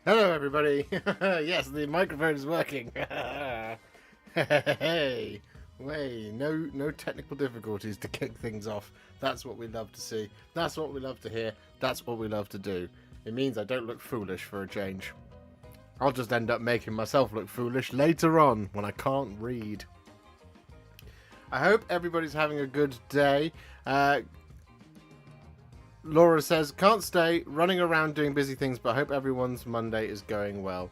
Hello, everybody. Yes, the microphone is working. Hey, way, no technical difficulties to kick things off. That's what we love to see. That's what we love to hear. That's what we love to do. It means I don't look foolish for a change. I'll just end up making myself look foolish later on when I can't read. I hope everybody's having a good day. Laura says, can't stay, running around doing busy things, but I hope everyone's Monday is going well.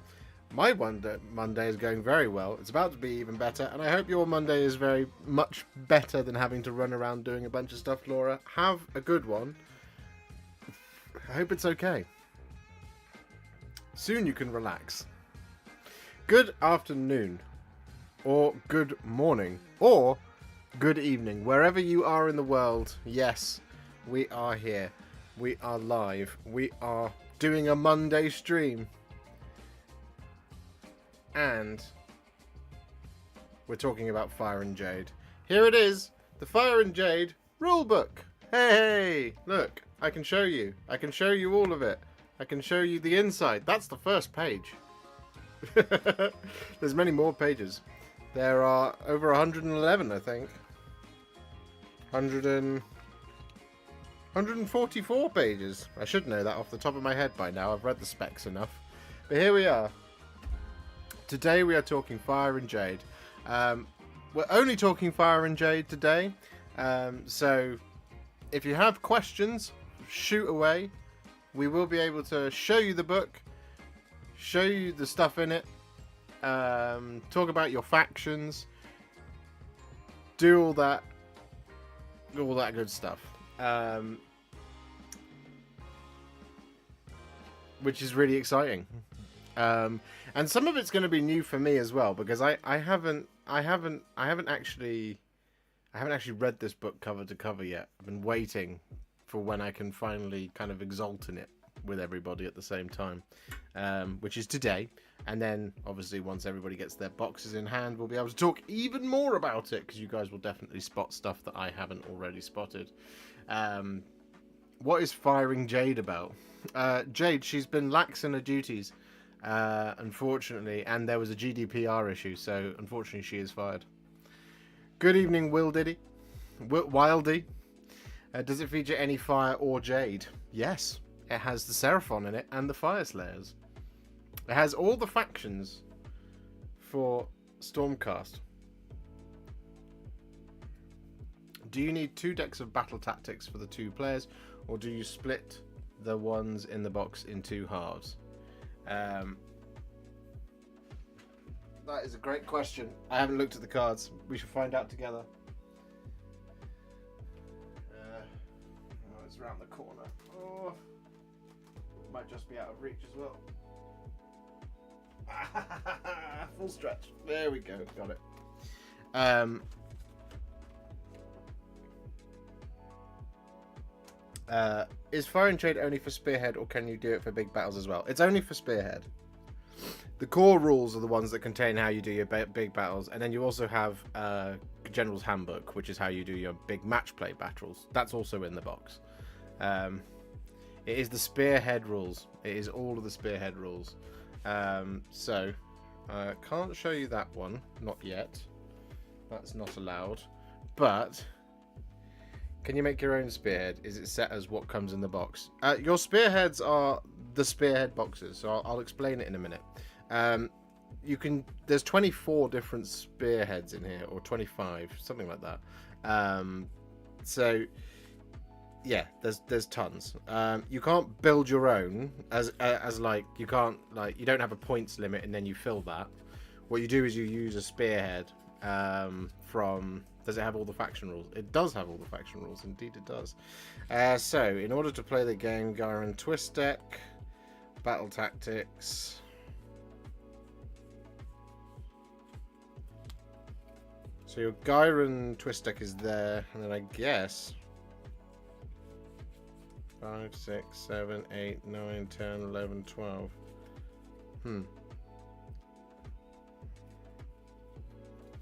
My Monday is going very well. It's about to be even better, and I hope your Monday is very much better than having to run around doing a bunch of stuff, Laura. Have a good one. I hope it's okay. Soon you can relax. Good afternoon, or good morning, or good evening, wherever you are in the world. Yes, we are here. We are live. We are doing a Monday stream. And we're talking about Fire and Jade. Here it is, the Fire and Jade rulebook. Hey, look, I can show you. I can show you all of it. I can show you the inside. That's the first page. There's many more pages. There are over 111, I think. 144 pages. I should know that off the top of my head by now. I've read the specs enough. But here we are. Today we are talking Fire and Jade. We're only talking Fire and Jade today. So if you have questions, shoot away. We will be able to show you the book, show you the stuff in it, talk about your factions, do all that good stuff. Which is really exciting. And some of it's going to be new for me as well, because I haven't actually read this book cover to cover yet. I've been waiting for when I can finally kind of exalt in it with everybody at the same time, which is today. And then obviously once everybody gets their boxes in hand, we'll be able to talk even more about it, because you guys will definitely spot stuff that I haven't already spotted. What is firing Jade about? Jade, she's been lax in her duties, unfortunately, and there was a GDPR issue, so unfortunately she is fired. Good evening, Wildy. Does it feature any fire or jade? Yes, it has the Serafon in it and the Fire Slayers. It has all the factions for Stormcast. Do you need 2 decks of battle tactics for the 2 players, or do you split the ones in the box in 2 halves? That is a great question. I haven't looked at the cards. We should find out together. It's around the corner. Oh, it might just be out of reach as well. Full stretch. There we go. Got it. Is Fire and Jade only for Spearhead, or can you do it for big battles as well? It's only for Spearhead. The core rules are the ones that contain how you do your big battles, and then you also have General's Handbook, which is how you do your big match play battles. That's also in the box. It is the Spearhead rules. It is all of the Spearhead rules. So I can't show you that one, not yet. That's not allowed. But can you make your own Spearhead? Is it set as what comes in the box? Your Spearheads are the Spearhead boxes, so I'll explain it in a minute. There's 24 different Spearheads in here, or 25, something like that. So yeah, there's tons. You can't build your own as like you don't have a points limit and then you fill that. What you do is you use a Spearhead from. Does it have all the faction rules? It does have all the faction rules. Indeed, it does. So in order to play the game, Gyron Twist deck, battle tactics. So your Gyron Twist deck is there, and then I guess 5, 6, 7, 8, 9, 10, 11, 12.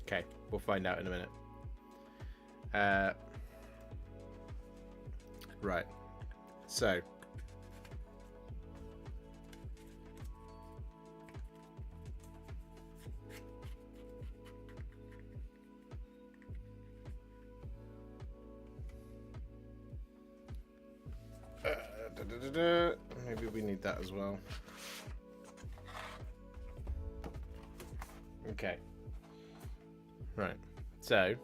Okay, we'll find out in a minute. Right. So Maybe we need that as well. Okay. Right. So,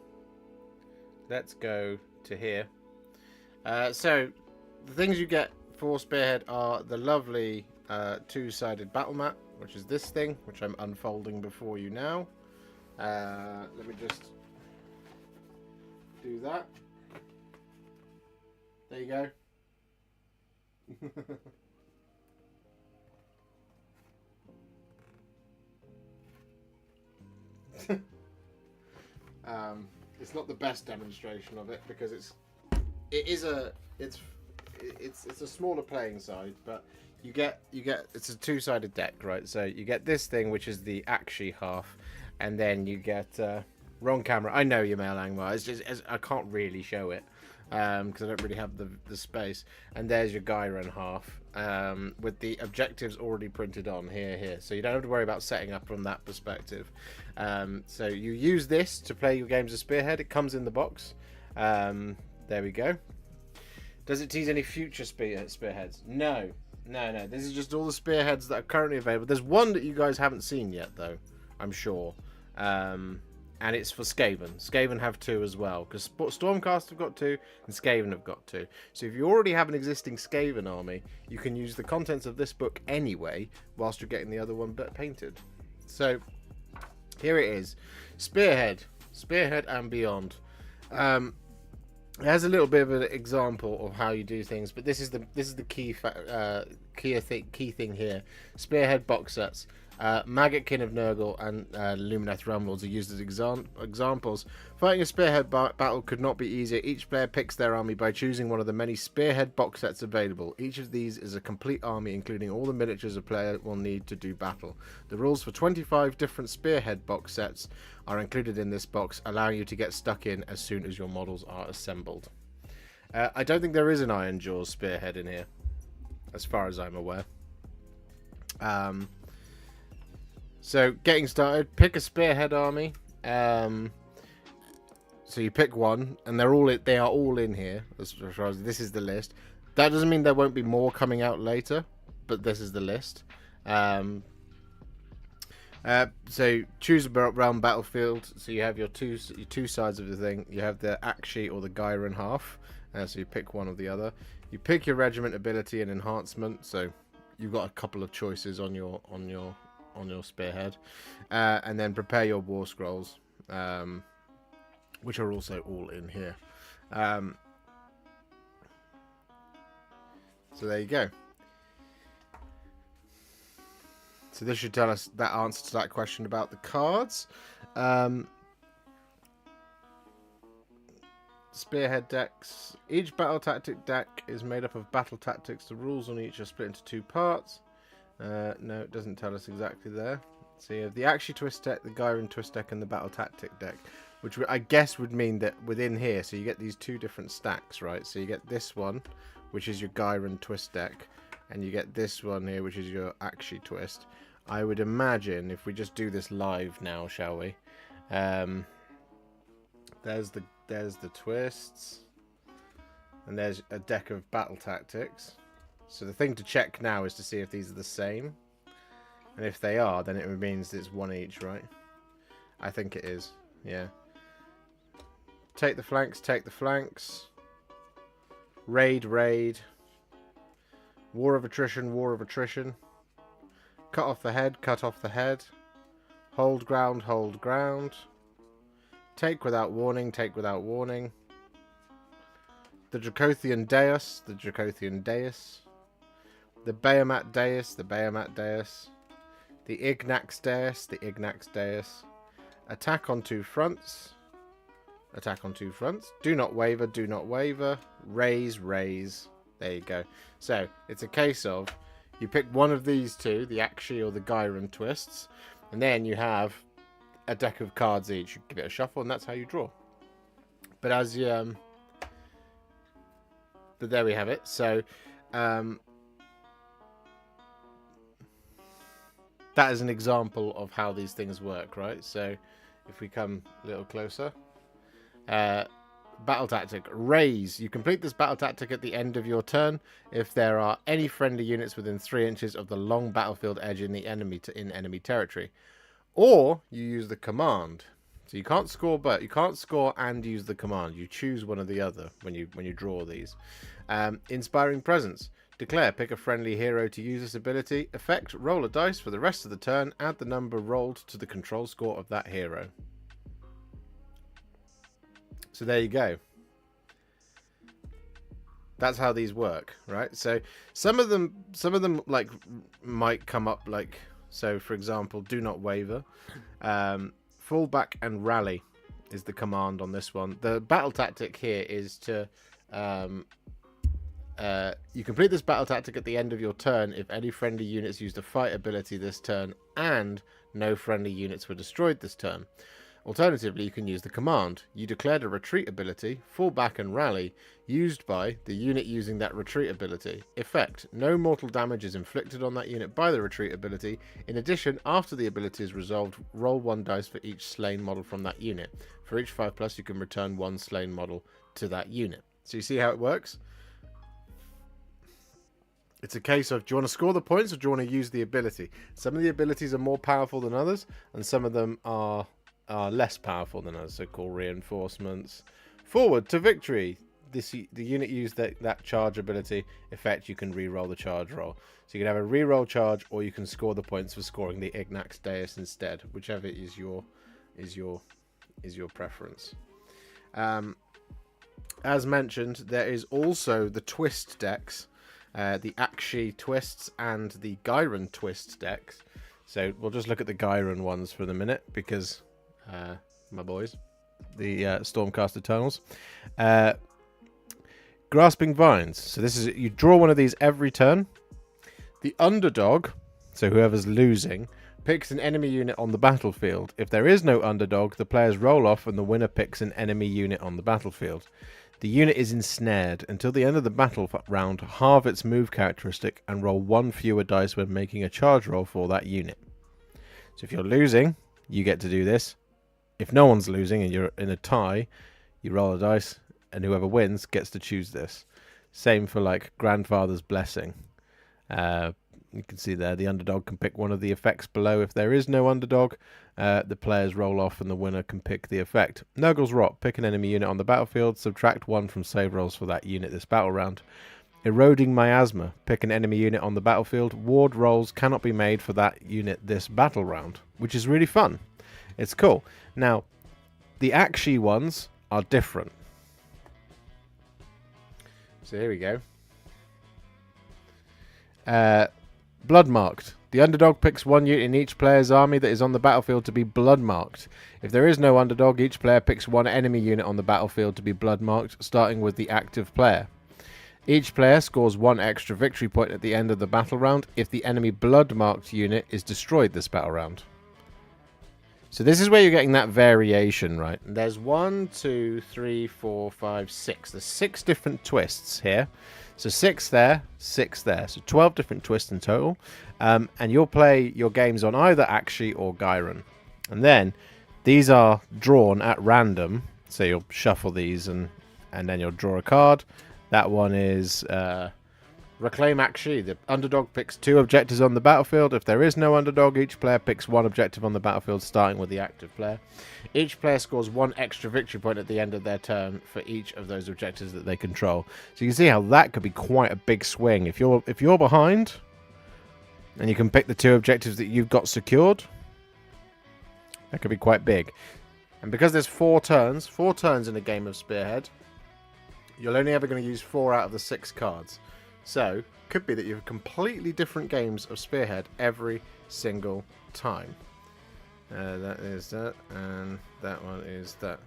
let's go to here. So, the things you get for Spearhead are the lovely two-sided battle mat, which is this thing, which I'm unfolding before you now. Let me just do that. There you go. It's not the best demonstration of it because it's a smaller playing side, but you get it's a two-sided deck, right? So you get this thing, which is the Akshi half, and then you get wrong camera. I know you, Mail Angmar. It's just I can't really show it because I don't really have the space. And there's your Gyron half with the objectives already printed on here. So you don't have to worry about setting up from that perspective. So you use this to play your games of Spearhead. It comes in the box. There we go. Does it tease any future Spearheads? No. This is just all the Spearheads that are currently available. There's one that you guys haven't seen yet, though, I'm sure. And it's for Skaven. Skaven have 2 as well, because Stormcast have got 2 and Skaven have got 2. So if you already have an existing Skaven army, you can use the contents of this book anyway, whilst you're getting the other one painted. So here it is, Spearhead and beyond. It has a little bit of an example of how you do things, but this is the key thing here. Spearhead box sets. Maggotkin of Nurgle and Lumineth Rumbles are used as examples. Fighting a Spearhead battle could not be easier. Each player picks their army by choosing one of the many Spearhead box sets available. Each of these is a complete army, including all the miniatures a player will need to do battle. The rules for 25 different Spearhead box sets are included in this box, allowing you to get stuck in as soon as your models are assembled. I don't think there is an Iron Jaws Spearhead in here, as far as I'm aware. So, getting started, pick a Spearhead army. So you pick one, and they are all in here. As far as this is the list. That doesn't mean there won't be more coming out later, but this is the list. So choose a realm battlefield. So you have your two sides of the thing. You have the Akshi or the Gyron half. So you pick one or the other. You pick your regiment ability and enhancement. So you've got a couple of choices on your Spearhead, and then prepare your war scrolls, which are also all in here. So there you go. So this should tell us that answer to that question about the cards. Spearhead decks. Each battle tactic deck is made up of battle tactics. The rules on each are split into 2 parts. No, it doesn't tell us exactly there. So you have the Akshi Twist deck, the Gyron Twist deck, and the Battle Tactic deck, which I guess would mean that within here, so you get these 2 different stacks, right? So you get this one, which is your Gyron Twist deck, and you get this one here, which is your Akshi Twist. I would imagine, if we just do this live now, shall we? There's the twists, and there's a deck of Battle Tactics. So the thing to check now is to see if these are the same. And if they are, then it means it's 1 each, right? I think it is, yeah. Take the flanks, take the flanks. Raid, raid. War of attrition, war of attrition. Cut off the head, cut off the head. Hold ground, hold ground. Take without warning, take without warning. The Dracothian Deus, the Dracothian Deus. The Behemat Deus, the Behemat Deus. The Ignax Deus, the Ignax Deus. Attack on 2 fronts. Attack on 2 fronts. Do not waver, do not waver. Raise, raise. There you go. So, it's a case of, you pick one of these 2, the Akshi or the Gyron twists, and then you have a deck of cards each. You give it a shuffle, and that's how you draw. But as you, but there we have it. So, that is an example of how these things work, right? So if we come a little closer, battle tactic, Raise. You complete this battle tactic at the end of your turn if there are any friendly units within 3 inches of the long battlefield edge in the enemy territory. Or you use the command. So you can't score, but you can't score and use the command. You choose one or the other when you draw these. Inspiring Presence. Declare, pick a friendly hero to use this ability. Effect, roll a dice for the rest of the turn. Add the number rolled to the control score of that hero. So there you go. That's how these work, right? So some of them like might come up like, so for example, Do Not Waver. Fall back and rally is the command on this one. The battle tactic here is to you complete this battle tactic at the end of your turn if any friendly units used a fight ability this turn and no friendly units were destroyed this turn. Alternatively, you can use the command. You declared a retreat ability, fall back and rally, used by the unit using that retreat ability. Effect, no mortal damage is inflicted on that unit by the retreat ability. In addition, after the ability is resolved, roll 1 dice for each slain model from that unit. For each 5+, you can return 1 slain model to that unit. So you see how it works? It's a case of, do you want to score the points or do you want to use the ability? Some of the abilities are more powerful than others, and some of them are less powerful than others. So called reinforcements. Forward to victory. The unit used that charge ability. Effect, you can re-roll the charge roll. So you can have a re-roll charge, or you can score the points for scoring the Ignax Deus instead, whichever is your preference. As mentioned, there is also the twist decks. The Akshi twists and the Gyron twist decks. So we'll just look at the Gyron ones for the minute because my boys, the Stormcast Eternals. Grasping Vines. So this is, you draw one of these every turn. The underdog, so whoever's losing, picks an enemy unit on the battlefield. If there is no underdog, the players roll off and the winner picks an enemy unit on the battlefield. The unit is ensnared. Until the end of the battle round, halve its move characteristic and roll 1 fewer dice when making a charge roll for that unit. So if you're losing, you get to do this. If no one's losing and you're in a tie, you roll a dice and whoever wins gets to choose this. Same for like Grandfather's Blessing. You can see there the underdog can pick one of the effects below. If there is no underdog, the players roll off and the winner can pick the effect. Nurgle's Rot. Pick an enemy unit on the battlefield. Subtract 1 from save rolls for that unit this battle round. Eroding Miasma. Pick an enemy unit on the battlefield. Ward rolls cannot be made for that unit this battle round, which is really fun. It's cool. Now, the Akshi ones are different. So here we go. Bloodmarked. The underdog picks 1 unit in each player's army that is on the battlefield to be bloodmarked. If there is no underdog, each player picks 1 enemy unit on the battlefield to be bloodmarked, starting with the active player. Each player scores 1 extra victory point at the end of the battle round if the enemy bloodmarked unit is destroyed this battle round. So this is where you're getting that variation, right? There's 1, 2, 3, 4, 5, 6. There's 6 different twists here. So 6 there, 6 there. So 12 different twists in total. And you'll play your games on either Akshi or Gyron. And then these are drawn at random. So you'll shuffle these and then you'll draw a card. That one is Reclaim Akshi. The underdog picks 2 objectives on the battlefield. If there is no underdog, each player picks 1 objective on the battlefield, starting with the active player. Each player scores 1 extra victory point at the end of their turn for each of those objectives that they control. So you can see how that could be quite a big swing. If you're behind, and you can pick the 2 objectives that you've got secured, that could be quite big. And because there's 4 turns in a game of Spearhead, you're only ever going to use 4 out of the 6 cards. So, could be that you have completely different games of Spearhead every single time. That is that, and that one is that.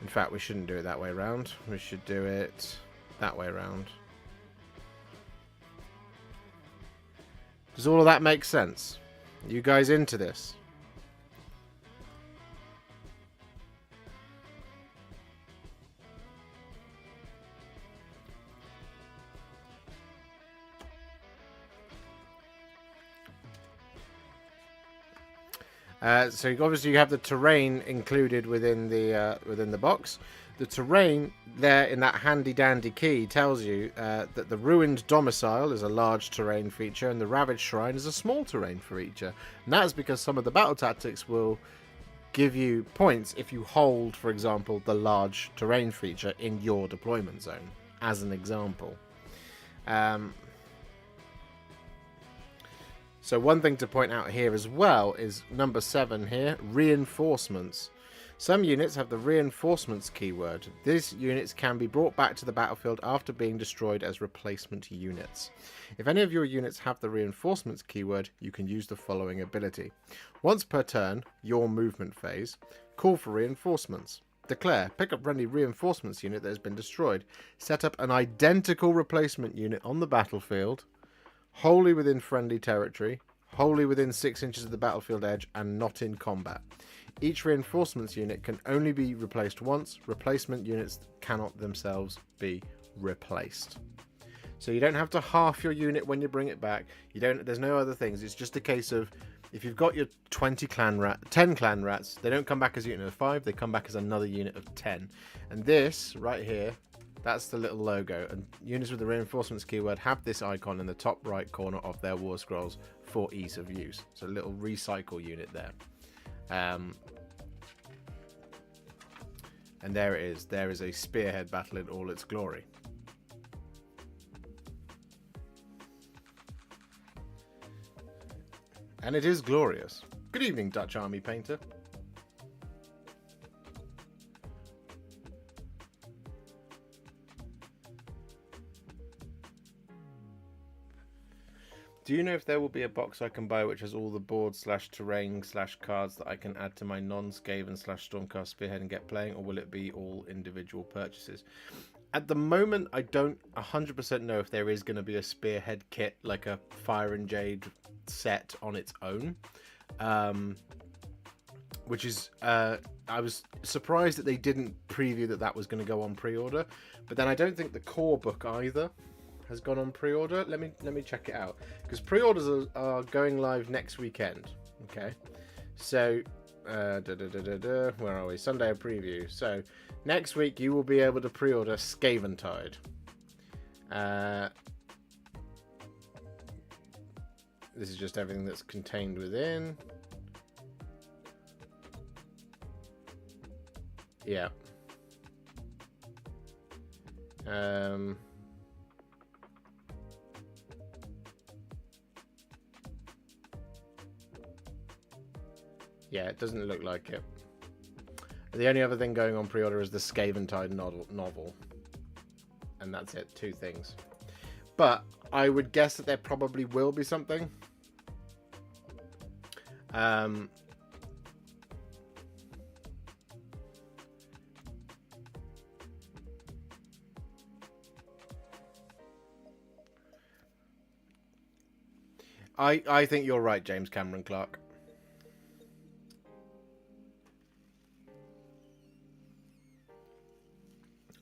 In fact, we shouldn't do it that way around. We should do it that way around. Does all of that make sense? Are you guys into this? So obviously you have the terrain included within the box. The terrain there in that handy dandy key tells you that the Ruined Domicile is a large terrain feature and the Ravaged Shrine is a small terrain feature. And that is because some of the battle tactics will give you points if you hold, for example, the large terrain feature in your deployment zone, as an example. So one thing to point out here as well is number 7 here, reinforcements. Some units have the reinforcements keyword. These units can be brought back to the battlefield after being destroyed as replacement units. If any of your units have the reinforcements keyword, you can use the following ability. Once per turn, your movement phase, call for reinforcements. Declare, pick up any reinforcements unit that has been destroyed. Set up an identical replacement unit on the battlefield, wholly within friendly territory, wholly within 6 inches of the battlefield edge, and not in combat. Each reinforcements unit can only be replaced once. Replacement units cannot themselves be replaced. So you don't have to half your unit when you bring it back. There's no other things. It's just a case of if you've got your 10 clan rats, they don't come back as a unit of 5, they come back as another unit of 10. And this right here, that's the little logo. And units with the reinforcements keyword have this icon in the top right corner of their war scrolls for ease of use. So a little recycle unit there. And there it is. There is a Spearhead battle in all its glory. And it is glorious. Good evening, Dutch Army Painter. Do you know if there will be a box I can buy which has all the board / terrain / cards that I can add to my non-Skaven / Stormcast Spearhead and get playing, or will it be all individual purchases? At the moment, I don't 100% know if there is going to be a Spearhead kit, like a Fire and Jade set on its own. Which is, I was surprised that they didn't preview that was going to go on pre-order. But then I don't think the core book either has gone on pre-order. Let me check it out, because pre-orders are going live next weekend. Okay, so where are we? Sunday a preview. So next week you will be able to pre-order Skaventide. This is just everything that's contained within. Yeah. Yeah, it doesn't look like it. The only other thing going on pre-order is the Skaventide novel. And that's it, 2 things. But I would guess that there probably will be something. I think you're right, James Cameron Clark.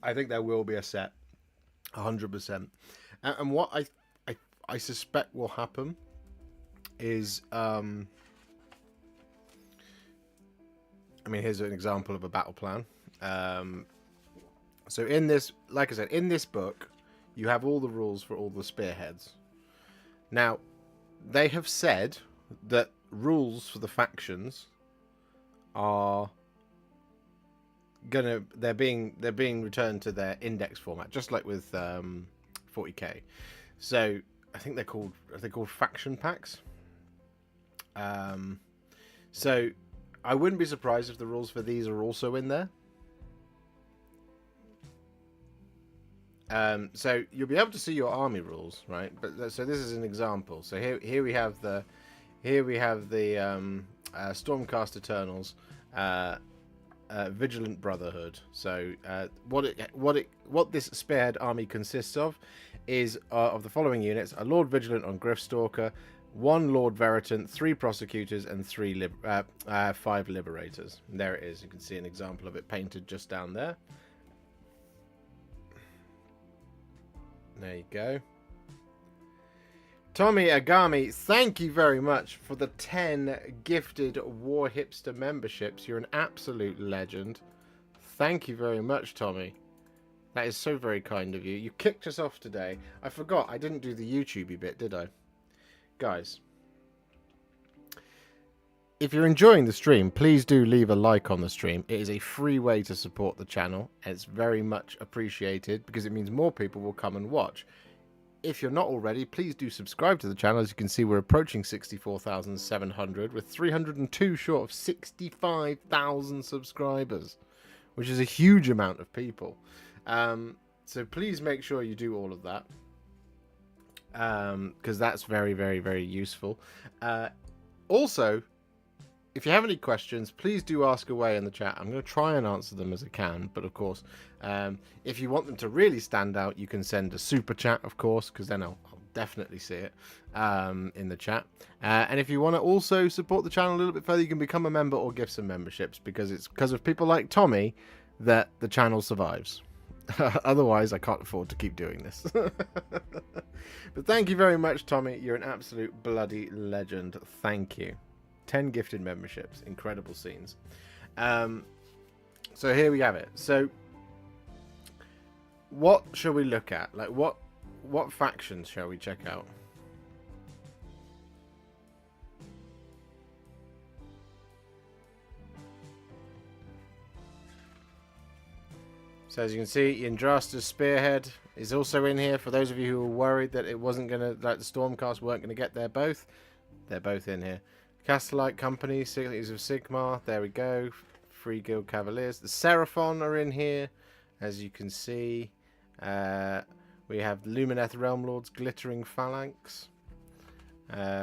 I think there will be a set, 100%. And what I suspect will happen is, I mean, here's an example of a battle plan. So in this, like I said, in this book, you have all the rules for all the Spearheads. Now, they have said that rules for the factions are they're being returned to their index format, just like with 40k. So I think they're called faction packs. So I wouldn't be surprised if the rules for these are also in there. So you'll be able to see your army rules, right? But so this is an example. So here we have the Stormcast Eternals, Vigilant Brotherhood. So what this Spearhead army consists of is of the following units: a Lord Vigilant on Griffstalker, 1 Lord Veritant, 3 Prosecutors, and 5 Liberators. And there it is. You can see an example of it painted just down there. There you go. Tommy Agami, thank you very much for the 10 gifted Warhipster memberships. You're an absolute legend. Thank you very much, Tommy. That is so very kind of you. You kicked us off today. I forgot I didn't do the YouTube-y bit, did I? Guys, if you're enjoying the stream, please do leave a like on the stream. It is a free way to support the channel. It's very much appreciated because it means more people will come and watch. If you're not already, please do subscribe to the channel. As you can see, we're approaching 64,700 with 302 short of 65,000 subscribers, which is a huge amount of people. So please make sure you do all of that, because that's very, very, very useful. Also, if you have any questions, please do ask away in the chat. I'm going to try and answer them as I can, but of course, if you want them to really stand out, you can send a super chat, of course, because then I'll definitely see it in the chat. And if you want to also support the channel a little bit further, you can become a member or give some memberships, because it's because of people like Tommy that the channel survives. Otherwise, I can't afford to keep doing this. But thank you very much, Tommy. You're an absolute bloody legend. Thank you. 10 gifted memberships. Incredible scenes. So here we have it. So what shall we look at? Like, what factions shall we check out? So as you can see, Yndrasta's Spearhead is also in here. For those of you who were worried that it wasn't going to, like the Stormcast weren't going to get there both, they're both in here. Castellite Company, Cities of Sigmar, there we go. Free Guild Cavaliers. The Serafon are in here, as you can see. We have Lumineth Realm Lords, Glittering Phalanx.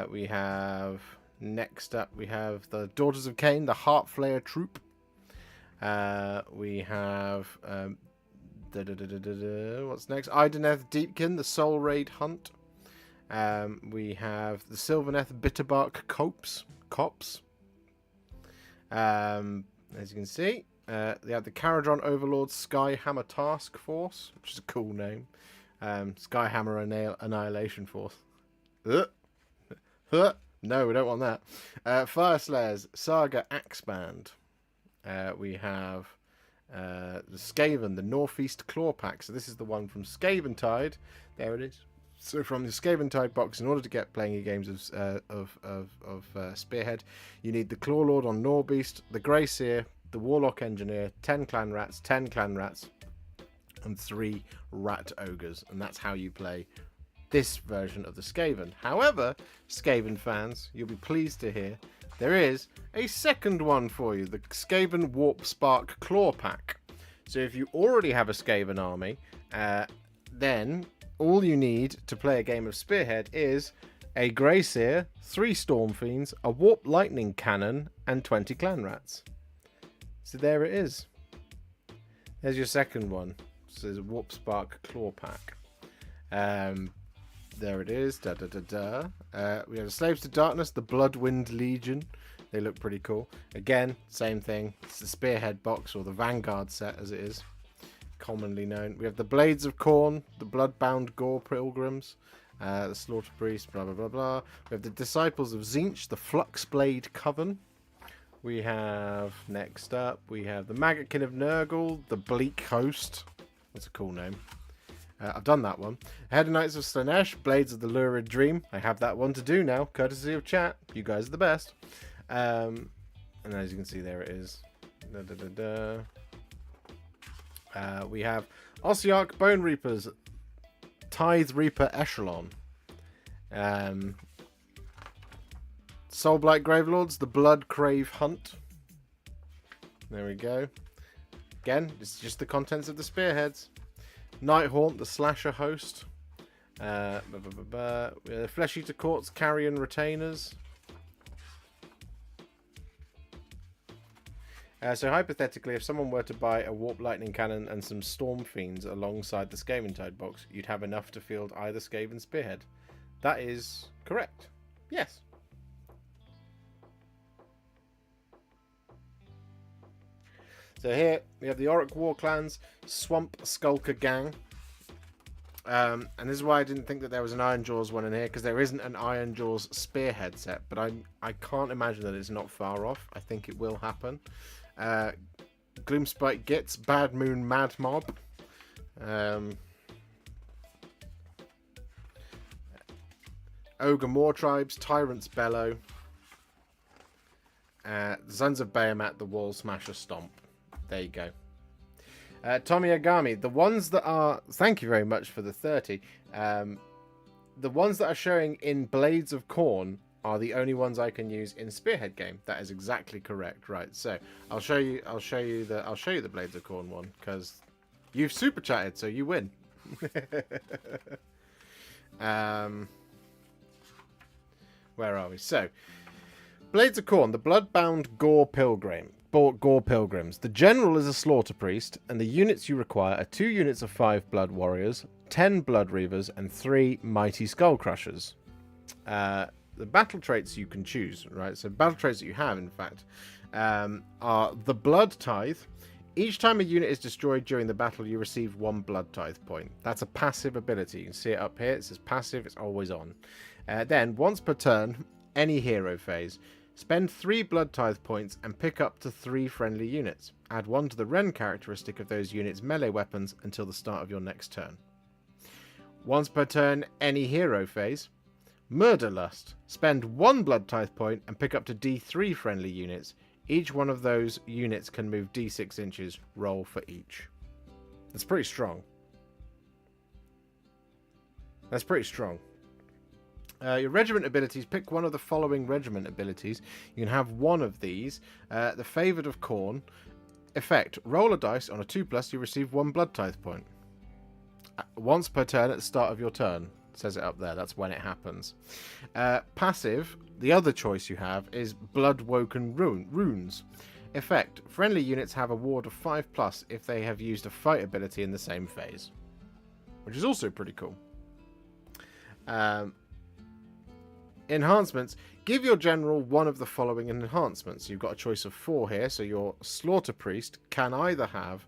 We have, next up, we have the Daughters of Khaine, the Heartflayer Troop. We have what's next? Ideneth Deepkin, the Soul Raid Hunt. We have the Sylvaneth Bitterbark Cops. As you can see, they have the Caradron Overlord Skyhammer Task Force, which is a cool name. Skyhammer Annihilation Force. No, we don't want that. Fire Slayers Saga Axeband. We have the Skaven, the Northeast Claw Pack. So this is the one from Skaventide. There it is. So from the Skaventide box, in order to get playing your games of Spearhead, you need the Claw Lord on Norbeast, the Grey Seer, the Warlock Engineer, 10 Clan Rats, and 3 Rat Ogres. And that's how you play this version of the Skaven. However, Skaven fans, you'll be pleased to hear there is a second one for you, the Skaven Warp Spark Claw Pack. So if you already have a Skaven army, then all you need to play a game of Spearhead is a Grey Seer, 3 Storm Fiends, a Warp Lightning Cannon, and 20 Clan Rats. So there it is. There's your second one. So there's a Warp Spark Claw Pack. There it is. We have the Slaves to Darkness, the Bloodwind Legion. They look pretty cool. Again, same thing. It's the Spearhead box, or the Vanguard set as it is commonly known. We have the Blades of Khorne, the Bloodbound Gore Pilgrims, the Slaughter Priest, blah blah blah blah. We have the Disciples of Tzeentch, the Fluxblade Coven. We have, next up, we have the Maggotkin of Nurgle, the Bleak Host. That's a cool name. I've done that one. Hallowed Knights of Slaanesh, Blades of the Lurid Dream. I have that one to do now, courtesy of chat. You guys are the best. And as you can see, there it is. We have Ossiarch Bone Reapers, Tithe Reaper Echelon. Soulblight Gravelords, the Blood Crave Hunt. There we go. Again, it's just the contents of the Spearheads. Nighthaunt, the Slasher Host. The Flesh Eater Courts, Carrion Retainers. So hypothetically, if someone were to buy a Warp Lightning Cannon and some Storm Fiends alongside the Skaventide box, you'd have enough to field either Skaven Spearhead. That is correct. Yes. So here we have the Auric War Clans Swamp Skulker Gang. And this is why I didn't think that there was an Ironjawz one in here, because there isn't an Ironjawz Spearhead set, but I can't imagine that it's not far off. I think it will happen. Gloomspite Gitz, Bad Moon Mad Mob. Ogre Moor Tribes, Tyrant's Bellow. Sons of Behemat, the Wall Smasher Stomp. There you go. Tommy Agami, the ones that are... Thank you very much for the 30. The ones that are showing in Blades of Khorne are the only ones I can use in Spearhead game. That is exactly correct. Right, so I'll show you the Blades of Khorne one, because you've super chatted, so you win. Where are we? So, Blades of Khorne, the Bloodbound Gore Pilgrims. The general is a slaughter priest, and the units you require are 2 units of 5 blood warriors, 10 blood reavers, and 3 mighty skull crushers. The battle traits you can choose, right? So battle traits that you have, in fact, are the Blood Tithe. Each time a unit is destroyed during the battle, you receive 1 Blood Tithe point. That's a passive ability. You can see it up here. It says passive. It's always on. Then, once per turn, any hero phase, spend 3 Blood Tithe points and pick up to 3 friendly units. Add 1 to the Ren characteristic of those units' melee weapons until the start of your next turn. Once per turn, any hero phase, Murderlust. Spend 1 Blood Tithe point and pick up to D3 friendly units. Each one of those units can move D6 inches. Roll for each. That's pretty strong. That's pretty strong. Your regiment abilities, pick one of the following regiment abilities. You can have one of these. The Favoured of Khorne. Effect, roll a dice. On a 2+, you receive 1 Blood Tithe point. Once per turn at the start of your turn. It says it up there, that's when it happens. Passive, the other choice you have is Bloodwoken Runes. Effect, friendly units have a ward of 5+ if they have used a fight ability in the same phase. Which is also pretty cool. Enhancements. Give your general one of the following enhancements. You've got a choice of 4 here, so your Slaughter Priest can either have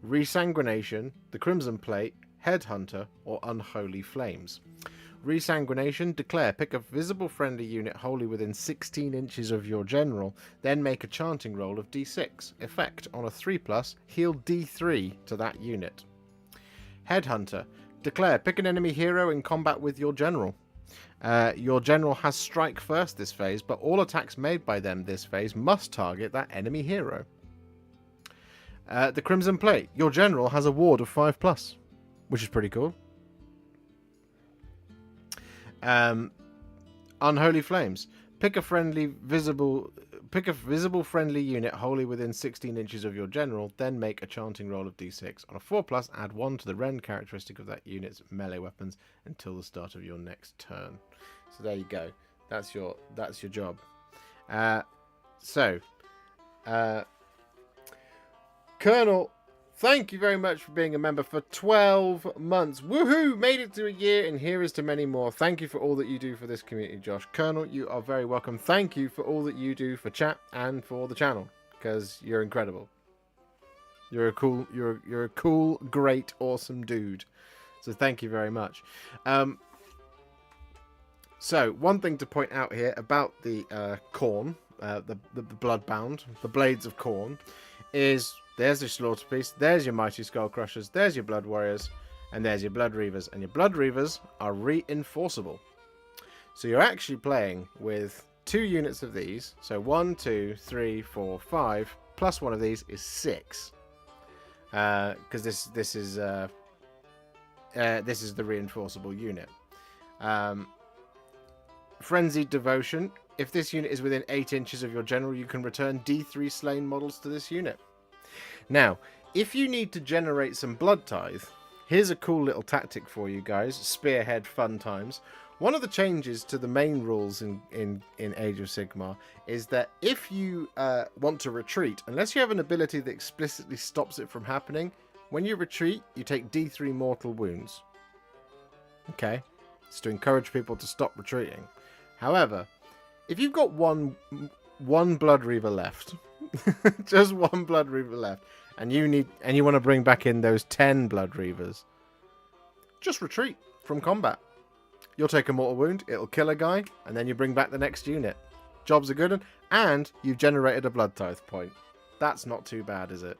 Resanguination, the Crimson Plate, Headhunter, or Unholy Flames. Resanguination. Declare, pick a visible friendly unit wholly within 16 inches of your general, then make a chanting roll of D6. Effect, on a 3+, heal D3 to that unit. Headhunter. Declare, pick an enemy hero in combat with your general. Your general has strike first this phase, but all attacks made by them this phase must target that enemy hero. The Crimson Plate. Your general has a ward of 5+, which is pretty cool. Unholy Flames. Pick a visible friendly unit wholly within 16 inches of your general, then make a chanting roll of D6. On a 4+, add 1 to the Ren characteristic of that unit's melee weapons until the start of your next turn. So there you go. That's your job. Colonel, thank you very much for being a member for 12 months. Woohoo! Made it to a year, and here is to many more. Thank you for all that you do for this community, Josh. Colonel, you are very welcome. Thank you for all that you do for chat and for the channel, because you're incredible. You're a cool, great, awesome dude. So thank you very much. So one thing to point out here about the Khorne, the Bloodbound, the Blades of Khorne, is there's your Slaughter Priest, there's your Mighty Skull Crushers, there's your Blood Warriors, and there's your Blood Reavers. And your Blood Reavers are reinforceable. So you're actually playing with 2 units of these. So 1, 2, 3, 4, 5, plus one of these is 6. Because this is the reinforceable unit. Frenzied Devotion. If this unit is within 8 inches of your general, you can return D3 slain models to this unit. Now, if you need to generate some Blood Tithe, here's a cool little tactic for you guys. Spearhead fun times. One of the changes to the main rules in Age of Sigmar is that if you want to retreat, unless you have an ability that explicitly stops it from happening, when you retreat, you take D3 mortal wounds. Okay? It's to encourage people to stop retreating. However, if you've got one Blood Reaver left, just 1 Blood Reaver left, and you want to bring back in those 10 Blood Reavers, just retreat from combat. You'll take a mortal wound, it'll kill a guy, and then you bring back the next unit. Job's a good one, and you've generated a Blood Tithe point. That's not too bad, is it?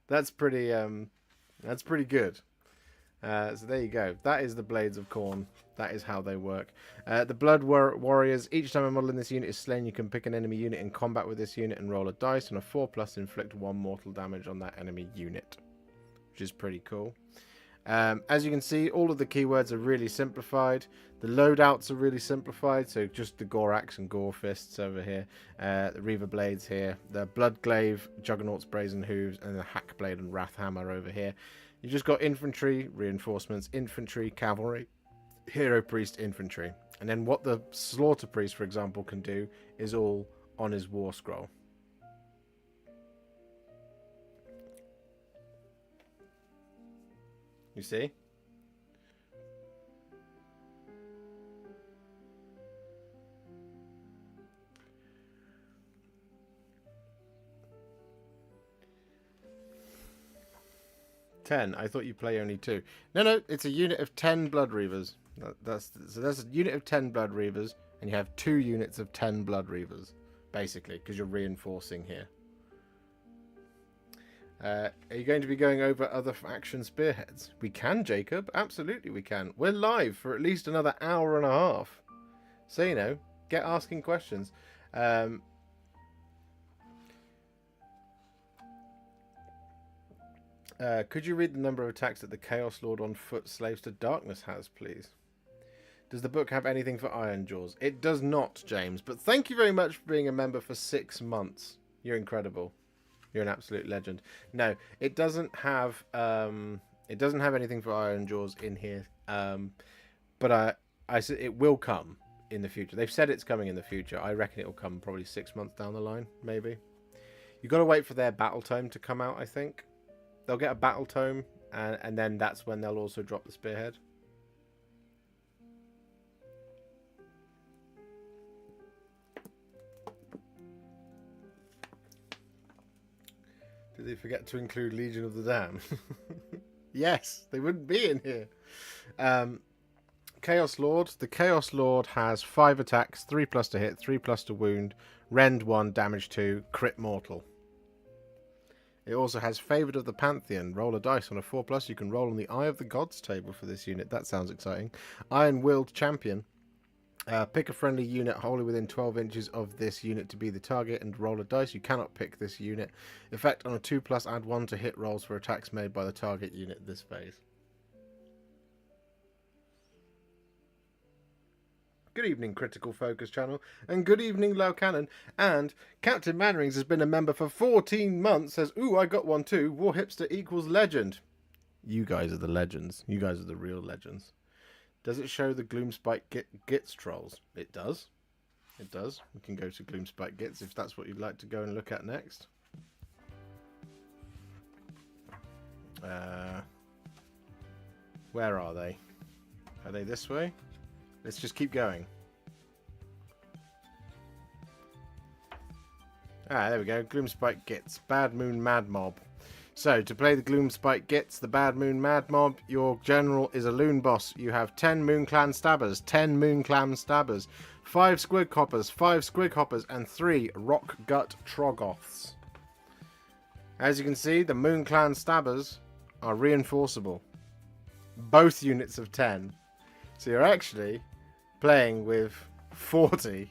That's pretty good. So there you go. That is the Blades of Khorne. That is how they work. The Blood Warriors. Each time a model in this unit is slain, you can pick an enemy unit in combat with this unit and roll a dice. On a 4+, inflict 1 mortal damage on that enemy unit, which is pretty cool. As you can see, all of the keywords are really simplified. The loadouts are really simplified. So just the Gorax and Gore Fists over here. The Reaver Blades here. The Bloodglaive, Juggernaut's Brazen Hooves, and the Hackblade and Wrathhammer over here. You've just got infantry, reinforcements, infantry, cavalry, hero priest, infantry. And then what the slaughter priest, for example, can do is all on his war scroll. You see? Ten. I thought you play only 2. No, it's a unit of 10 Blood Reavers. That's a unit of 10 Blood Reavers, and you have 2 units of 10 Blood Reavers, basically, because you're reinforcing here. Are you going to be going over other faction spearheads? We can, Jacob. Absolutely we can. We're live for at least another hour and a half. So, you know, get asking questions. Could you read the number of attacks that the Chaos Lord on foot Slaves to Darkness has, please? Does the book have anything for Iron Jaws? It does not, James. But thank you very much for being a member for 6 months. You're incredible. You're an absolute legend. No, it doesn't have anything for Iron Jaws in here. But it will come in the future. They've said it's coming in the future. I reckon it will come probably 6 months down the line, maybe. You've got to wait for their battle tome to come out, I think. They'll get a battle tome, and then that's when they'll also drop the Spearhead. Did they forget to include Legion of the Damned? Yes, they wouldn't be in here. Chaos Lord. The Chaos Lord has 5 attacks, 3+ to hit, 3+ to wound, rend 1, damage 2, crit mortal. It also has Favoured of the Pantheon. Roll a dice on a 4+. You can roll on the Eye of the Gods table for this unit. That sounds exciting. Iron-Willed Champion. Pick a friendly unit wholly within 12 inches of this unit to be the target and roll a dice. You cannot pick this unit. Effect on a 2+, add 1 to hit rolls for attacks made by the target unit this phase. Good evening, Critical Focus channel, and good evening, Low Cannon. And Captain Mannerings has been a member for 14 months, says, ooh, I got one too. Warhipster equals legend. You guys are the legends. You guys are the real legends. Does it show the Gloomspite Gitz trolls? It does. It does. We can go to Gloomspite Gitz if that's what you'd like to go and look at next. Where are they? Are they this way? Let's just keep going. Ah, there we go. Gloomspite Gitz. Bad Moon Mad Mob. So, to play the Gloomspite Gitz, the Bad Moon Mad Mob, your general is a loon boss. You have 10 Moon Clan Stabbers, 10 Moon Clan Stabbers, 5 Squig Hoppers, 5 Squig Hoppers, and 3 Rock Gut Troggoths. As you can see, the Moon Clan Stabbers are reinforceable. Both units of 10. So you're actually playing with 40,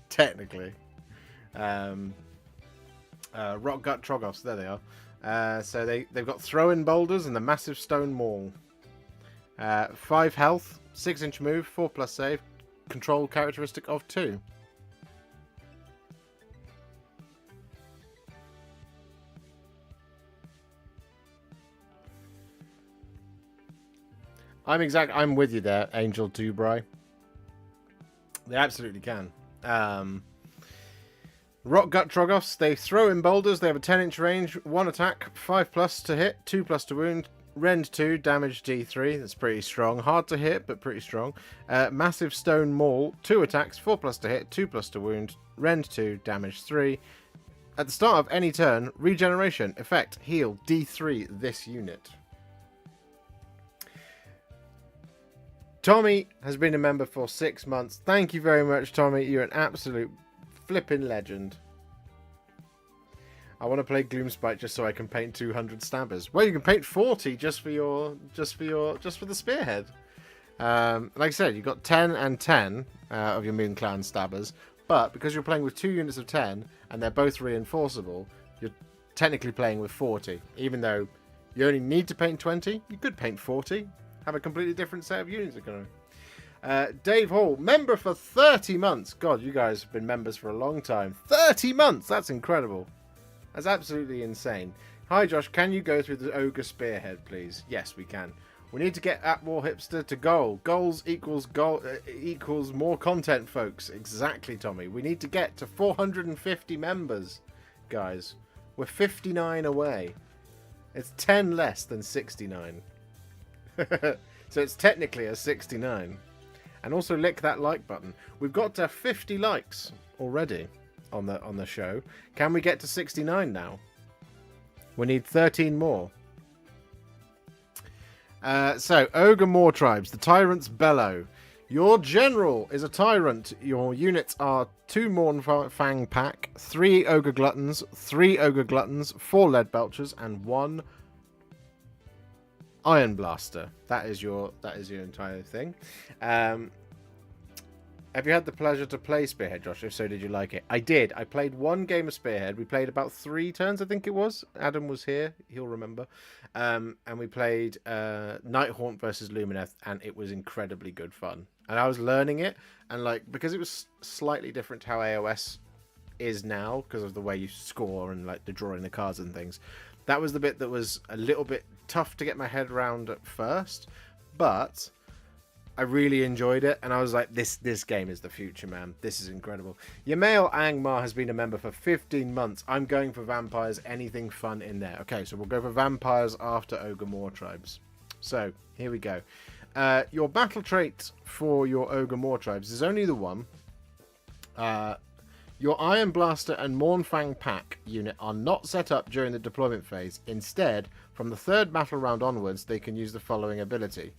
technically. Rock Gut Troggoths, there they are. So they've got throw-in boulders and the massive stone maul. 5 health, 6-inch move, 4+ save, control characteristic of 2. I'm with you there, Angel Dubry. They absolutely can. Rock Gut Troggoths, they throw in boulders, they have a 10-inch range, 1 attack, 5+ to hit, 2+ to wound, rend 2, damage D3, that's pretty strong. Hard to hit, but pretty strong. Massive Stone Maul, 2 attacks, 4+ to hit, 2+ to wound, rend 2, damage 3. At the start of any turn, regeneration, effect, heal, D3 this unit. Tommy has been a member for 6 months. Thank you very much, Tommy. You're an absolute flipping legend. I want to play Gloomspite just so I can paint 200 stabbers. Well, you can paint 40 just for the Spearhead. Like I said, you've got 10 and 10 of your Moon Clan stabbers, but because you're playing with 2 units of 10 and they're both reinforceable, you're technically playing with 40. Even though you only need to paint 20, you could paint 40. Have a completely different set of units. Dave Hall, member for 30 months. God, you guys have been members for a long time. 30 months! That's incredible. That's absolutely insane. Hi Josh, can you go through the Ogre Spearhead, please? Yes, we can. We need to get at Warhipster to goal. Goals equals more content, folks. Exactly, Tommy. We need to get to 450 members, guys. We're 59 away. It's 10 less than 69. So it's technically a 69. And also lick that like button. We've got to 50 likes already on the show. Can we get to 69 now? We need 13 more. So, Ogre Moor Tribes. The Tyrants bellow. Your general is a tyrant. Your units are 2 Mournfang Pack, 3 Ogre Gluttons, 3 Ogre Gluttons, 4 Lead Belchers, and 1 Iron Blaster. That is your entire thing. Have you had the pleasure to play Spearhead, Josh? If so, did you like it? I did. I played 1 game of Spearhead. We played about 3 turns, I think it was. Adam was here. He'll remember. And we played Nighthaunt versus Lumineth, and it was incredibly good fun. And I was learning it, and because it was slightly different to how AOS is now, because of the way you score and the drawing the cards and things. That was the bit that was a little bit tough to get my head around at first, but I really enjoyed it, and I was like, this game is the future, man. This is incredible. Yamail Angmar has been a member for 15 months. I'm going for vampires. Anything fun in there? Okay, so we'll go for vampires after Ogre Moor Tribes. So, here we go. Your battle trait for your Ogre Moor Tribes is only the one. Your Iron Blaster and Mournfang Pack unit are not set up during the deployment phase. Instead, from the 3rd battle round onwards, they can use the following ability.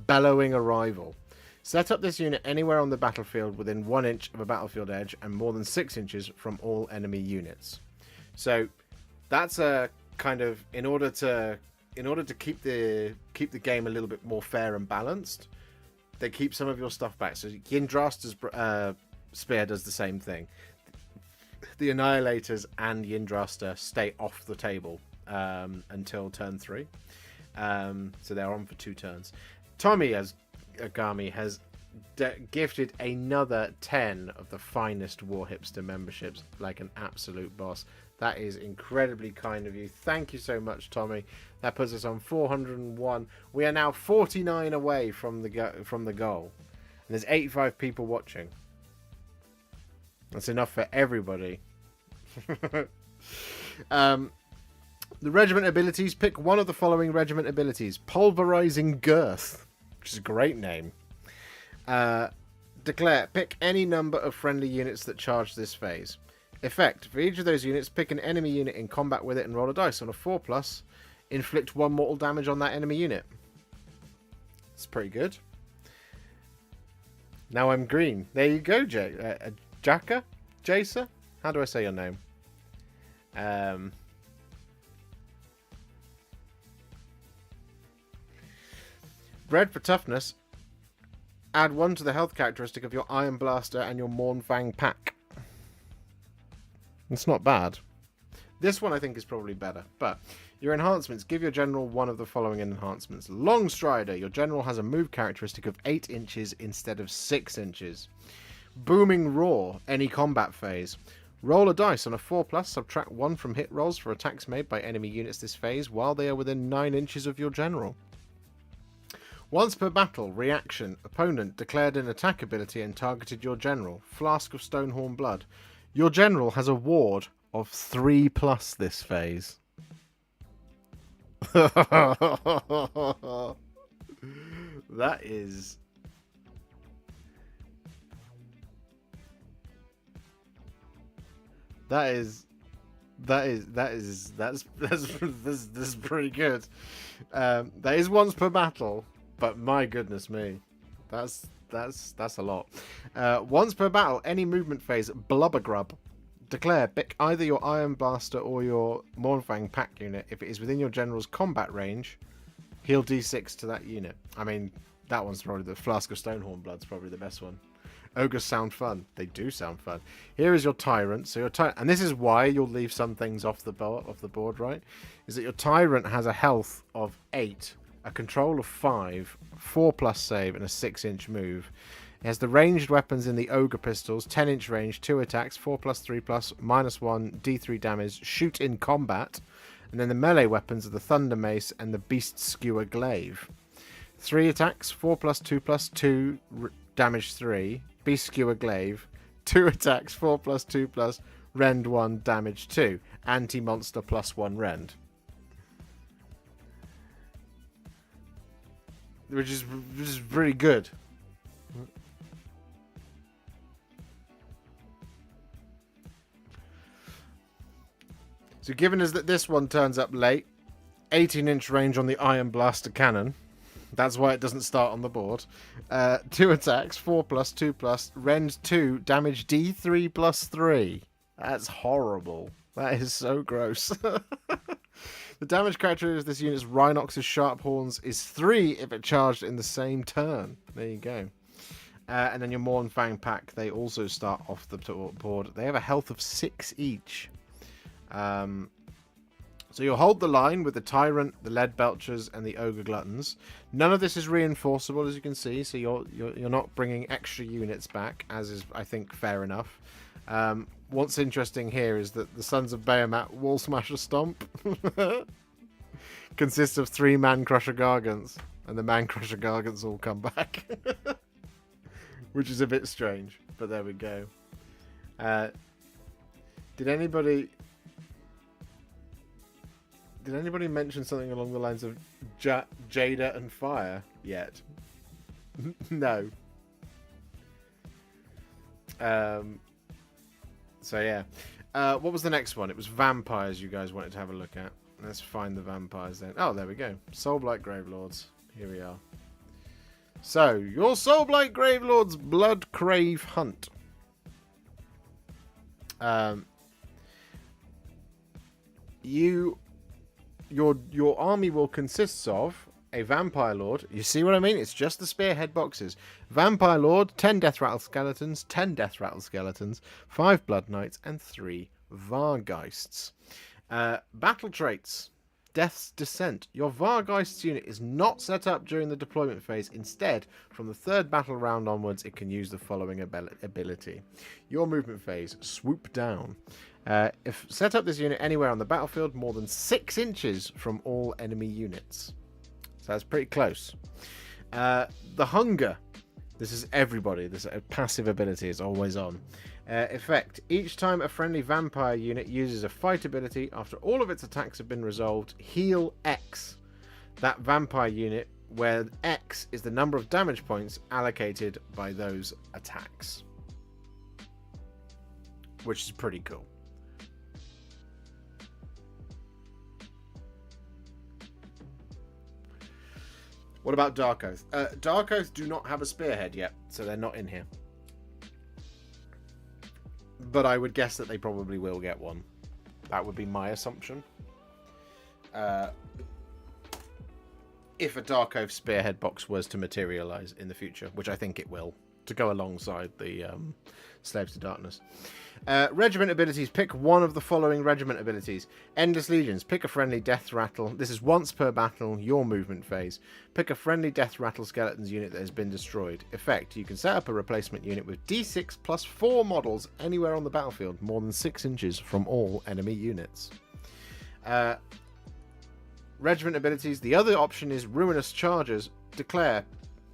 Bellowing Arrival. Set up this unit anywhere on the battlefield within 1 inch of a battlefield edge and more than 6 inches from all enemy units. So that's a kind of in order to keep the game a little bit more fair and balanced, they keep some of your stuff back. So Yndrasta's Spear does the same thing. The Annihilators and Yndrasta stay off the table until turn 3. So they're on for 2 turns. Tommy as Agami has gifted another 10 of the finest Warhipster memberships, like an absolute boss. That is incredibly kind of you. Thank you so much, Tommy. That puts us on 401. We are now 49 away from the goal. And there's 85 people watching. That's enough for everybody. The regiment abilities. Pick one of the following regiment abilities. Pulverizing Girth, which is a great name. Declare. Pick any number of friendly units that charge this phase. Effect. For each of those units, pick an enemy unit in combat with it and roll a dice. On a 4+, inflict 1 mortal damage on that enemy unit. It's pretty good. Now I'm green. There you go, Jaka? Jacer? How do I say your name? Bred for toughness. Add 1 to the health characteristic of your Iron Blaster and your Mournfang Pack. It's not bad. This one I think is probably better. But your enhancements. Give your general one of the following enhancements. Long Strider. Your general has a move characteristic of 8 inches instead of 6 inches. Booming Roar. Any combat phase. Roll a dice. On a 4+, subtract 1 from hit rolls for attacks made by enemy units this phase while they are within 9 inches of your general. Once per battle, reaction. Opponent declared an attack ability and targeted your general. Flask of Stonehorn Blood. Your general has a ward of 3+ this phase. That is... That's pretty good. That is once per battle, but my goodness me, that's a lot. Once per battle, any movement phase, Blubbergrub. Declare, pick either your Iron Blaster or your Mournfang pack unit. If it is within your general's combat range, heal D6 to that unit. I mean, that one's probably the Flask of Stonehorn Blood's probably the best one. Ogres sound fun. They do sound fun. Here is your Tyrant. So your and this is why you'll leave some things off the board, right? Is that your Tyrant has a health of 8, a control of 5, 4+ save, and a 6-inch move. It has the ranged weapons in the Ogre pistols, 10-inch range, 2 attacks, 4+, 3+, -1, D3 damage, shoot in combat, and then the melee weapons are the Thunder Mace and the Beast Skewer Glaive. 3 attacks, 4+, 2+, 2, damage 3, Beast Skewer Glaive, 2 attacks, 4+, 2+, rend 1, damage 2, anti-monster +1 rend. Which is really good. So given us that this one turns up late, 18-inch range on the Iron Blaster cannon. That's why it doesn't start on the board. 2 attacks, 4+, 2+, rend 2, damage D3 +3. That's horrible. That is so gross. The damage characteristic of this unit's Rhinox's Sharp Horns is 3 if it charged in the same turn. There you go. And then your Mournfang pack, they also start off the board. They have a health of 6 each. So you'll hold the line with the Tyrant, the Lead Belchers, and the Ogre Gluttons. None of this is reinforceable, as you can see, so you're not bringing extra units back, as is, I think, fair enough. What's interesting here is that the Sons of Behemat Wall Smasher Stomp consists of 3 Man Crusher Gargants, and the Man Crusher Gargants all come back. Which is a bit strange, but there we go. Did anybody mention something along the lines of Jada and Fire yet? No. So yeah. What was the next one? It was vampires you guys wanted to have a look at. Let's find the vampires then. Oh, there we go. Soulblight Gravelords. Here we are. So, your Soulblight Gravelords Blood Crave Hunt. Your army will consist of a Vampire Lord. You see what I mean? It's just the Spearhead boxes. Vampire Lord, 10 Death Rattle Skeletons, 10 Death Rattle Skeletons, 5 Blood Knights, and 3 Vargheists. Battle traits. Death's Descent. Your Vargheists unit is not set up during the deployment phase. Instead, from the 3rd battle round onwards, it can use the following ability. Your movement phase. Swoop down. If set up this unit anywhere on the battlefield, more than 6 inches from all enemy units. So that's pretty close. The Hunger. This is everybody. This passive ability is always on. Effect. Each time a friendly vampire unit uses a fight ability, after all of its attacks have been resolved, heal X. That vampire unit, where X is the number of damage points allocated by those attacks. Which is pretty cool. What about Dark Oath? Dark Oath do not have a Spearhead yet, so they're not in here. But I would guess that they probably will get one. That would be my assumption. If a Dark Oath Spearhead box was to materialise in the future, which I think it will, to go alongside the Slaves to Darkness. Regiment abilities. Pick one of the following regiment abilities. Endless Legions. Pick a friendly Death Rattle. This is once per battle, your movement phase. Pick a friendly Death Rattle Skeletons unit that has been destroyed. Effect. You can set up a replacement unit with D6 plus 4 models anywhere on the battlefield, more than 6 inches from all enemy units. Regiment abilities. The other option is Ruinous Charges. Declare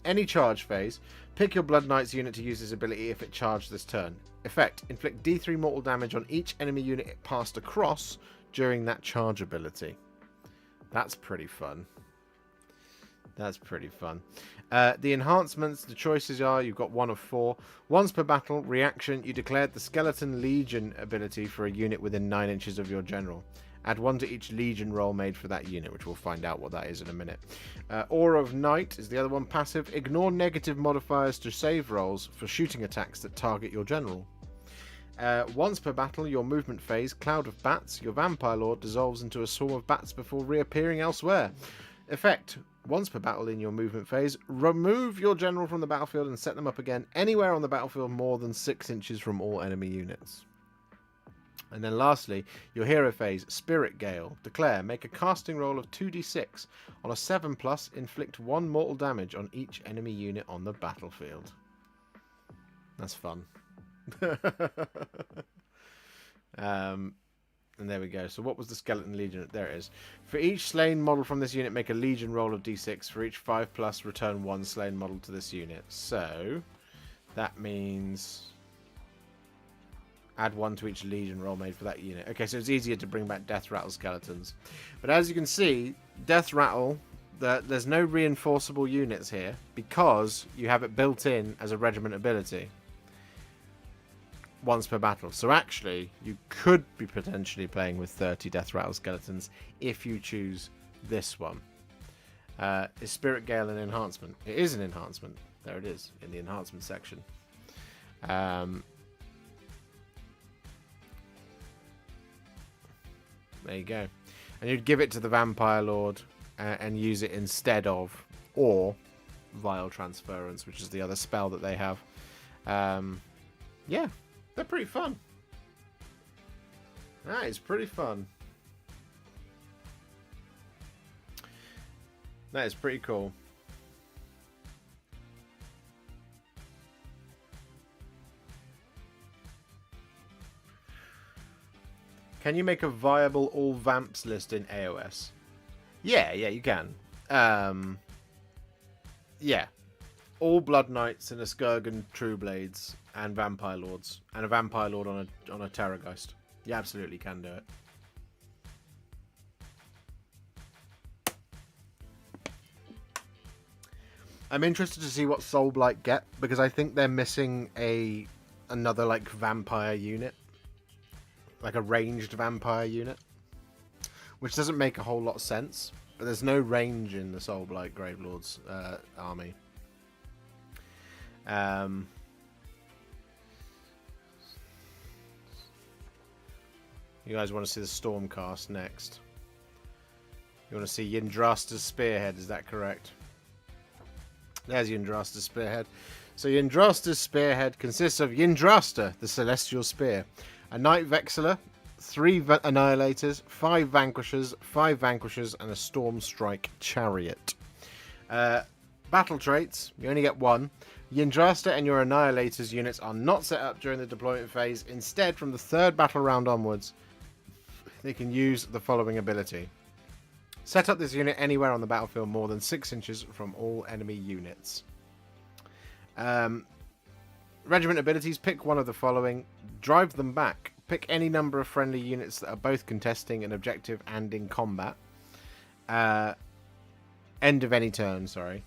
any charge phase. Pick your Blood Knights unit to use this ability if it charged this turn. Effect. Inflict D3 mortal damage on each enemy unit it passed across during that charge ability. That's pretty fun. That's pretty fun. The enhancements, the choices are, you've got 1 of 4. Once per battle, reaction, you declared the Skeleton Legion ability for a unit within 9 inches of your general. Add 1 to each Legion roll made for that unit, which we'll find out what that is in a minute. Aura of Night is the other one. Passive. Ignore negative modifiers to save rolls for shooting attacks that target your general. Once per battle, your movement phase, Cloud of Bats, your Vampire Lord dissolves into a swarm of bats before reappearing elsewhere. Effect. Once per battle in your movement phase, remove your general from the battlefield and set them up again anywhere on the battlefield more than 6 inches from all enemy units. And then lastly, your hero phase, Spirit Gale. Declare, make a casting roll of 2d6. On a 7+, inflict 1 mortal damage on each enemy unit on the battlefield. That's fun. And there we go. So what was the Skeleton Legion? There it is. For each slain model from this unit, make a Legion roll of d6. For each 5+, return 1 slain model to this unit. So that means add 1 to each Legion roll made for that unit. Okay, so it's easier to bring back Death Rattle skeletons. But as you can see, Death Rattle, there's no reinforceable units here because you have it built in as a regiment ability. Once per battle. So actually, you could be potentially playing with 30 Death Rattle skeletons if you choose this one. Is Spirit Gale an enhancement? It is an enhancement. There it is, in the enhancement section. There you go. And you'd give it to the Vampire Lord and use it instead of, or Vile Transference, which is the other spell that they have. Yeah. They're pretty fun. That is pretty fun. That is pretty cool. Can you make a viable all vamps list in AOS? Yeah, you can. Yeah. All Blood Knights and a Skirgan Trueblades and Vampire Lords and a Vampire Lord on a Terrorgeist. You absolutely can do it. I'm interested to see what Soulblight get because I think they're missing another like vampire unit, like a ranged vampire unit, which doesn't make a whole lot of sense. But there's no range in the Soulblight Gravelord's army. You guys want to see the Stormcast next? You want to see Yndrasta's Spearhead, is that correct? There's Yndrasta's Spearhead. So Yndrasta's Spearhead consists of Yndrasta, the Celestial Spear, a Knight Vexillor, 3 Annihilators, 5 Vanquishers, 5 Vanquishers, and a Stormstrike Chariot. Battle traits, you only get 1. Yndrasta and your Annihilators units are not set up during the deployment phase. Instead, from the 3rd battle round onwards, they can use the following ability. Set up this unit anywhere on the battlefield more than 6 inches from all enemy units. Regiment abilities, pick one of the following. Drive them back. Pick any number of friendly units that are both contesting an objective and in combat. End of any turn, sorry.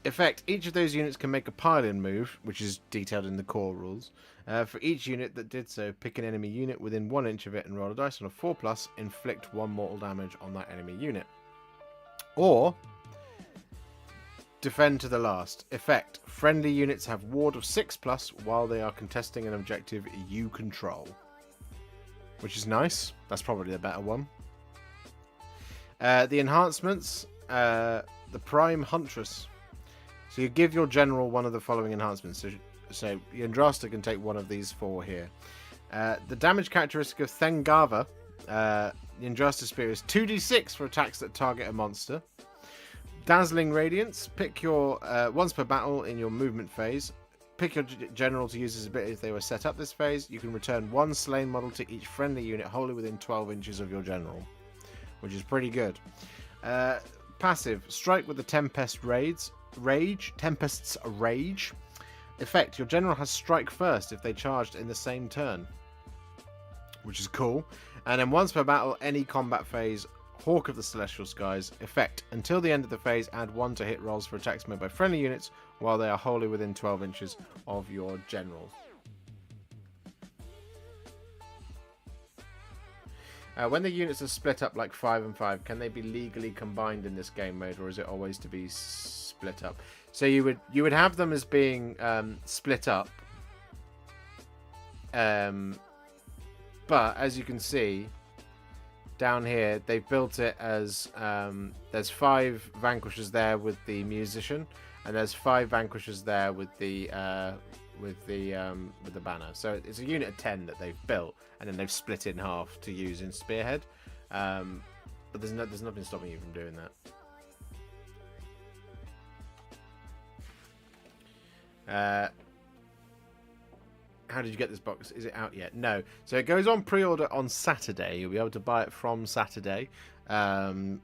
Effect, each of those units can make a pile-in move, which is detailed in the core rules. For each unit that did so, pick an enemy unit within 1 inch of it and roll a dice on a 4+, inflict 1 mortal damage on that enemy unit. Or, defend to the last. Effect, friendly units have ward of 6+ while they are contesting an objective you control. Which is nice. That's probably the better one. The enhancements, the Prime Huntress. So you give your general one of the following enhancements. So Yndrasta can take one of these 4 here. The damage characteristic of Thengava, Yndrasta Spear, is 2d6 for attacks that target a monster. Dazzling Radiance, pick your once per battle in your movement phase. Pick your general to use his ability if they were set up this phase. You can return 1 slain model to each friendly unit wholly within 12 inches of your general, which is pretty good. Passive, strike with the Tempest's Rage. Effect, your general has strike first if they charged in the same turn, which is cool. And then once per battle, any combat phase, Hawk of the Celestial Skies. Effect, until the end of the phase, add 1 to hit rolls for attacks made by friendly units while they are wholly within 12 inches of your general. When the units are split up like 5 and 5, can they be legally combined in this game mode, or is it always to be split up? So you would have them as being split up, But as you can see down here, they've built it as there's 5 vanquishers there with the musician, and there's 5 vanquishers there with the banner. So it's a unit of 10 that they've built, and then they've split it in half to use in Spearhead. But there's nothing stopping you from doing that. How did you get this box? Is it out yet? No. So it goes on pre-order on Saturday. You'll be able to buy it from Saturday. I've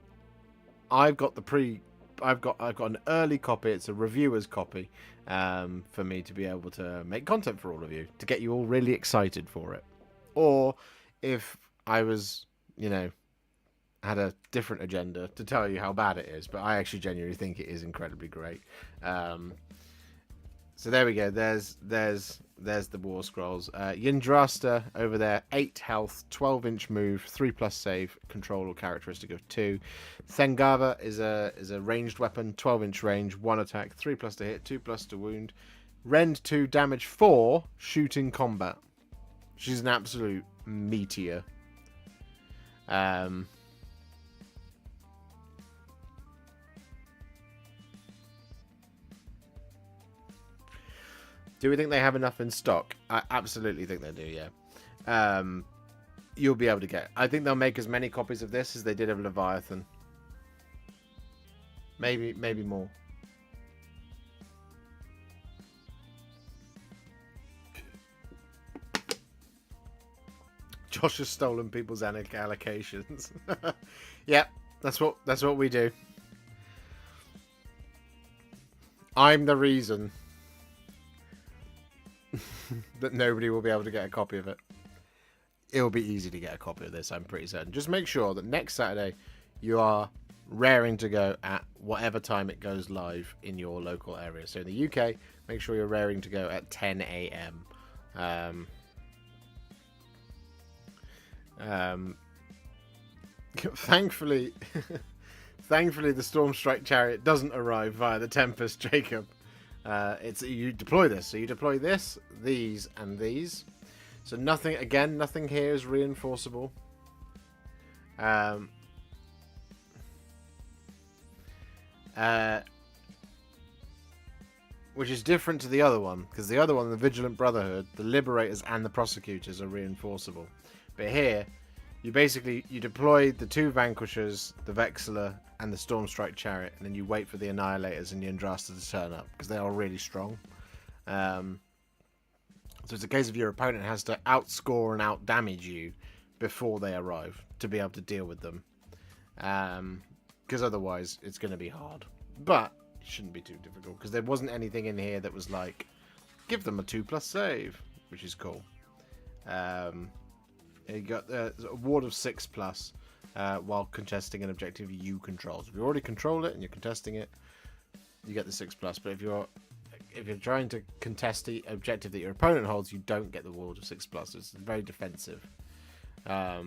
got an early copy. It's a reviewer's copy for me to be able to make content for all of you, to get you all really excited for it. Or if I was, had a different agenda, to tell you how bad it is. But I actually genuinely think it is incredibly great. So there we go. There's the War Scrolls. Yndrasta over there, 8 health, 12-inch move, 3+ save, control or characteristic of 2. Thengava is a ranged weapon, 12-inch range, 1 attack, 3+ to hit, 2+ to wound. Rend 2, damage 4, shooting combat. She's an absolute meteor. Do we think they have enough in stock? I absolutely think they do, yeah. You'll be able to get... I think they'll make as many copies of this as they did of Leviathan. Maybe more. Josh has stolen people's allocations. Yep, that's what we do. I'm the reason that nobody will be able to get a copy of it. It'll be easy to get a copy of this, I'm pretty certain. Just make sure that next Saturday you are raring to go at whatever time it goes live in your local area. So in the UK, make sure you're raring to go at 10 a.m. Thankfully, the Stormstrike Chariot doesn't arrive via the Tempest, Jacob. You deploy this. So you deploy this, these, and these. So nothing here is reinforceable. Which is different to the other one, because the other one, the Vigilant Brotherhood, the Liberators, and the Prosecutors are reinforceable. But here, you deploy the 2 Vanquishers, the Vexilla, and the Stormstrike Chariot, and then you wait for the Annihilators and the Yndrasta to turn up, because they are really strong. So it's a case of your opponent has to outscore and outdamage you before they arrive to be able to deal with them. Because otherwise, it's going to be hard. But it shouldn't be too difficult, because there wasn't anything in here that was like, give them a 2+ save, which is cool. You got a ward of 6+, while contesting an objective you control. So if you already control it and you're contesting it, you get the 6+. But if you're trying to contest the objective that your opponent holds, you don't get the ward of 6+. It's very defensive. Gotta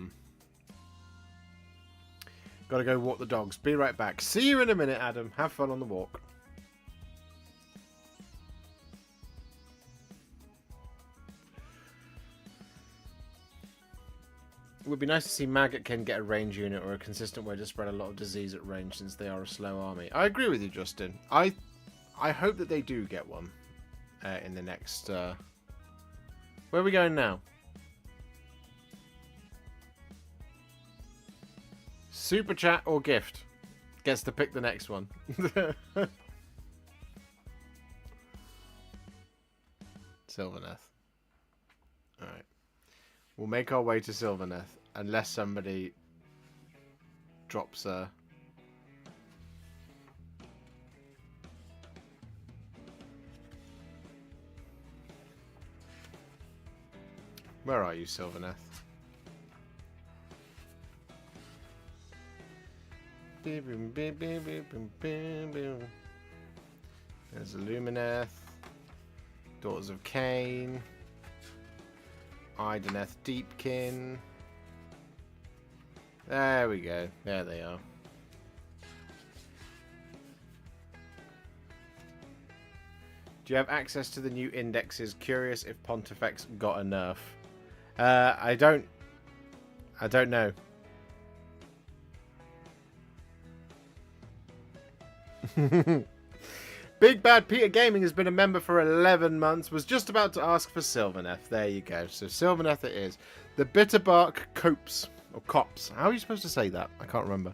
go walk the dogs. Be right back. See you in a minute, Adam. Have fun on the walk. It would be nice to see Maggotkin get a range unit or a consistent way to spread a lot of disease at range, since they are a slow army. I agree with you, Justin. I hope that they do get one in the next... Where are we going now? Super chat or gift? Gets to pick the next one. Sylvaneth. Alright. We'll make our way to Sylvaneth, unless somebody drops a... Where are you, Sylvaneth? There's Illumineth, Daughters of Khaine, Ideneth Deepkin. There we go. There they are. Do you have access to the new indexes? Curious if Pontifex got a nerf. I don't know. Big Bad Peter Gaming has been a member for 11 months. Was just about to ask for Sylvaneth. There you go. So Sylvaneth it is. The Bitterbark Copes. Or Cops. How are you supposed to say that? I can't remember.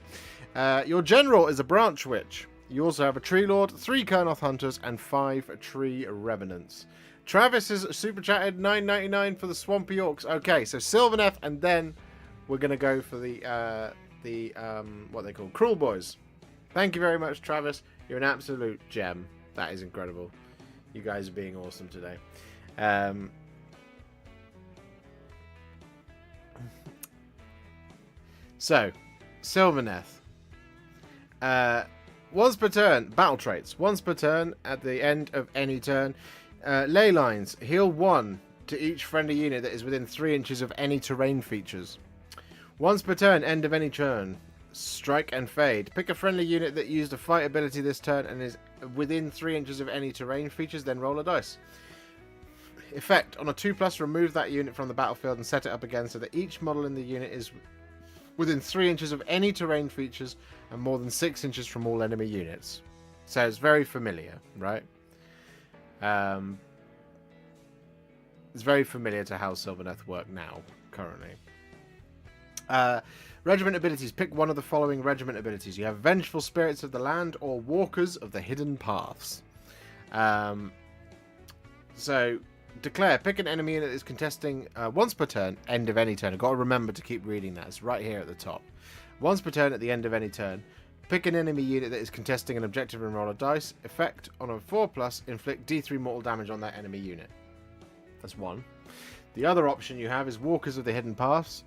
Your general is a Branch Witch. You also have a Tree Lord, 3 Kurnoth Hunters, and 5 Tree Revenants. Travis has super chatted $9.99 for the Swampy Orcs. Okay, so Sylvaneth, and then we're going to go for the what they call Cruelboys. Thank you very much, Travis. You're an absolute gem. That is incredible. You guys are being awesome today. So, Sylvaneth. Once per turn, battle traits. Once per turn, at the end of any turn. Ley lines. Heal 1 to each friendly unit that is within 3 inches of any terrain features. Once per turn, end of any turn. Strike and fade. Pick a friendly unit that used a fight ability this turn and is within 3 inches of any terrain features, then roll a dice. Effect. On a 2+, remove that unit from the battlefield and set it up again so that each model in the unit is within 3 inches of any terrain features and more than 6 inches from all enemy units. So it's very familiar, right? It's very familiar to how Sylvaneth work now, currently. Regiment abilities. Pick one of the following regiment abilities. You have Vengeful Spirits of the Land or Walkers of the Hidden Paths. So, declare. Pick an enemy unit that is contesting once per turn, end of any turn. I've got to remember to keep reading that. It's right here at the top. Once per turn at the end of any turn. Pick an enemy unit that is contesting an objective and roll a dice. Effect. On a 4+, inflict D3 mortal damage on that enemy unit. That's one. The other option you have is Walkers of the Hidden Paths.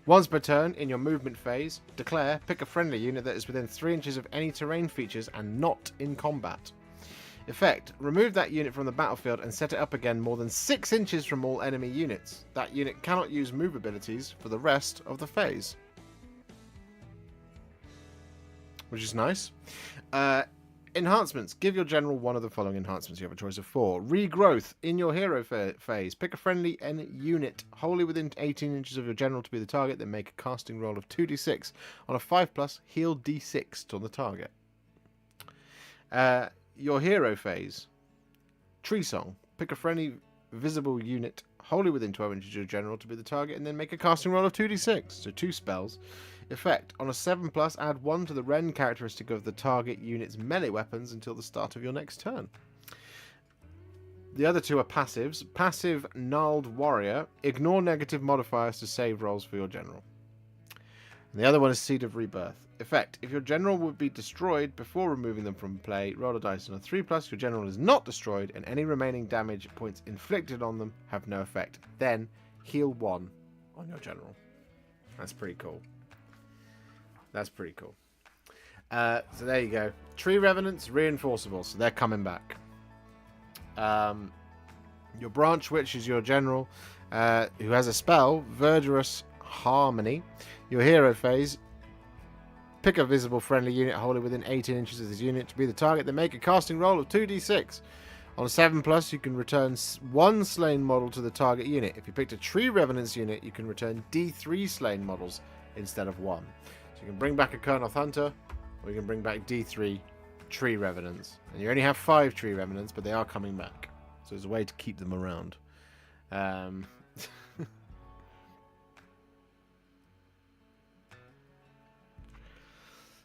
Once per turn, in your movement phase, declare, pick a friendly unit that is within 3 inches of any terrain features and not in combat. Effect, remove that unit from the battlefield and set it up again more than 6 inches from all enemy units. That unit cannot use move abilities for the rest of the phase. Which is nice. Enhancements. Give your general one of the following enhancements. You have a choice of 4. Regrowth. In your hero phase, pick a friendly unit wholly within 18 inches of your general to be the target, then make a casting roll of 2d6. On a 5+, heal d6 on the target. Your hero phase. Tree Song. Pick a friendly visible unit wholly within 12 inches of your general to be the target, and then make a casting roll of 2d6. So 2 spells. Effect. On a 7+, add 1 to the Ren characteristic of the target unit's melee weapons until the start of your next turn. The other two are passives. Passive Gnarled Warrior. Ignore negative modifiers to save rolls for your general. And the other one is Seed of Rebirth. Effect. If your general would be destroyed before removing them from play, roll a dice. On a 3+, your general is not destroyed, and any remaining damage points inflicted on them have no effect. Then, heal 1 on your general. That's pretty cool. That's pretty cool. So there you go. Tree Revenants, reinforceable, so they're coming back. Your Branch Witch is your general, who has a spell, Verdurous Harmony. Your hero phase, pick a visible friendly unit wholly within 18 inches of this unit to be the target, then make a casting roll of 2d6. On a 7+, you can return 1 slain model to the target unit. If you picked a Tree Revenants unit, you can return D3 slain models instead of 1. So you can bring back a Kurnoth Hunter, or you can bring back D3 Tree Revenants. And you only have 5 Tree Revenants, but they are coming back. So there's a way to keep them around.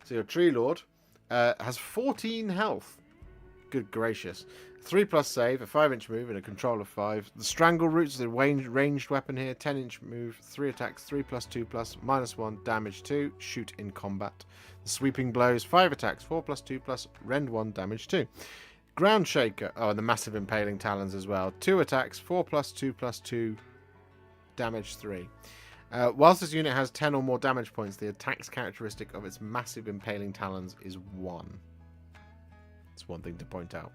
So your Tree Lord has 14 health. Good gracious. 3+ save, a 5-inch move, and a control of 5. The Strangle Roots is a ranged weapon here. 10-inch move, 3 attacks, 3+, 2+, -1, damage 2, shoot in combat. The Sweeping Blows, 5 attacks, 4+, 2+, rend 1, damage 2. Ground Shaker, oh, and the Massive Impaling Talons as well. 2 attacks, 4+, 2+, 2, damage 3. Whilst this unit has 10 or more damage points, the attacks characteristic of its Massive Impaling Talons is 1. It's one thing to point out.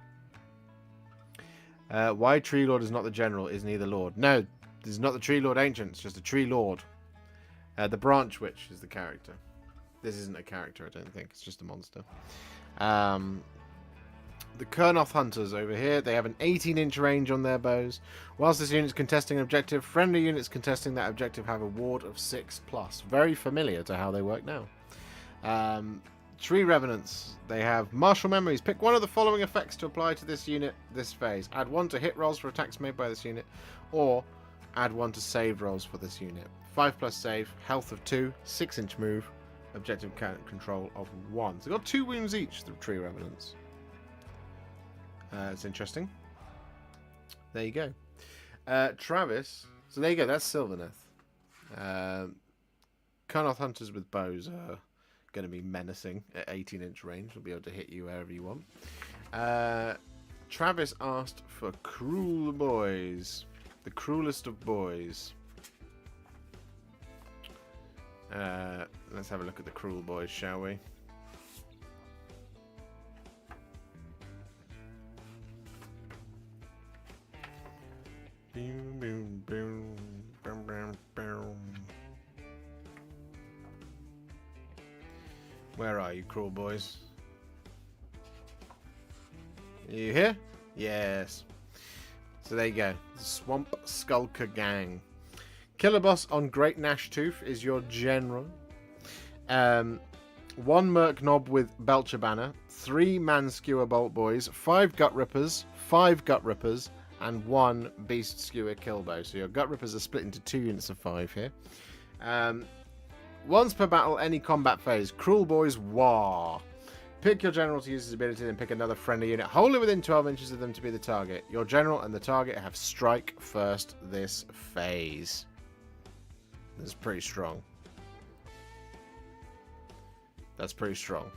Why Tree Lord is not the general is neither Lord. No, this is not the Tree Lord Ancient. It's just a Tree Lord. The Branch Witch is the character. This isn't a character, I don't think. It's just a monster. the Kurnoth Hunters over here. They have an 18-inch range on their bows. Whilst this unit is contesting an objective, friendly units contesting that objective have a ward of 6+. Very familiar to how they work now. Tree Revenants. They have Martial Memories. Pick one of the following effects to apply to this unit this phase. Add 1 to hit rolls for attacks made by this unit, or add 1 to save rolls for this unit. 5+ save, health of 2, 6-inch move, objective control of 1. So they've got 2 wounds each, the Tree Revenants. It's interesting. There you go. Travis. So there you go. That's Sylvaneth. Kurnoth Hunters with bows are going to be menacing at 18-inch range. They'll be able to hit you wherever you want. Travis asked for Cruelboys. The cruelest of boys. Let's have a look at the Cruelboys, shall we? Boom, boom, boom, boom, boom, boom. Where are you, Cruelboys? Are you here? Yes. So there you go. Swamp Skulker Gang. Killer Boss on Great Gnash Tooth is your general. 1 Merc Knob with Belcher Banner. 3 Man Skewer Bolt Boys. 5 Gut Rippers. 5 Gut Rippers. And 1 Beast Skewer Killbow. So your Gut Rippers are split into 2 units of 5 here. Once per battle, any combat phase. Cruelboys War. Pick your general to use his ability, then pick another friendly unit wholly within 12 inches of them to be the target. Your general and the target have strike first this phase. That's pretty strong. That's pretty strong.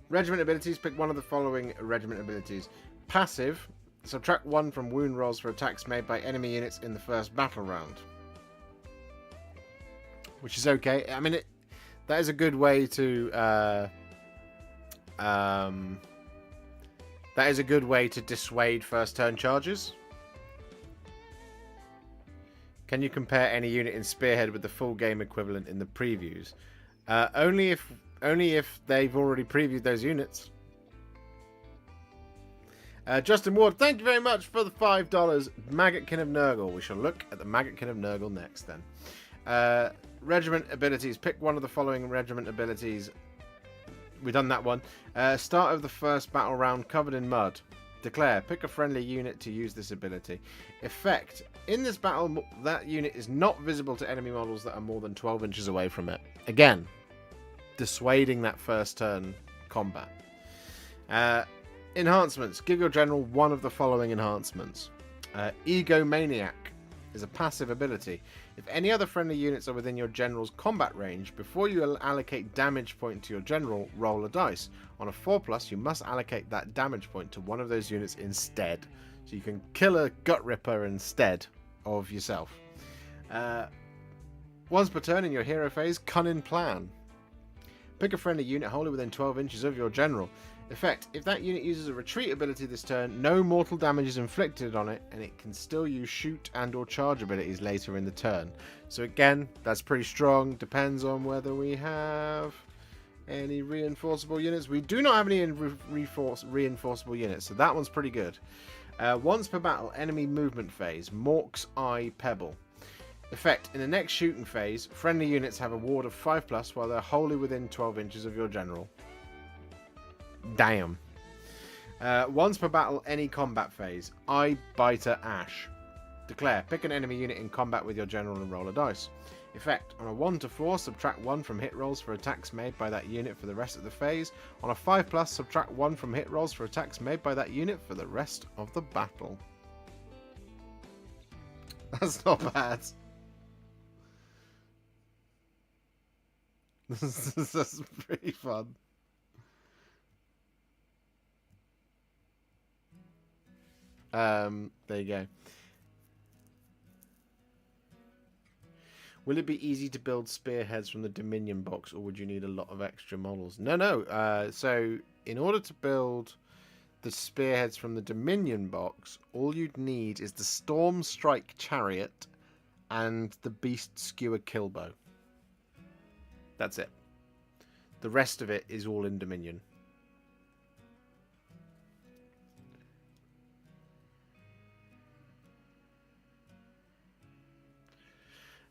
Regiment abilities. Pick one of the following regiment abilities. Passive. Subtract 1 from wound rolls for attacks made by enemy units in the first battle round. Which is okay. I mean, that is a good way to... that is a good way to dissuade first turn charges. Can you compare any unit in Spearhead with the full game equivalent in the previews? Only if they've already previewed those units. Justin Ward, thank you very much for the $5. Maggotkin of Nurgle. We shall look at the Maggotkin of Nurgle next then. Regiment abilities. Pick one of the following regiment abilities. We've done that one. Start of the first battle round covered in mud. Declare. Pick a friendly unit to use this ability. Effect. In this battle, that unit is not visible to enemy models that are more than 12 inches away from it. Again, dissuading that first turn combat. Enhancements. Give your general one of the following enhancements. Egomaniac is a passive ability. If any other friendly units are within your general's combat range, before you allocate damage point to your general, roll a dice. On a 4+, you must allocate that damage point to one of those units instead. So you can kill a Gut Ripper instead of yourself. Once per turn in your hero phase, Cunning Plan. Pick a friendly unit wholly within 12 inches of your general. Effect. If that unit uses a retreat ability this turn, no mortal damage is inflicted on it, and it can still use shoot and or charge abilities later in the turn. So again, that's pretty strong. Depends on whether we have any reinforceable units. We do not have any reinforceable units, so that one's pretty good. Once per battle, enemy movement phase. Mork's Eye Pebble. Effect. In the next shooting phase, friendly units have a ward of 5+ while they're wholly within 12 inches of your general. Damn. Once per battle, any combat phase. Eye Biter Ash. Declare. Pick an enemy unit in combat with your general and roll a dice. Effect. On a 1 to 4, subtract 1 from hit rolls for attacks made by that unit for the rest of the phase. On a 5+, subtract 1 from hit rolls for attacks made by that unit for the rest of the battle. That's not bad. That's pretty fun. There you go. Will it be easy to build spearheads from the Dominion box, or would you need a lot of extra models? No. So in order to build the spearheads from the Dominion box, all you'd need is the Storm Strike Chariot and the Beast Skewer Killbow. That's it. The rest of it is all in Dominion.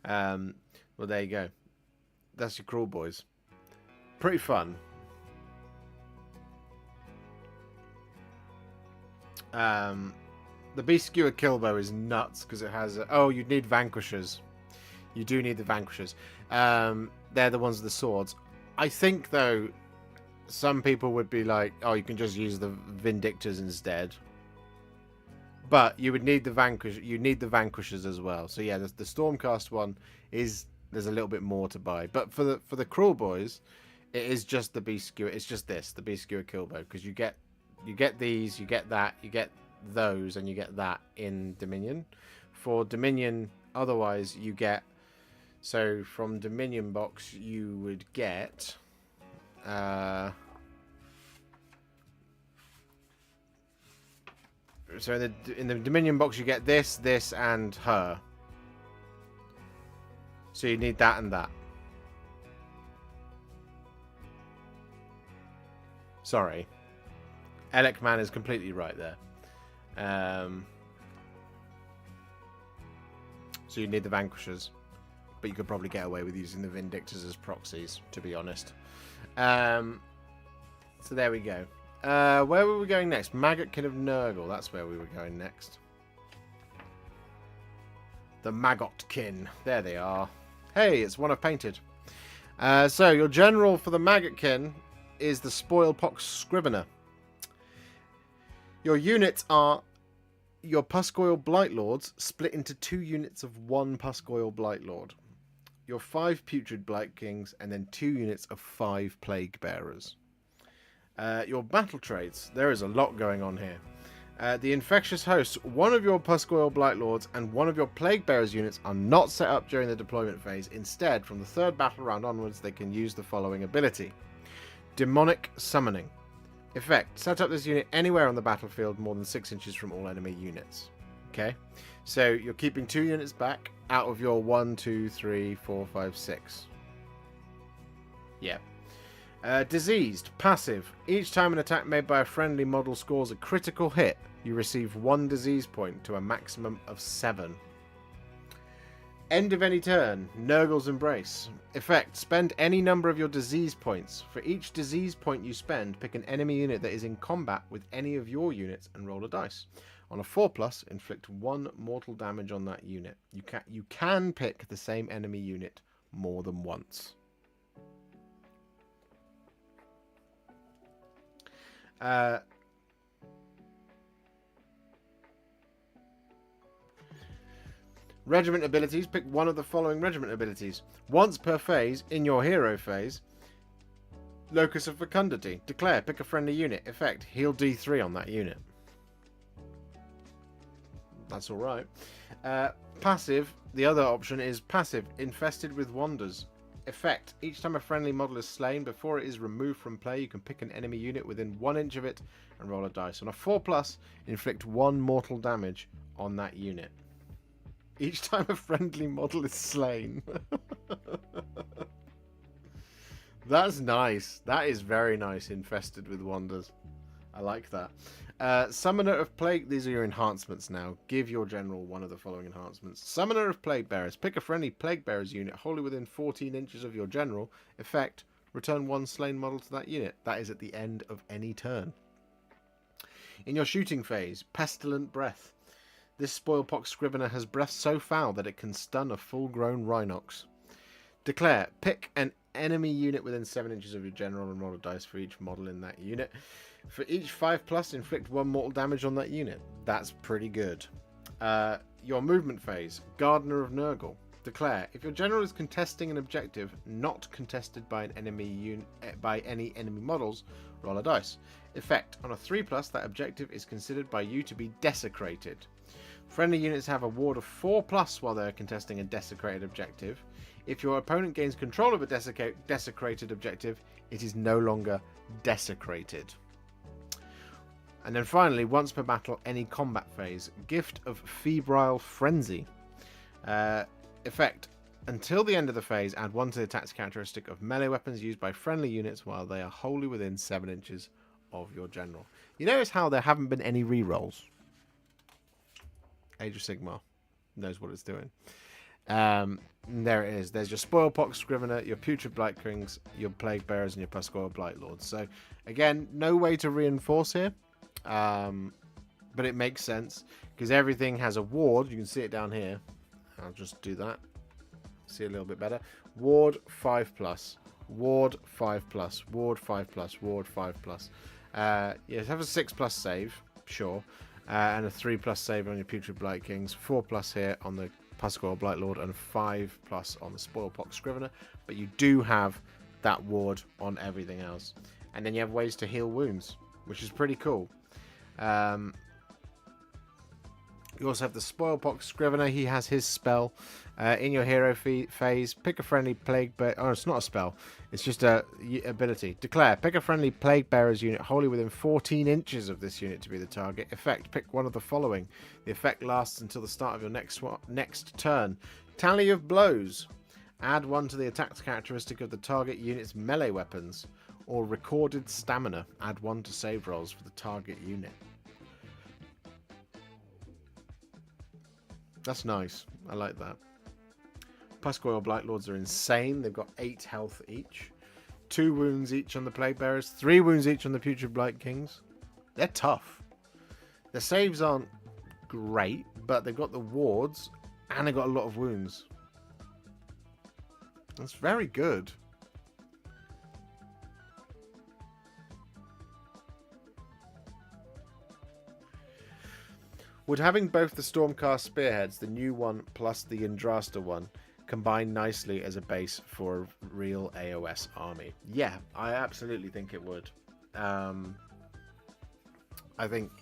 Well, there you go. That's your Cruelboys. Pretty fun. The Beast Skewer Killbow is nuts because it has... oh, you'd need Vanquishers. You do need the Vanquishers. They're the ones with the swords. I think, though, some people would be like, oh, you can just use the Vindictors instead. But you would need the Vanquishers as well. So yeah, the Stormcast one is... there's a little bit more to buy. But for the Cruelboys, it is just the Beast Skewer. It's just this, the Beast Skewer Killbow, because you get these, you get that, you get those, and you get that in Dominion. For Dominion, otherwise you get... so from Dominion box you would get so in the Dominion box you get this, and her. So you need that and that. Sorry. Elekman is completely right there. So you need the Vanquishers. But you could probably get away with using the Vindictors as proxies, to be honest. So there we go. Where were we going next? Maggotkin of Nurgle. That's where we were going next. The Maggotkin. There they are. Hey, it's one I've painted. So your general for the Maggotkin is the Spoilpox Scrivener. Your units are your Puscoil Blightlords split into 2 units of 1 Puscoil Blightlord. Your 5 Putrid Blight Kings, and then 2 units of 5 Plague Bearers. Your battle traits, there is a lot going on here. The Infectious Host, one of your Puscoil Blightlords and one of your Plague Bearers units are not set up during the deployment phase. Instead, from the 3rd battle round onwards, they can use the following ability. Demonic Summoning. Effect, set up this unit anywhere on the battlefield more than 6 inches from all enemy units. Okay, so you're keeping 2 units back out of your 1, 2, 3, 4, 5, 6. Yeah. Diseased, passive. Each time an attack made by a friendly model scores a critical hit, you receive 1 disease point to a maximum of 7. End of any turn, Nurgle's Embrace. Effect, spend any number of your disease points. For each disease point you spend, pick an enemy unit that is in combat with any of your units and roll a dice. On a 4+, inflict 1 mortal damage on that unit. You can pick the same enemy unit more than once. Regiment abilities. Pick one of the following regiment abilities. Once per phase, in your hero phase, Locus of Fecundity. Declare, pick a friendly unit. Effect, heal D3 on that unit. That's alright. Passive, the other option is passive, Infested with Wanders. Effect, each time a friendly model is slain, before it is removed from play, you can pick an enemy unit within 1 inch of it and roll a dice. On a 4+, inflict 1 mortal damage on that unit. Each time a friendly model is slain. That's nice. That is very nice, Infested with Wanders. I like that. Summoner of Plague... These are your enhancements now. Give your general one of the following enhancements. Summoner of Plague Bearers. Pick a friendly Plague Bearers unit wholly within 14 inches of your general. Effect, return 1 slain model to that unit. That is at the end of any turn. In your shooting phase, Pestilent Breath. This Spoilpox Scrivener has breath so foul that it can stun a full-grown Rhinox. Declare, pick an enemy unit within 7 inches of your general and roll a dice for each model in that unit. For each 5+, inflict 1 mortal damage on that unit. That's pretty good. Your movement phase, Gardener of Nurgle. Declare, if your general is contesting an objective not contested by an enemy by any enemy models, roll a dice. Effect, on a 3+, that objective is considered by you to be desecrated. Friendly units have a ward of 4+ while they're contesting a desecrated objective. If your opponent gains control of a desecrated objective, it is no longer desecrated. And then finally, once per battle, any combat phase, Gift of Febrile Frenzy. Effect, Until the end of the phase, add 1 to the attacks characteristic of melee weapons used by friendly units while they are wholly within 7 inches of your general. You notice how there haven't been any rerolls? Age of Sigmar knows what it's doing. There it is. There's your Spoilpox Scrivener, your Putrid Blight Kings, your Plague Bearers, and your Pasquale Blight Lords. So, again, no way to reinforce here. But it makes sense because everything has a ward. You can see it down here. I'll just do that. See a little bit better. Ward 5+, ward 5+, ward 5+, ward 5+. Yes, have a 6+ save, sure, and a 3+ save on your Putrid Blight Kings, 4+ here on the Pasquale Blight Lord, and 5+ on the Spoilpox Scrivener. But you do have that ward on everything else, and then you have ways to heal wounds, which is pretty cool. You also have the Spoilpox Scrivener. He has his spell. In your hero phase, pick a friendly plague bearer. Oh, it's not a spell. It's just a ability. Declare. Pick a friendly plague bearers unit wholly within 14 inches of this unit to be the target. Effect. Pick one of the following. The effect lasts until the start of your next turn. Tally of blows. Add 1 to the attacks characteristic of the target unit's melee weapons. Or recorded stamina. Add 1 to save rolls for the target unit. That's nice. I like that. Pasquale Blight Lords are insane. They've got 8 health each. 2 wounds each on the Plague Bearers. 3 wounds each on the Putrid Blight Kings. They're tough. Their saves aren't great, but they've got the wards and they've got a lot of wounds. That's very good. Would having both the Stormcast Spearheads, the new one plus the Yndrasta one, combine nicely as a base for a real AOS army? Yeah, I absolutely think it would. I think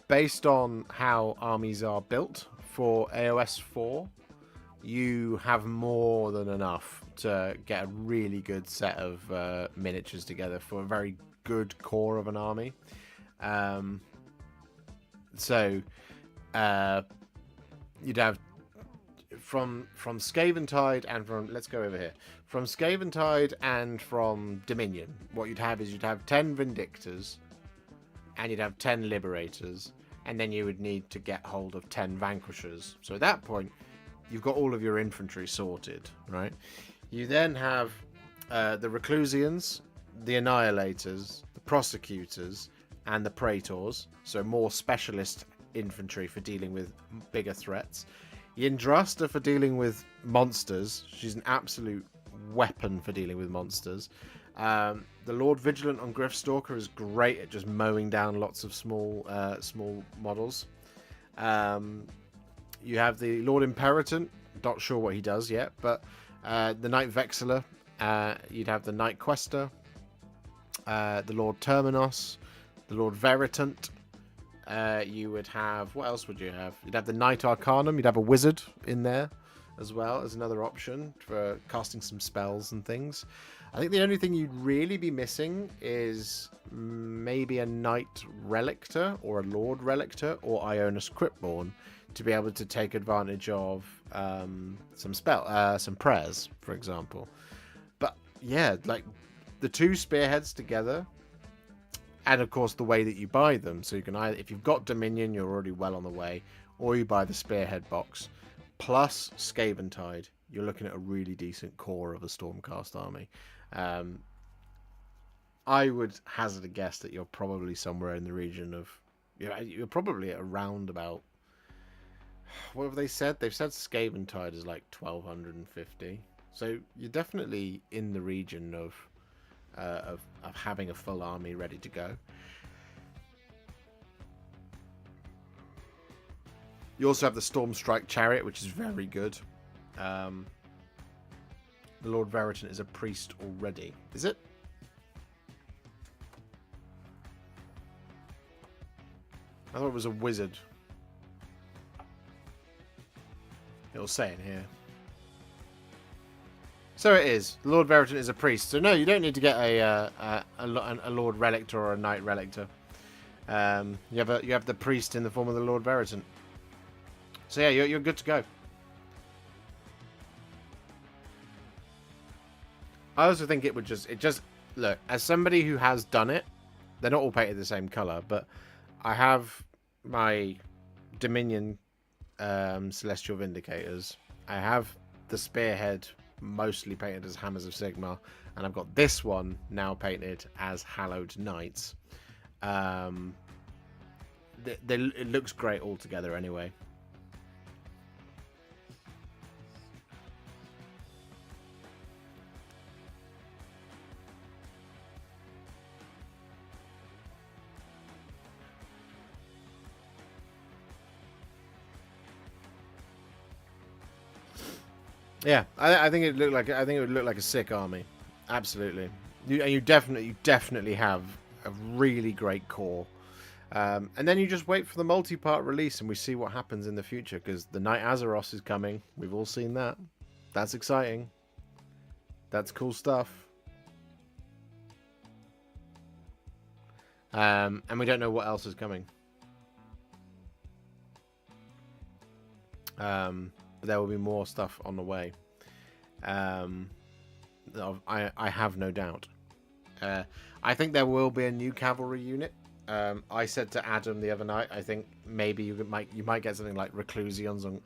based on how armies are built for AOS 4, you have more than enough to get a really good set of miniatures together for a very good core of an army. You'd have from Skaventide and from, let's go over here, from Skaventide and from Dominion, what you'd have is you'd have 10 Vindictors and you'd have 10 Liberators, and then you would need to get hold of 10 Vanquishers. So at that point, you've got all of your infantry sorted, right? You then have the Reclusians, the Annihilators, the Prosecutors, and the Praetors, so more specialist infantry for dealing with bigger threats. Yndrasta for dealing with monsters. She's an absolute weapon for dealing with monsters. The Lord Vigilant on Gryffstalker is great at just mowing down lots of small models. You have the Lord Imperator. Not sure what he does yet, but the Knight Vexilla. You'd have the Knight Quester, the Lord Terminos, the Lord Veritant. You would have, what else would you have? You'd have the Knight Arcanum. You'd have a wizard in there as well as another option for casting some spells and things. I think the only thing you'd really be missing is maybe a Knight Relictor or a Lord Relictor or Ionis Cryptborn to be able to take advantage of some prayers, for example. But yeah, like the 2 Spearheads together. And of course, the way that you buy them. So you can either, if you've got Dominion, you're already well on the way, or you buy the Spearhead box plus Skaventide. You're looking at a really decent core of a Stormcast army. I would hazard a guess that you're probably somewhere in the region of, you're probably at around about, what have they said? They've said Skaventide is like 1250. So you're definitely in the region of having a full army ready to go. You also have the Stormstrike Chariot, which is very good. The Lord Veritant is a priest already. Is it? I thought it was a wizard. It'll say in here. So it is. The Lord Veritant is a priest. So no, you don't need to get a Lord Relictor or a Knight Relictor. You have the priest in the form of the Lord Veritant. So yeah, you're good to go. I also think it just look, as somebody who has done it, they're not all painted the same color, but I have my Dominion Celestial Vindicators. I have the Spearhead mostly painted as Hammers of Sigmar, and I've got this one now painted as Hallowed Knights. It looks great all together anyway. Yeah, I think it would look like a sick army, absolutely. You definitely have a really great core, and then you just wait for the multi-part release and we see what happens in the future, because the Knight Azeroth is coming. We've all seen that. That's exciting. That's cool stuff. And we don't know what else is coming. There will be more stuff on the way. I have no doubt. I think there will be a new cavalry unit. I said to Adam the other night, I think maybe you might get something like Reclusians on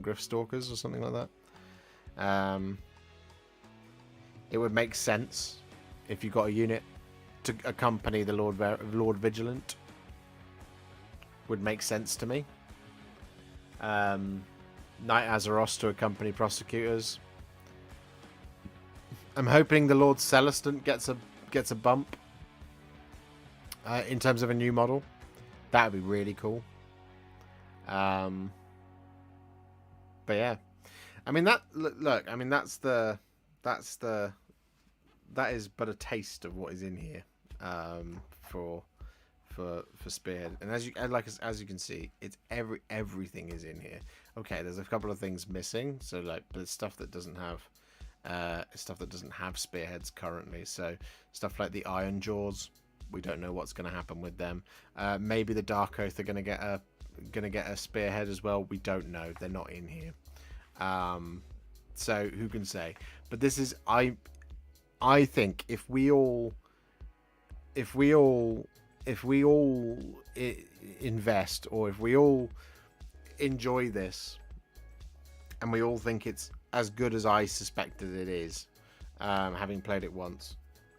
Gryffstalkers or something like that. It would make sense if you got a unit to accompany the Lord Vigilant. Would make sense to me. Knight Azeroth to accompany prosecutors. I'm hoping the Lord Celestant gets a bump in terms of a new model. That would be really cool. But yeah, I mean that. Look, I mean that is but a taste of what is in here for Spearhead, and as you can see, it's everything is in here. Okay, there's a couple of things missing, so like there's stuff that doesn't have Spearheads currently. So stuff like the Iron Jaws, we don't know what's going to happen with them. Maybe the Dark Oath are going to get a Spearhead as well. We don't know. They're not in here. So who can say? But this is I think if we all invest, or if we all enjoy this and we all think it's as good as I suspected it is, having played it once,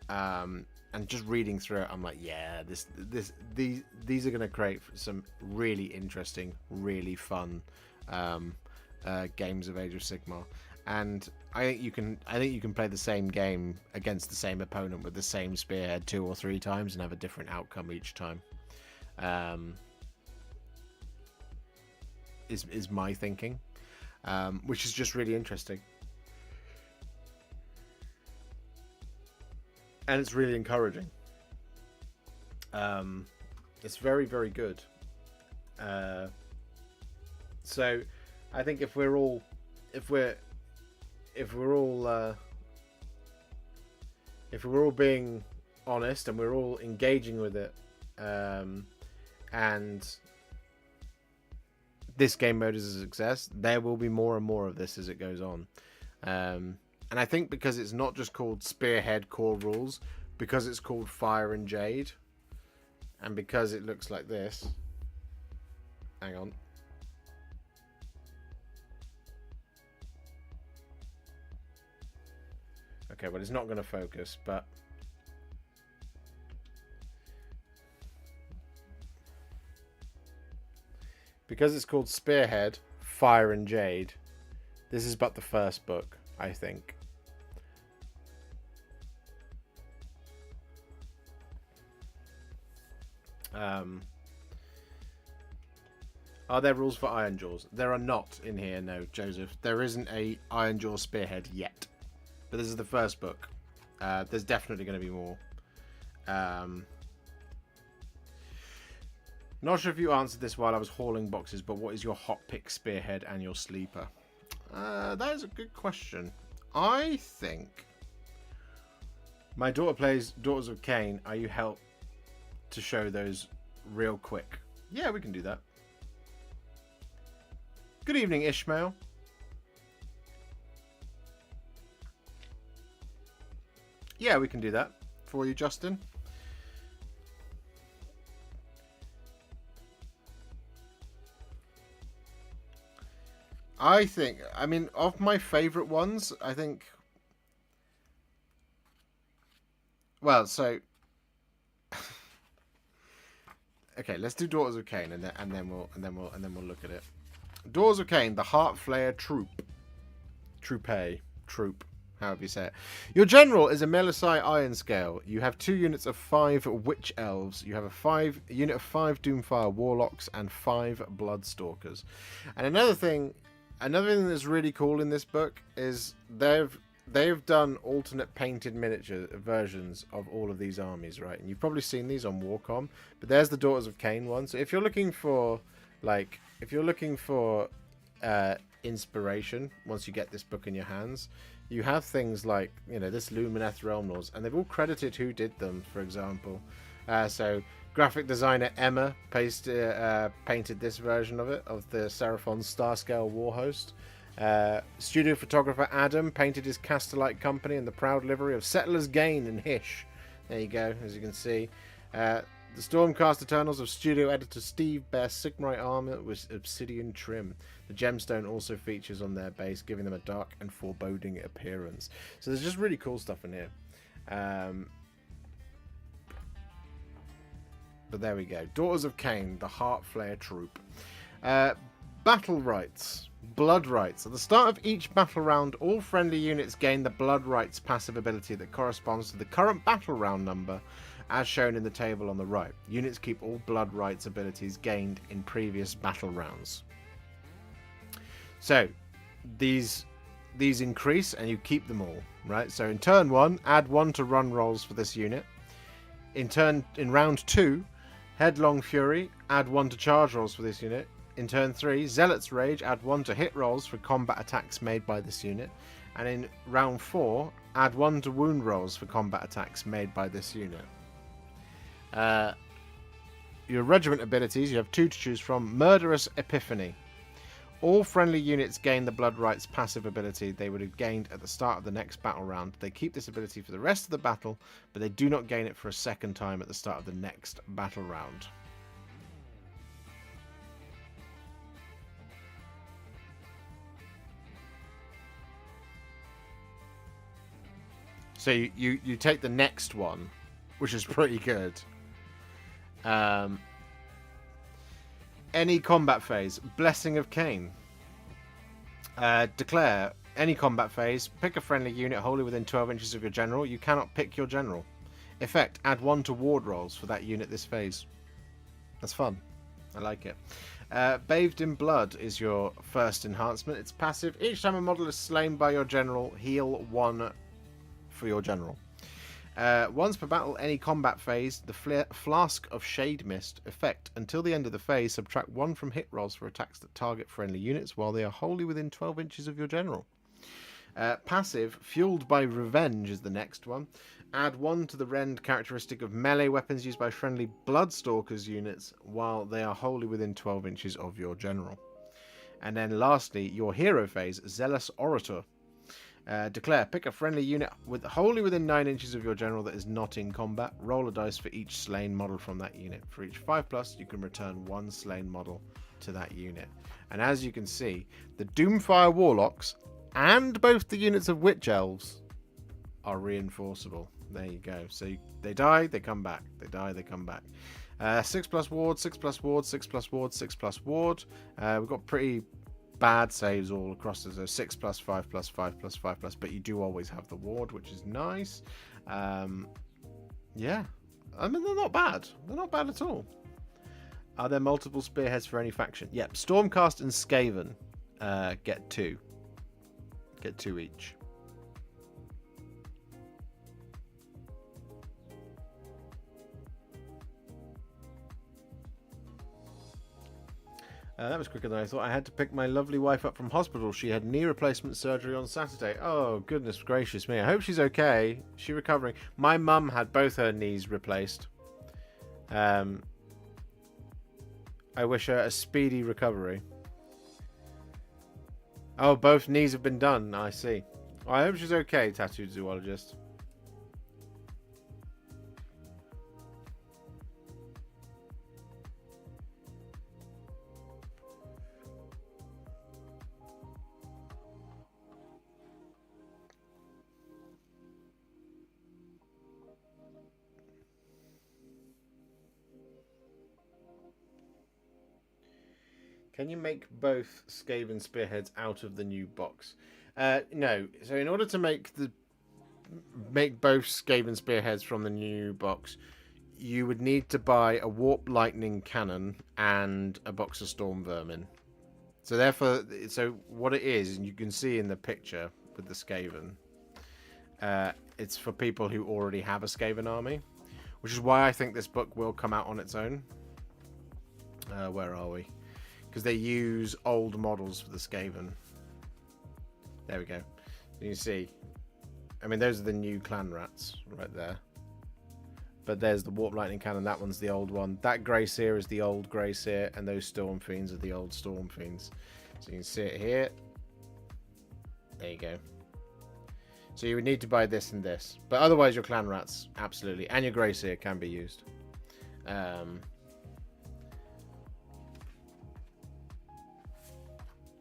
and just reading through it, I'm like, yeah, these are going to create some really interesting, really fun games of Age of Sigmar. And I think you can play the same game against the same opponent with the same Spearhead 2 or 3 times and have a different outcome each time. Is my thinking, which is just really interesting, and it's really encouraging. It's very, very good. So I think if we're all being honest and we're all engaging with it, and this game mode is a success, there will be more and more of this as it goes on. And I think because it's not just called Spearhead Core Rules, because it's called Fire and Jade, and because it looks like this. Hang on. Okay, well, it's not going to focus, but because it's called Spearhead, Fire and Jade, this is but the first book, I think. Are there rules for Iron Jaws? There are not in here, no, Joseph. There isn't a Iron Jaws Spearhead yet. But this is the first book. There's definitely going to be more. Not sure if you answered this while I was hauling boxes, but what is your hot pick Spearhead and your sleeper? That is a good question. I think my daughter plays Daughters of Khaine. Are you help to show those real quick? Yeah, we can do that. Good evening, Ishmael. Yeah, we can do that for you, Justin. I think, I mean, of my favourite ones, I think. Well, so okay, let's do Daughters of Khaine, and then we'll look at it. Daughters of Khaine, the Heartflayer Troop, however you say it. Your general is a Melisai Iron Scale. You have 2 units of 5 Witch Elves. You have a unit of 5 Doomfire Warlocks and 5 Bloodstalkers. And another thing that's really cool in this book is they've done alternate painted miniature versions of all of these armies, right? And you've probably seen these on Warcom, but there's the Daughters of Khaine one. So if you're looking for inspiration once you get this book in your hands, you have things like, you know, this Lumineth Realm Lords, and they've all credited who did them, for example. So graphic designer Emma painted this version of it, of the Serafon Starscale Warhost. Studio photographer Adam painted his Castellite company in the proud livery of Settlers Gain and Hish. There you go, as you can see. The Stormcast Eternals of studio editor Steve bear Sigmar armor with obsidian trim. The gemstone also features on their base, giving them a dark and foreboding appearance. So there's just really cool stuff in here. But there we go. Daughters of Khaine, the Heartflayer Troop. Battle Rights. Blood Rights. At the start of each battle round, all friendly units gain the Blood Rights passive ability that corresponds to the current battle round number, as shown in the table on the right. Units keep all Blood Rights abilities gained in previous battle rounds. So, these increase and you keep them all, right? So in turn 1, add 1 to run rolls for this unit. In round 2, Headlong Fury, add 1 to charge rolls for this unit. In turn 3, Zealot's Rage, add 1 to hit rolls for combat attacks made by this unit. And in round 4, add 1 to wound rolls for combat attacks made by this unit. Your regiment abilities, you have 2 to choose from. Murderous Epiphany. All friendly units gain the Blood Rights passive ability they would have gained at the start of the next battle round. They keep this ability for the rest of the battle, but they do not gain it for a second time at the start of the next battle round. So you take the next one, which is pretty good. Any combat phase. Blessing of Khaine. Declare any combat phase. Pick a friendly unit wholly within 12 inches of your general. You cannot pick your general. Effect. Add 1 to ward rolls for that unit this phase. That's fun. I like it. Bathed in Blood is your first enhancement. It's passive. Each time a model is slain by your general, heal 1 for your general. Once per battle, any combat phase, the Flask of Shade Mist effect. Until the end of the phase, subtract 1 from hit rolls for attacks that target friendly units while they are wholly within 12 inches of your general. Passive, Fueled by Revenge is the next one. Add 1 to the rend characteristic of melee weapons used by friendly Bloodstalkers units while they are wholly within 12 inches of your general. And then lastly, your hero phase, Zealous Orator. Declare, pick a friendly unit wholly within 9 inches of your general that is not in combat. Roll a dice for each slain model from that unit. For each 5+, you can return 1 slain model to that unit. And as you can see, the Doomfire Warlocks and both the units of Witch Elves are reinforceable. There you go. So they die, they come back. They die, they come back. 6+ ward, 6+ ward, 6+ ward, 6+ ward. We've got pretty bad saves all across. There's a 6+, 5+, 5+, 5+, but you do always have the ward, which is nice. Yeah, I mean, they're not bad. They're not bad at all. Are there multiple spearheads for any faction? Yep, Stormcast and Skaven get 2. Get 2 each. That was quicker than I thought. I had to pick my lovely wife up from hospital. She had knee replacement surgery on Saturday. Oh, goodness gracious me. I hope she's okay. She's recovering. My mum had both her knees replaced. I wish her a speedy recovery. Oh, both knees have been done. I see. I hope she's okay, tattooed zoologist. Can you make both Skaven spearheads out of the new box? No. So in order to make both Skaven spearheads from the new box, you would need to buy a warp lightning cannon and a box of storm vermin. So therefore, so what it is, and you can see in the picture with the Skaven, it's for people who already have a Skaven army, which is why I think this book will come out on its own. Where are we? Because they use old models for the Skaven. There we go. You can see. I mean, those are the new clan rats right there. But there's the Warp Lightning Cannon. That one's the old one. That Grey Seer is the old Grey Seer. And those Storm Fiends are the old Storm Fiends. So you can see it here. There you go. So you would need to buy this and this. But otherwise, your clan rats, absolutely. And your Grey Seer can be used.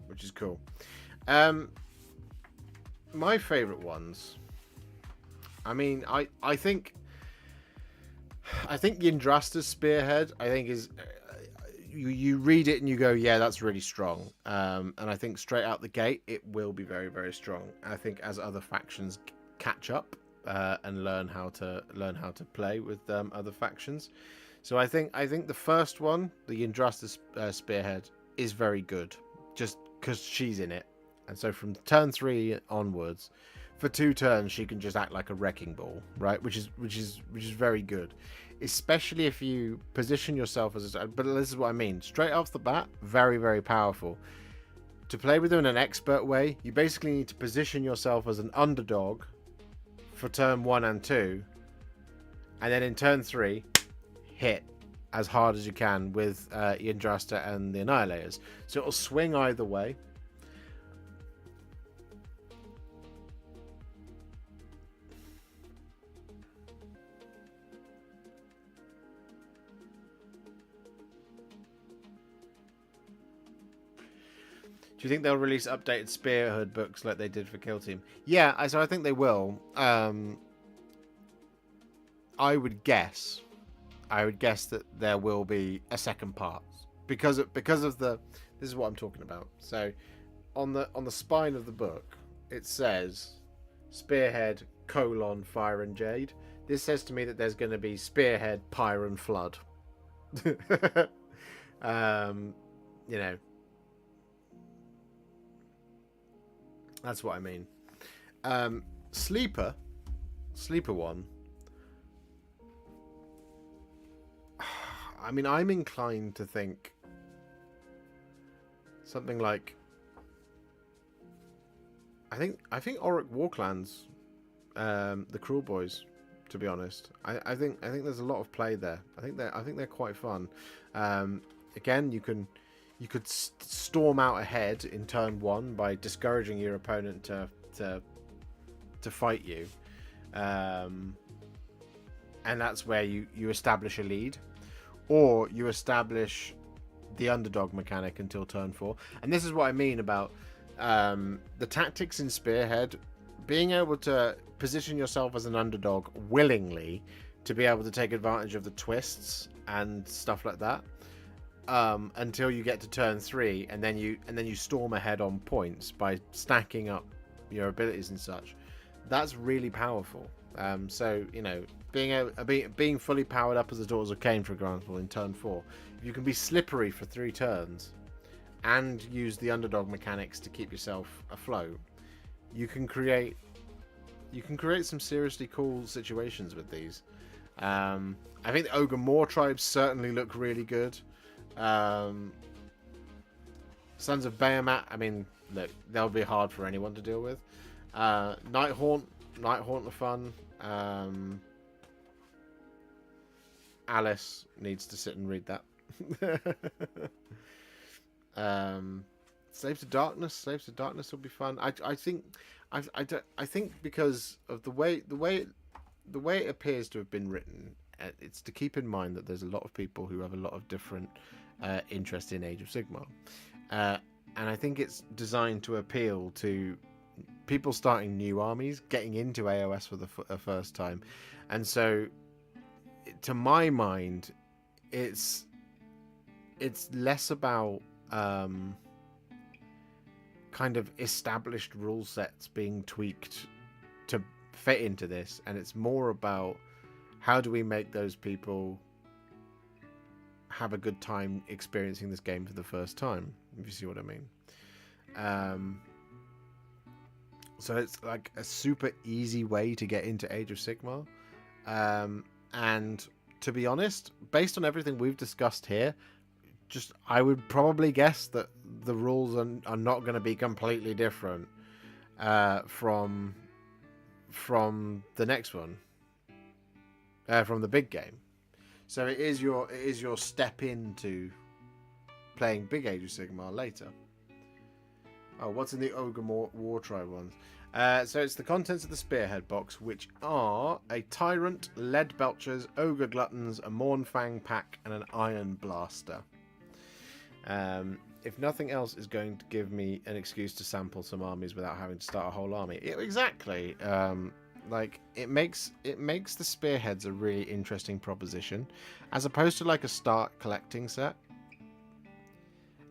Which is cool. My favourite ones... I mean, I think Yndrasta's Spearhead, I think is... you read it and you go, yeah, that's really strong. And I think straight out the gate, it will be very, very strong. I think as other factions catch up and learn how to play with other factions. So I think the first one, the Yndrasta's Spearhead, is very good, just because she's in it. And so from turn 3 onwards, for 2 turns, she can just act like a wrecking ball, right? Which is very good, especially if you position yourself as a. But this is what I mean. Straight off the bat, very, very powerful. To play with her in an expert way, you basically need to position yourself as an underdog for turn 1 and 2, and then in turn 3, hit as hard as you can with Yndrasta and the Annihilators. So it'll swing either way. Do you think they'll release updated Spearhead books like they did for Kill Team? Yeah, so I think they will. I would guess that there will be a second part because of the. This is what I'm talking about. So, on the spine of the book, it says Spearhead : Fire and Jade. This says to me that there's going to be Spearhead, Pyre and Flood. You know. That's what I mean. Sleeper one. I mean, I'm inclined to think something like. I think Auric Warclans, the Cruelboys. To be honest, I think there's a lot of play there. I think they're quite fun. Again, you could storm out ahead in turn 1 by discouraging your opponent to fight you, and that's where you establish a lead, or you establish the underdog mechanic until turn 4. And this is what I mean about the tactics in Spearhead, being able to position yourself as an underdog willingly to be able to take advantage of the twists and stuff like that. Until you get to turn 3, and then you storm ahead on points by stacking up your abilities and such. That's really powerful. So you know, being fully powered up as the Daughters of Khaine, for example, in turn 4, if you can be slippery for 3 turns and use the underdog mechanics to keep yourself afloat, you can create some seriously cool situations with these. I think the Ogre Moor tribes certainly look really good. Sons of Behemat, I mean, look, they'll be hard for anyone to deal with. Nighthaunt are fun. Alice needs to sit and read that. Slaves to Darkness will be fun. I think because of the way it appears to have been written, it's to keep in mind that there's a lot of people who have a lot of different interest in Age of Sigmar, and I think it's designed to appeal to people starting new armies, getting into AOS for the first time. And so, to my mind, it's less about kind of established rule sets being tweaked to fit into this, and it's more about how do we make those people have a good time experiencing this game for the first time, if you see what I mean. So it's like a super easy way to get into Age of Sigmar, and to be honest, based on everything we've discussed here, I would probably guess that the rules are not going to be completely different from the next one, from the big game. So it is your step into playing big Age of Sigmar later. Oh, what's in the Ogre War Tribe ones? So it's the contents of the Spearhead box, which are a Tyrant, Lead Belchers, Ogre Gluttons, a Mournfang pack, and an Iron Blaster. If nothing else is going to give me an excuse to sample some armies without having to start a whole army. Exactly. Like it makes the Spearheads a really interesting proposition, as opposed to like a start collecting set.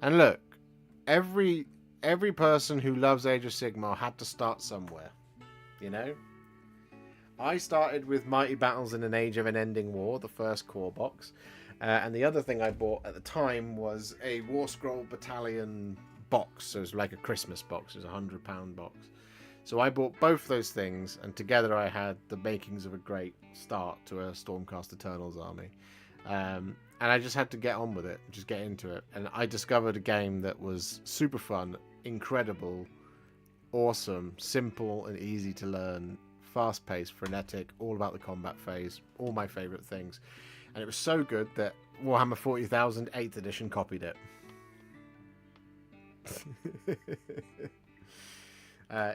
And look, every person who loves Age of Sigmar had to start somewhere, you know? I started with Mighty Battles in an Age of an Ending War, the first core box. And the other thing I bought at the time was a War Scroll Battalion box. So it was like a Christmas box. It was a £100 box. So I bought both those things, and together I had the makings of a great start to a Stormcast Eternals army. And I just had to get on with it, just get into it. And I discovered a game that was super fun, incredible, awesome, simple and easy to learn, fast-paced, frenetic, all about the combat phase, all my favourite things. And it was so good that Warhammer 40,000 8th edition copied it.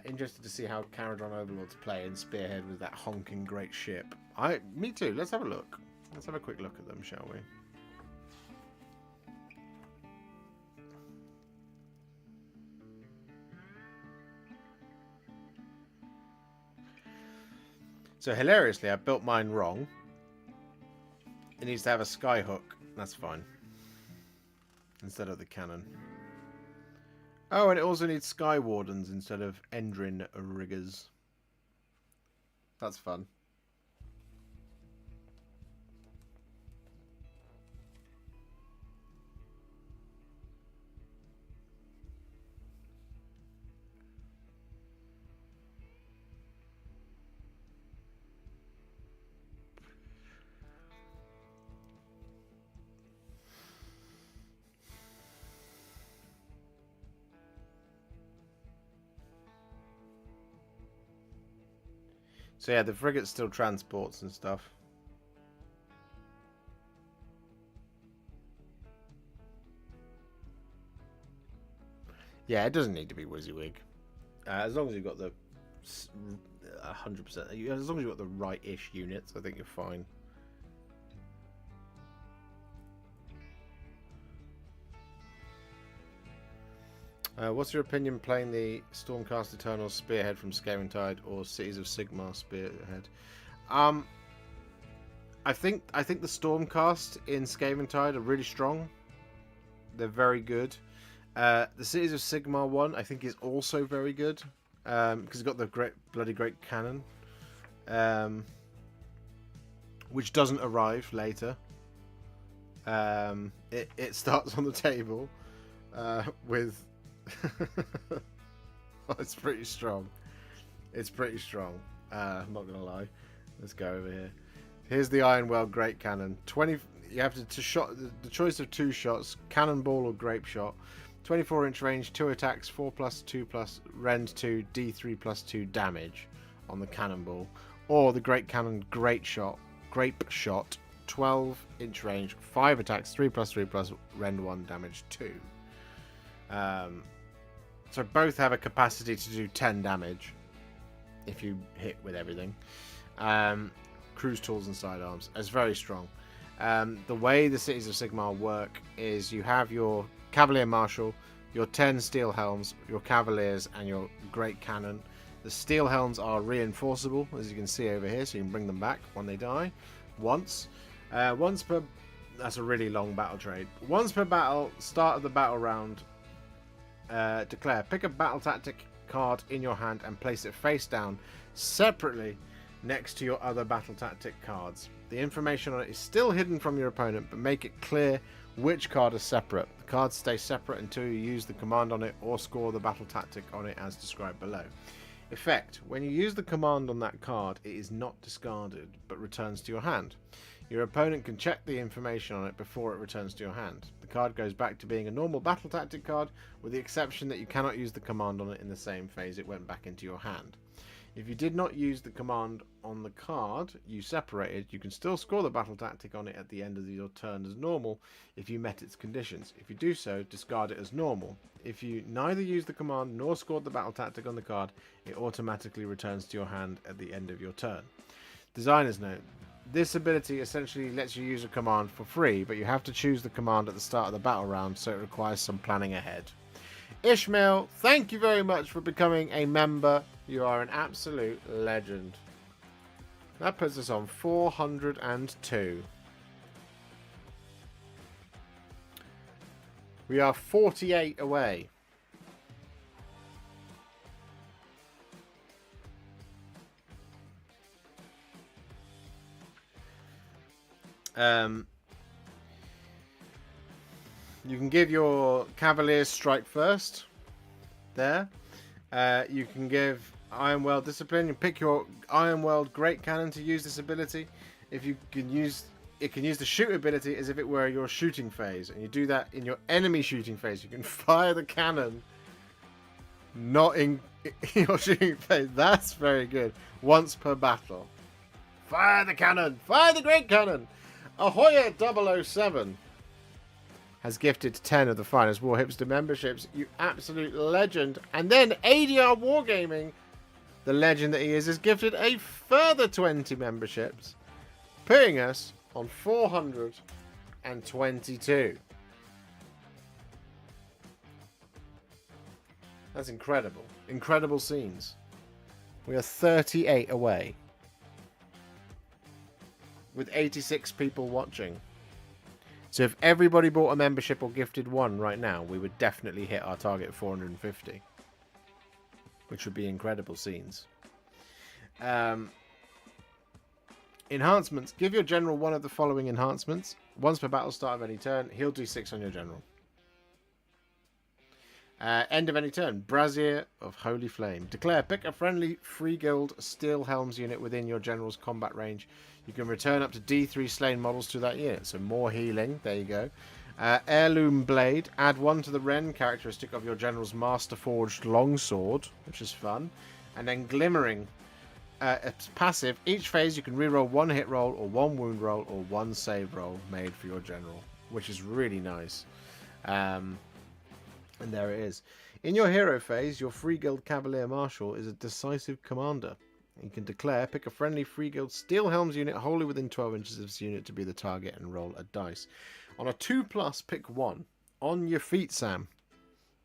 Interested to see how Caradron Overlords play in Spearhead with that honking great ship. Me too. Let's have a look. Let's have a quick look at them, shall we? So hilariously, I built mine wrong. It needs to have a skyhook. That's fine. Instead of the cannon. Oh, and it also needs Sky Wardens instead of Endrin Riggers. That's fun. So yeah, the frigate still transports and stuff. Yeah, it doesn't need to be WYSIWYG. As long as you've got the 100%, as long as you've got the right-ish units, I think you're fine. What's your opinion playing the Stormcast Eternals Spearhead from Skaventide or Cities of Sigmar Spearhead? I think the Stormcast in Skaventide are really strong. They're very good. The Cities of Sigmar one I think is also very good because it's got the bloody great cannon, which doesn't arrive later. It starts on the table with. It's pretty strong. It's pretty strong. I'm not gonna lie. Let's go over here. Here's the Ironwell Great Cannon. 20. You have to shot the choice of 2 shots: Cannonball or Grape Shot. 24-inch range, 2 attacks, 4+2+, rend 2, D3+2 damage on the Cannonball, or the Great Cannon Grape Shot. 12-inch range, 5 attacks, 3+3+, rend 1, damage 2. So both have a capacity to do 10 damage if you hit with everything. Cruise tools and sidearms. It's very strong. The way the Cities of Sigmar work is you have your Cavalier Marshal, your 10 Steel Helms, your Cavaliers, and your Great Cannon. The Steel Helms are reinforceable, as you can see over here, so you can bring them back when they die. Once per That's a really long battle trade. Once per battle, start of the battle round, declare. Pick a battle tactic card in your hand and place it face down separately next to your other battle tactic cards. The information on it is still hidden from your opponent, but make it clear which card is separate. The cards stay separate until you use the command on it or score the battle tactic on it as described below. Effect. When you use the command on that card, it is not discarded, but returns to your hand. Your opponent can check the information on it before it returns to your hand. The card goes back to being a normal battle tactic card, with the exception that you cannot use the command on it in the same phase it went back into your hand. If you did not use the command on the card you separated, you can still score the battle tactic on it at the end of your turn as normal if you met its conditions. If you do so, discard it as normal. If you neither used the command nor scored the battle tactic on the card, it automatically returns to your hand at the end of your turn. Designer's note. This ability essentially lets you use a command for free, but you have to choose the command at the start of the battle round, so it requires some planning ahead. Ishmael, thank you very much for becoming a member. You are an absolute legend. That puts us on 402. We are 48 away. You can give your Cavaliers strike first. There. You can give Ironworld Discipline. You pick your Ironworld Great Cannon to use this ability. If you can use, it can use the shoot ability as if it were your shooting phase, and you do that in your enemy shooting phase. You can fire the cannon, not in your shooting phase. That's very good. Once per battle. Fire the cannon! Fire the Great Cannon! Ahoy 007 has gifted 10 of the finest Warhipster memberships. You absolute legend. And then ADR Wargaming, the legend that he is, has gifted a further 20 memberships, putting us on 422. That's incredible. Incredible scenes. We are 38 away, with 86 people watching. So if everybody bought a membership or gifted one right now, we would definitely hit our target of 450. Which would be incredible scenes. Enhancements. Give your general one of the following enhancements. Once per battle start of any turn, he'll do 6 on your general. End of any turn. Brazier of Holy Flame. Declare, pick a friendly Free Guild Steel Helms unit within your general's combat range. You can return up to D3 slain models to that unit. So more healing. There you go. Heirloom Blade. Add 1 to the Ren characteristic of your general's Master Forged Longsword, which is fun. And then Glimmering. It's passive. Each phase you can reroll 1 hit roll or 1 wound roll or 1 save roll made for your general, which is really nice. And there it is. In your hero phase, your Free Guild Cavalier Marshal is a decisive commander. You can declare, pick a friendly Free Guild Steel Helms unit wholly within 12 inches of this unit to be the target and roll a dice. On a 2+, pick 1. On your feet, Sam.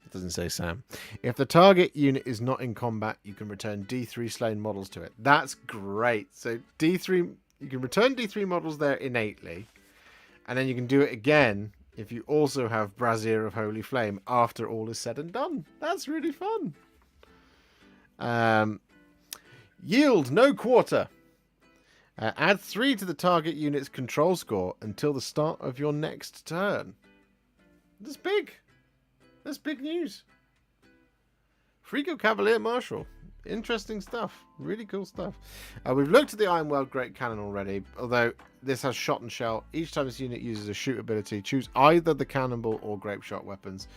It doesn't say Sam. If the target unit is not in combat, you can return D3 slain models to it. That's great. So D3, you can return D3 models there innately, and then you can do it again if you also have Brazier of Holy Flame after all is said and done. That's really fun. Yield no quarter. Add 3 to the target unit's control score until the start of your next turn. That's big. That's big news. Free Guild Cavalier Marshal. Interesting stuff. Really cool stuff. We've looked at the Ironworld Great Cannon already, although this has shot and shell. Each time this unit uses a shoot ability, choose either the cannonball or grape shot weapons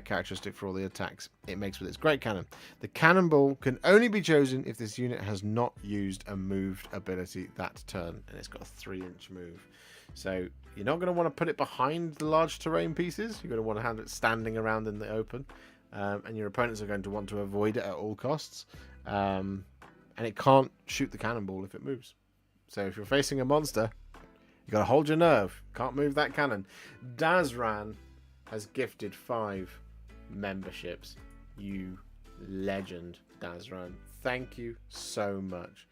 characteristic for all the attacks it makes with its Great Cannon. The cannonball can only be chosen if this unit has not used a moved ability that turn, and it's got a 3-inch move. So you're not going to want to put it behind the large terrain pieces. You're going to want to have it standing around in the open. And your opponents are going to want to avoid it at all costs. And it can't shoot the cannonball if it moves. So if you're facing a monster, you've got to hold your nerve. Can't move that cannon. Dazran has gifted 5 memberships. You legend, Dazran. Thank you so much.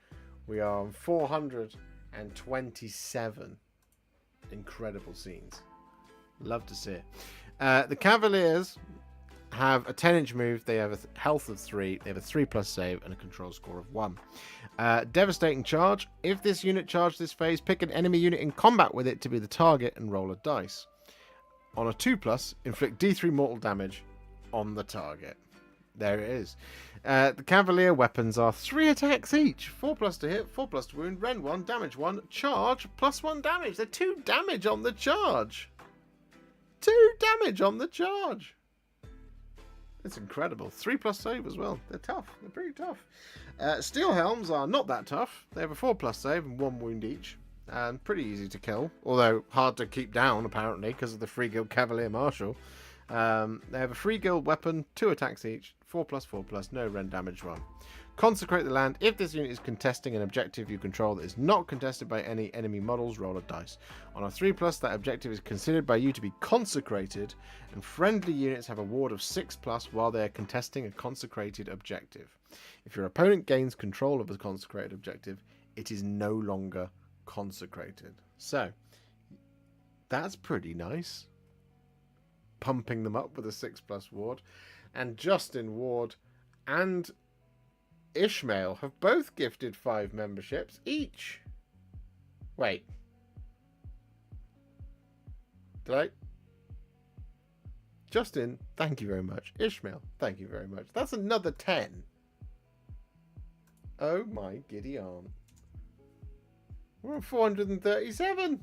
We are on 427. Incredible scenes. Love to see it. The Cavaliers have a 10-inch move. They have a health of 3. They have a 3+ save and a control score of 1. Devastating charge. If this unit charged this phase, pick an enemy unit in combat with it to be the target and roll a dice. On a 2+, inflict D3 mortal damage on the target. There it is. The Cavalier weapons are 3 attacks each. 4+ to hit, 4+ to wound, rend 1, damage 1, charge, +1 damage. They're 2 damage on the charge. 2 damage on the charge. It's incredible. 3+ save as well. They're tough. They're pretty tough. Steel Helms are not that tough. They have a 4+ save and 1 wound each. And pretty easy to kill. Although hard to keep down, apparently, because of the Free Guild Cavalier Marshal. They have a Free Guild weapon, 2 attacks each. 4+, no rend damage 1. Consecrate the land. If this unit is contesting an objective you control that is not contested by any enemy models, roll a dice. On a 3+, that objective is considered by you to be consecrated, and friendly units have a ward of 6+ while they are contesting a consecrated objective. If your opponent gains control of a consecrated objective, it is no longer consecrated. So, that's pretty nice. Pumping them up with a 6+ ward. And Justin Ward and Ishmael have both gifted 5 memberships each. Wait. Did I? Justin, thank you very much. Ishmael, thank you very much. That's another 10. Oh my giddy aunt. We're at 437.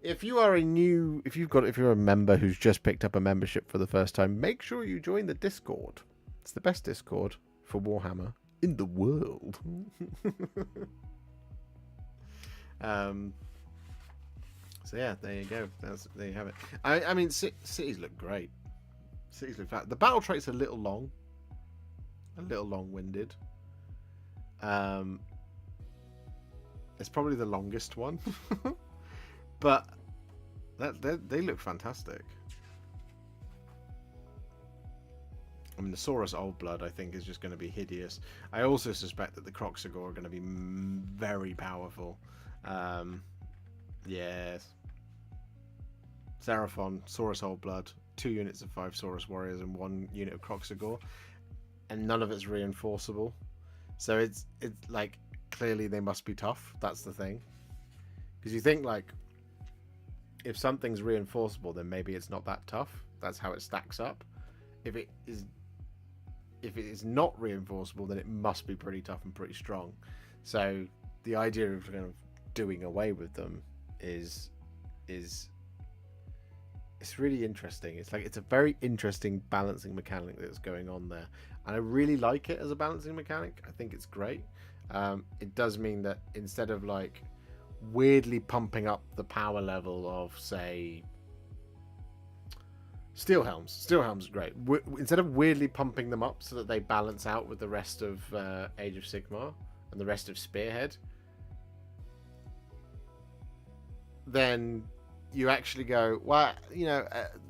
If you are if you're a member who's just picked up a membership for the first time, make sure you join the Discord. It's the best Discord for Warhammer in the world. So yeah, there you go. There you have it. I mean, cities look great. Cities look fat. The battle trait's a little long-winded. It's probably the longest one. But they look fantastic. I mean, the Saurus Old Blood, I think, is just going to be hideous. I also suspect that the Kroxigor are going to be very powerful. Yes. Serafon, Saurus Old Blood, 2 units of 5 Saurus Warriors and 1 unit of Kroxigor. And none of it's reinforceable. So it's like, clearly they must be tough. That's the thing. Because you think, like, if something's reinforceable, then maybe it's not that tough. That's how it stacks up. If it is not reinforceable, then it must be pretty tough and pretty strong. So the idea of kind of doing away with them is it's really interesting. It's a very interesting balancing mechanic that's going on there, and I really like it as a balancing mechanic. I think it's great. It does mean that instead of like weirdly pumping up the power level of, say, Steel Helms is great. Instead of weirdly pumping them up so that they balance out with the rest of Age of Sigmar and the rest of Spearhead, then you actually go, well, you know,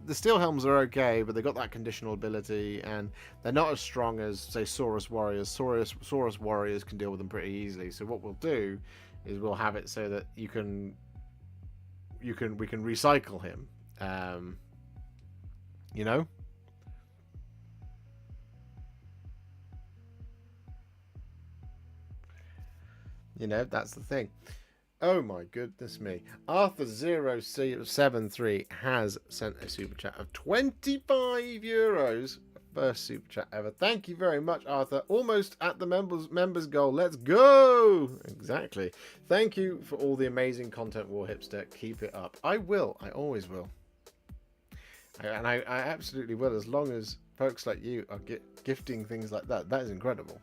the Steel Helms are okay, but they've got that conditional ability, and they're not as strong as, say, Saurus Warriors. Saurus Warriors can deal with them pretty easily. So what we'll do is we'll have it so that we can recycle him. You know? You know, that's the thing. Oh my goodness me. Arthur073 has sent a super chat of €25. First super chat ever. Thank you very much, Arthur. Almost at the members goal. Let's go. Exactly. Thank you for all the amazing content, Warhipster. Keep it up. I will. I always will. And I absolutely will, as long as folks like you are gifting things like that. That is incredible.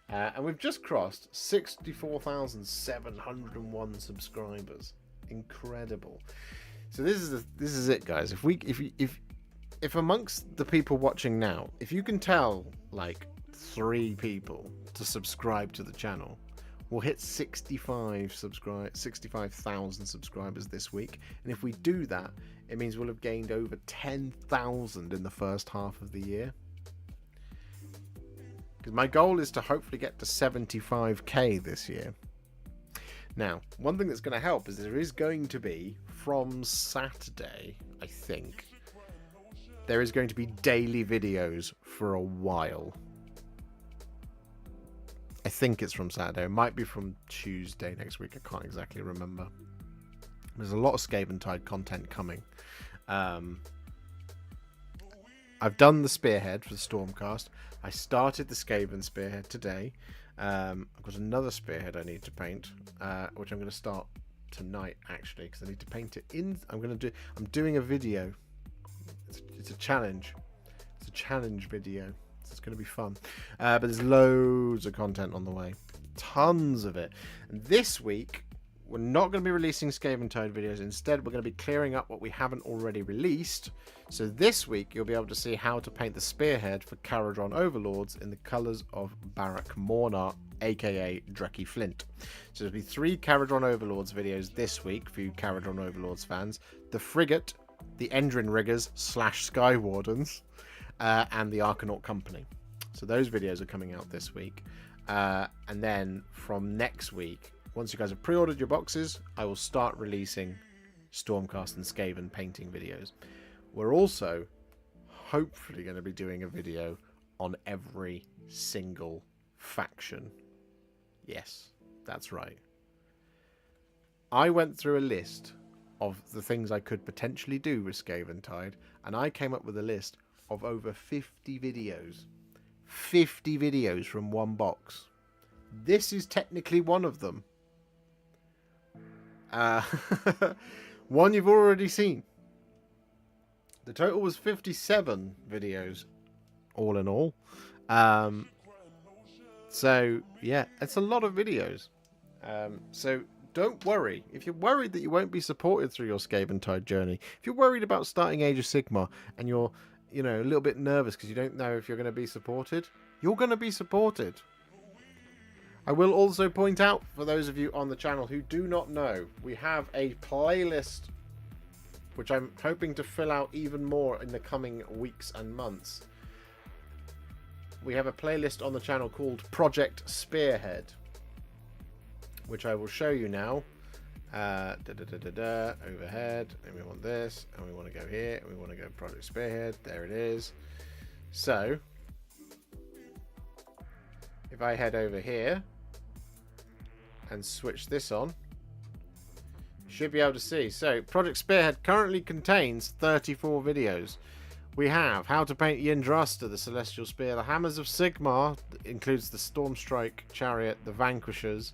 And we've just crossed 64,701 subscribers. Incredible. So this is it, guys. If amongst the people watching now, if you can tell like 3 people to subscribe to the channel, we'll hit 65,000 subscribers this week. And if we do that, it means we'll have gained over 10,000 in the first half of the year. Because my goal is to hopefully get to 75k this year. Now, one thing that's going to help is there is going to be, from Saturday, I think, there is going to be daily videos for a while. I think it's from Saturday. It might be from Tuesday next week. I can't exactly remember. There's a lot of Skaventide content coming. I've done the Spearhead for the Stormcast. I started the Skaven Spearhead today. I've got another Spearhead I need to paint, which I'm going to start tonight actually, because I need to paint it in. I'm doing a video. It's a challenge. It's a challenge video. So it's going to be fun. But there's loads of content on the way. Tons of it. And this week, we're not going to be releasing Skaventide videos. Instead, we're going to be clearing up what we haven't already released. So this week, you'll be able to see how to paint the Spearhead for Caradron Overlords in the colours of Barak Mornar, aka Drekkie Flint. So there'll be 3 Caradron Overlords videos this week for you Caradron Overlords fans. The Frigate, the Endrin Riggers / Skywardens, and the Arcanaut Company. So those videos are coming out this week. And then from next week, once you guys have pre-ordered your boxes, I will start releasing Stormcast and Skaven painting videos. We're also hopefully going to be doing a video on every single faction. Yes, that's right. I went through a list of the things I could potentially do with Skaventide, and I came up with a list of over 50 videos. 50 videos from one box. This is technically one of them. One you've already seen. The total was 57 videos, all in all. So, yeah, it's a lot of videos. So, don't worry. If you're worried that you won't be supported through your Skaventide journey, if you're worried about starting Age of Sigmar and you're, a little bit nervous because you don't know if you're going to be supported, you're going to be supported. I will also point out, for those of you on the channel who do not know, we have a playlist which I'm hoping to fill out even more in the coming weeks and months. We have a playlist on the channel called Project Spearhead, which I will show you now. Overhead, and we want this, and we want to go here, and we want to go Project Spearhead. There it is. So, if I head over here and switch this on, you should be able to see. So, Project Spearhead currently contains 34 videos. We have how to paint Yndrasta, the Celestial Spear, the Hammers of Sigmar, includes the Stormstrike Chariot, the Vanquishers.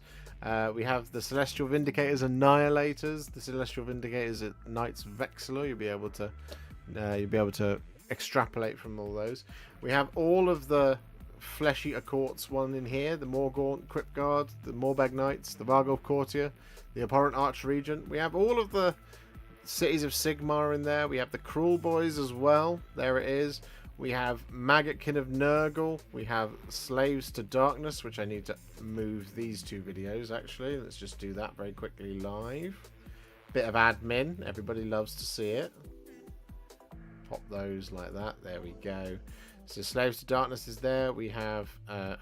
We have the Celestial Vindicators Annihilators, the Celestial Vindicators at Knights Vexillor. You'll be able to extrapolate from all those. We have all of the Flesh Eater Courts one in here, the Morgaunt Crypt Guard, the Morbag Knights, the Vargolf Courtier, the Abhorrent Archregent. We have all of the Cities of Sigmar in there. We have the Cruelboys as well. There it is. We have Maggotkin of Nurgle. We have Slaves to Darkness, which I need to move these 2 videos, actually. Let's just do that very quickly live. Bit of admin. Everybody loves to see it. Pop those like that. There we go. So Slaves to Darkness is there. We have...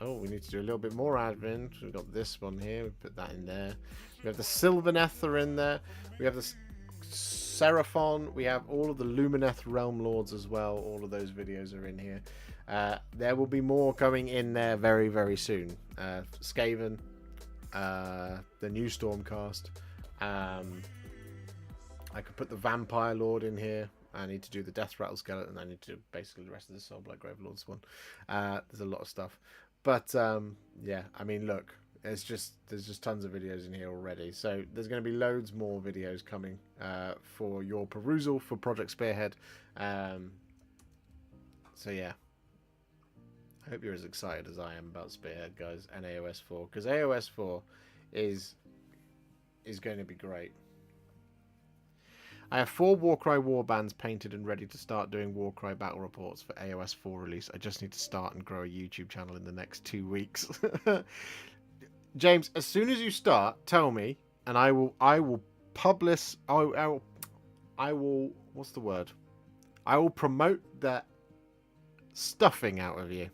we need to do a little bit more admin. We've got this one here. We put that in there. We have the Sylvaneth in there. We have the Serafon. We have all of the Lumineth Realm Lords as well. All of those videos are in here. There will be more coming in there very, very soon. Skaven, the new Stormcast. I could put the Vampire Lord in here. I need to do the Death Rattle Skeleton. I need to do basically the rest of the Soulblight Gravelords one. There's a lot of stuff. But, yeah, I mean, look. There's just tons of videos in here already. So there's going to be loads more videos coming for your perusal for Project Spearhead. So yeah, I hope you're as excited as I am about Spearhead, guys, and AOS 4, because AOS 4 is going to be great. I have 4 Warcry warbands painted and ready to start doing Warcry battle reports for AOS 4 release. I just need to start and grow a YouTube channel in the next 2 weeks. James, as soon as you start, tell me, and I will publish. I will. What's the word? I will promote the stuffing out of you.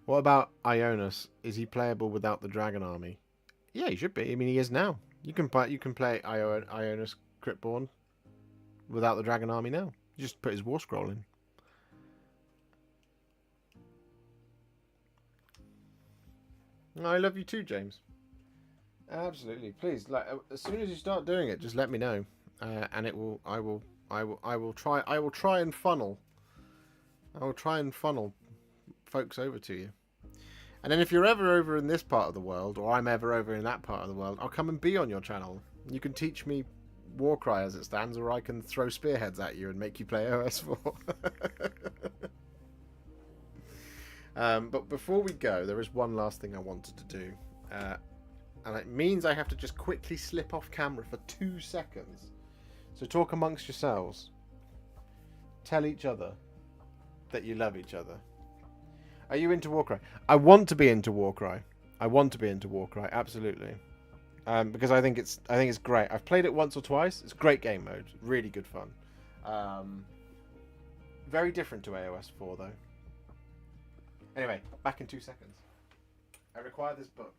What about Ionis? Is he playable without the dragon army? Yeah, he should be. I mean, he is now. You can play Ionis Cryptborn without the dragon army now. You just put his war scroll in. I love you too, James. Absolutely, please. Like as soon as you start doing it, just let me know, and it will. I will try. I will try and funnel. I will try and funnel folks over to you. And then if you're ever over in this part of the world, or I'm ever over in that part of the world, I'll come and be on your channel. You can teach me Warcry as it stands, or I can throw spearheads at you and make you play OS4. But before we go, there is one last thing I wanted to do. And it means I have to just quickly slip off camera for 2 seconds. So talk amongst yourselves. Tell each other that you love each other. Are you into Warcry? I want to be into Warcry. I want to be into Warcry, absolutely. Because I think it's great. I've played it once or twice. It's great game mode. Really good fun. Very different to AOS 4 though. Anyway, back in 2 seconds. I require this book.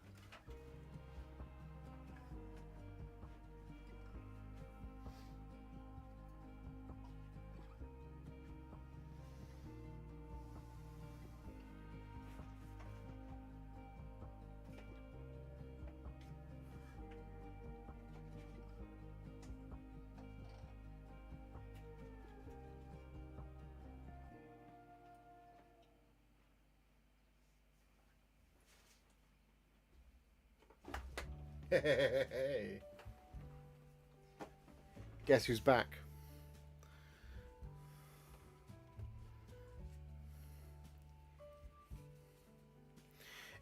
Hey. Guess who's back?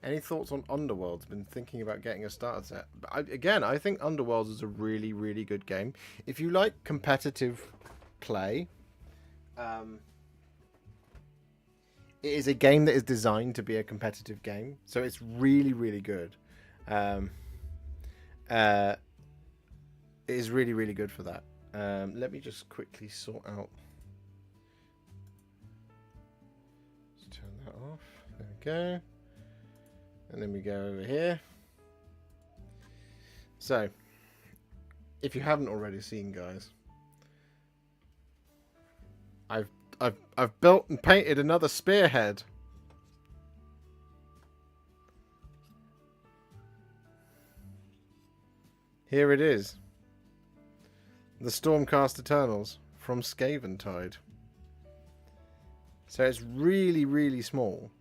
Any thoughts on Underworlds? Been thinking about getting a starter set. But I think Underworlds is a really, really good game. If you like competitive play, it is a game that is designed to be a competitive game. So it's really, really good. It is really, really good for that. Let me just quickly sort out. Let's turn that off. There we go. And then we go over here. So, if you haven't already seen, guys, I've built and painted another Spearhead. Here it is. The Stormcast Eternals from Skaventide. So it's really, really small.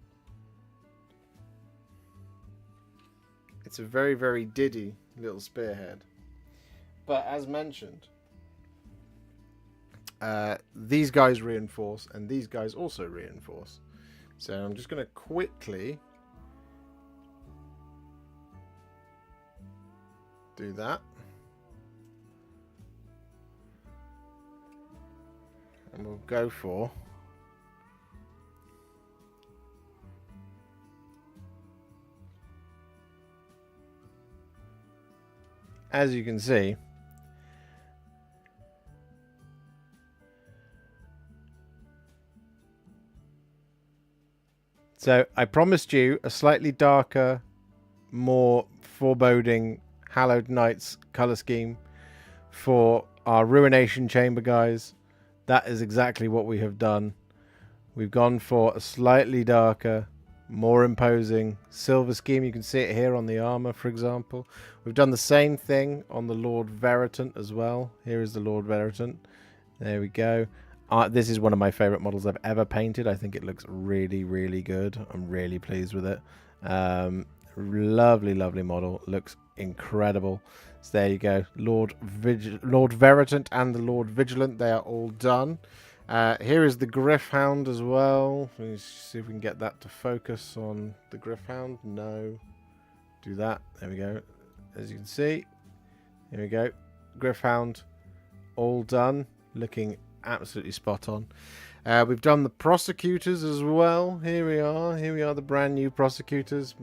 It's a very, very diddy little Spearhead. But as mentioned, these guys reinforce and these guys also reinforce. So I'm just going to quickly do that. And we'll go for as you can see, so I promised you a slightly darker, more foreboding Hallowed Knights colour scheme for our Ruination Chamber, guys. That is exactly what we have done. We've gone for a slightly darker, more imposing silver scheme. You can see it here on the armor, for example. We've done the same thing on the Lord Veritant as well. Here is the Lord Veritant. There we go. This is one of my favorite models I've ever painted. I think it looks really, really good. I'm really pleased with it. Lovely, lovely model. Looks incredible. So there you go. Lord Veritant and the Lord Vigilant. They are all done. Here is the Griffhound as well. Let's see if we can get that to focus on the Griffhound. No. Do that. There we go. As you can see. Here we go. Griffhound. All done. Looking absolutely spot on. We've done the Prosecutors as well. Here we are. Here we are, the brand new Prosecutors.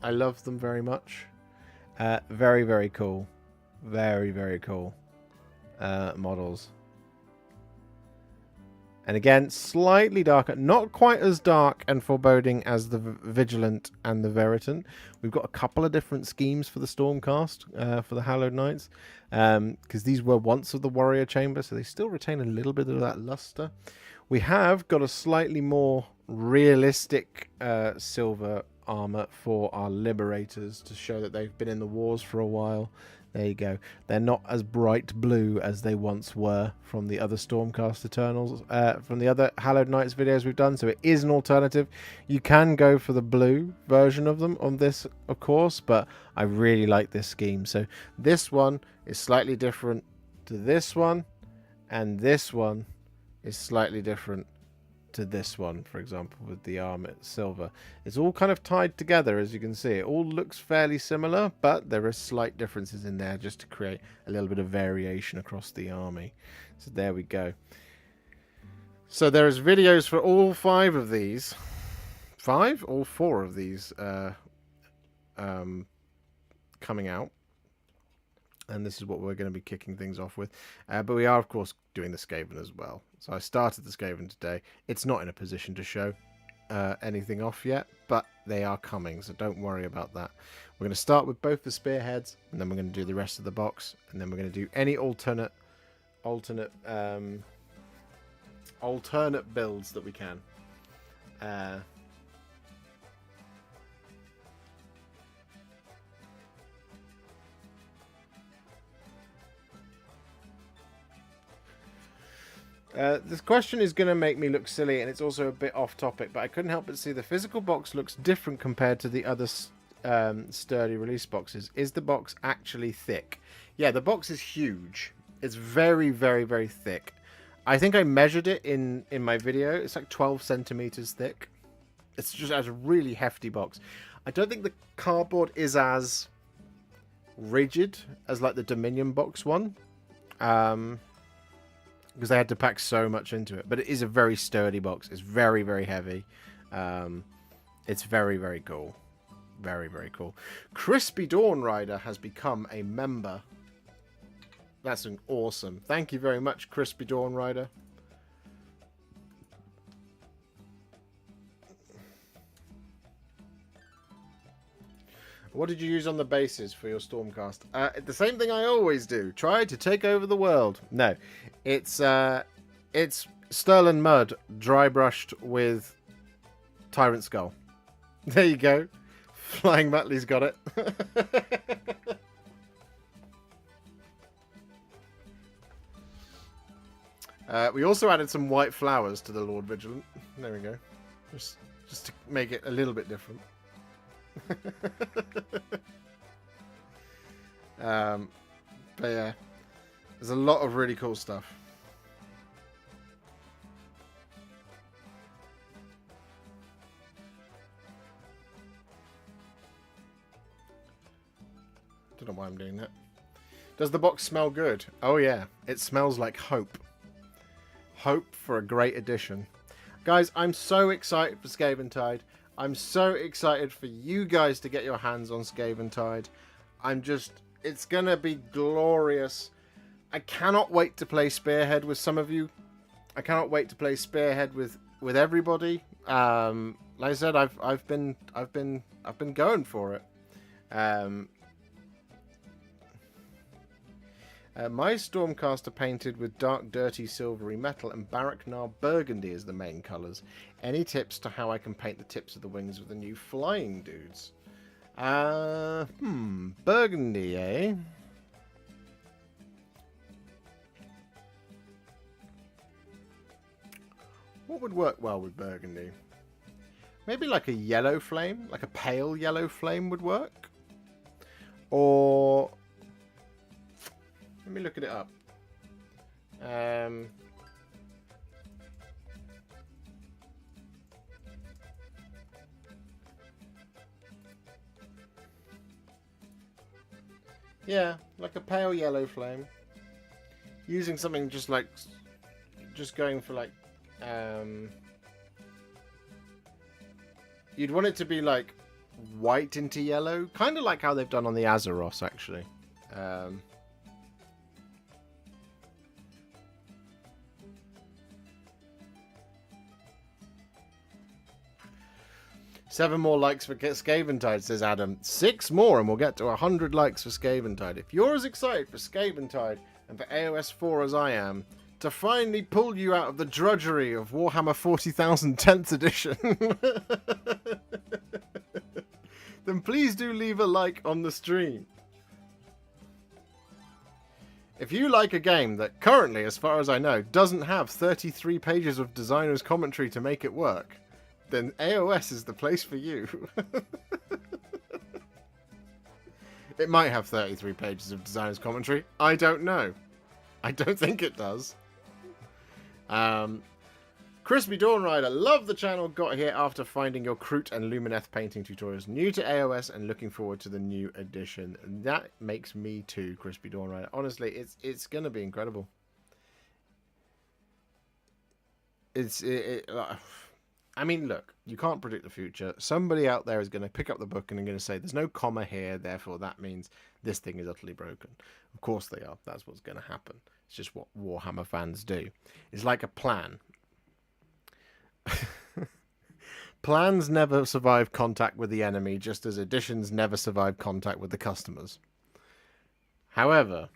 I love them very much. Very, very cool. Very, very cool models. And again, slightly darker, not quite as dark and foreboding as the Vigilant and the Veritant. We've got a couple of different schemes for the Stormcast, for the Hallowed Knights, because these were once of the Warrior Chamber, so they still retain a little bit of that luster. We have got a slightly more realistic silver armor for our Liberators to show that they've been in the wars for a while. There you go. They're not as bright blue as they once were from the other Stormcast Eternals, from the other Hallowed Knights videos we've done, so it is an alternative. You can go for the blue version of them on this, of course, but I really like this scheme. So this one is slightly different to this one, and this one is slightly different to this one, for example, with the armor silver. It's all kind of tied together, as you can see. It all looks fairly similar, but there are slight differences in there just to create a little bit of variation across the army. So there we go. So there's videos for all 5 of these. 5? All 4 of these coming out. And this is what we're going to be kicking things off with. But we are, of course, doing the Skaven as well. So I started the Skaven today. It's not in a position to show anything off yet, but they are coming, so don't worry about that. We're going to start with both the Spearheads, and then we're going to do the rest of the box, and then we're going to do any alternate builds that we can. This question is going to make me look silly, and it's also a bit off topic, but I couldn't help but see the physical box looks different compared to the other sturdy release boxes. Is the box actually thick? Yeah, the box is huge. It's very, very, very thick. I think I measured it in my video. It's like 12 centimeters thick. It's just a really hefty box. I don't think the cardboard is as rigid as like the Dominion box one. Because they had to pack so much into it. But it is a very sturdy box. It's very, very heavy. It's very, very cool. Very, very cool. Crispy Dawn Rider has become a member. That's an awesome. Thank you very much, Crispy Dawn Rider. What did you use on the bases for your Stormcast? The same thing I always do. Try to take over the world. No, it's Sterling Mud dry brushed with Tyrant Skull. There you go. Flying Muttley's got it. We also added some white flowers to the Lord Vigilant. There we go. Just to make it a little bit different. But yeah, there's a lot of really cool stuff. Don't know why I'm doing that. Does the box smell good? Oh yeah, it smells like hope. Hope for a great addition. Guys, I'm so excited for Skaventide. I'm so excited for you guys to get your hands on Skaventide. It's gonna be glorious. I cannot wait to play Spearhead with some of you. I cannot wait to play Spearhead with everybody. Like I said, I've been going for it. My Stormcaster painted with dark, dirty, silvery metal and Baraknar burgundy as the main colours. Any tips to how I can paint the tips of the wings with the new flying dudes? Burgundy, eh? What would work well with burgundy? Maybe like a yellow flame, like a pale yellow flame would work. Or let me look it up. Yeah, like a pale yellow flame. Using something just going for like, you'd want it to be like white into yellow, kind of like how they've done on the Azeroth, actually. 7 more likes for Skaventide, says Adam. 6 more and we'll get to 100 likes for Skaventide. If you're as excited for Skaventide and for AOS 4 as I am, to finally pull you out of the drudgery of Warhammer 40,000 10th edition, then please do leave a like on the stream. If you like a game that currently, as far as I know, doesn't have 33 pages of designer's commentary to make it work, then AOS is the place for you. It might have 33 pages of designer's commentary. I don't know. I don't think it does. Crispy Dawn Rider, love the channel, got here after finding your Kroot and Lumineth painting tutorials. New to AOS and looking forward to the new edition. And that makes me too, Crispy Dawn Rider. Honestly, it's going to be incredible. I mean, look, you can't predict the future. Somebody out there is going to pick up the book and they're going to say, there's no comma here, therefore that means this thing is utterly broken. Of course they are. That's what's going to happen. It's just what Warhammer fans do. It's like a plan. Plans never survive contact with the enemy, just as editions never survive contact with the customers. However,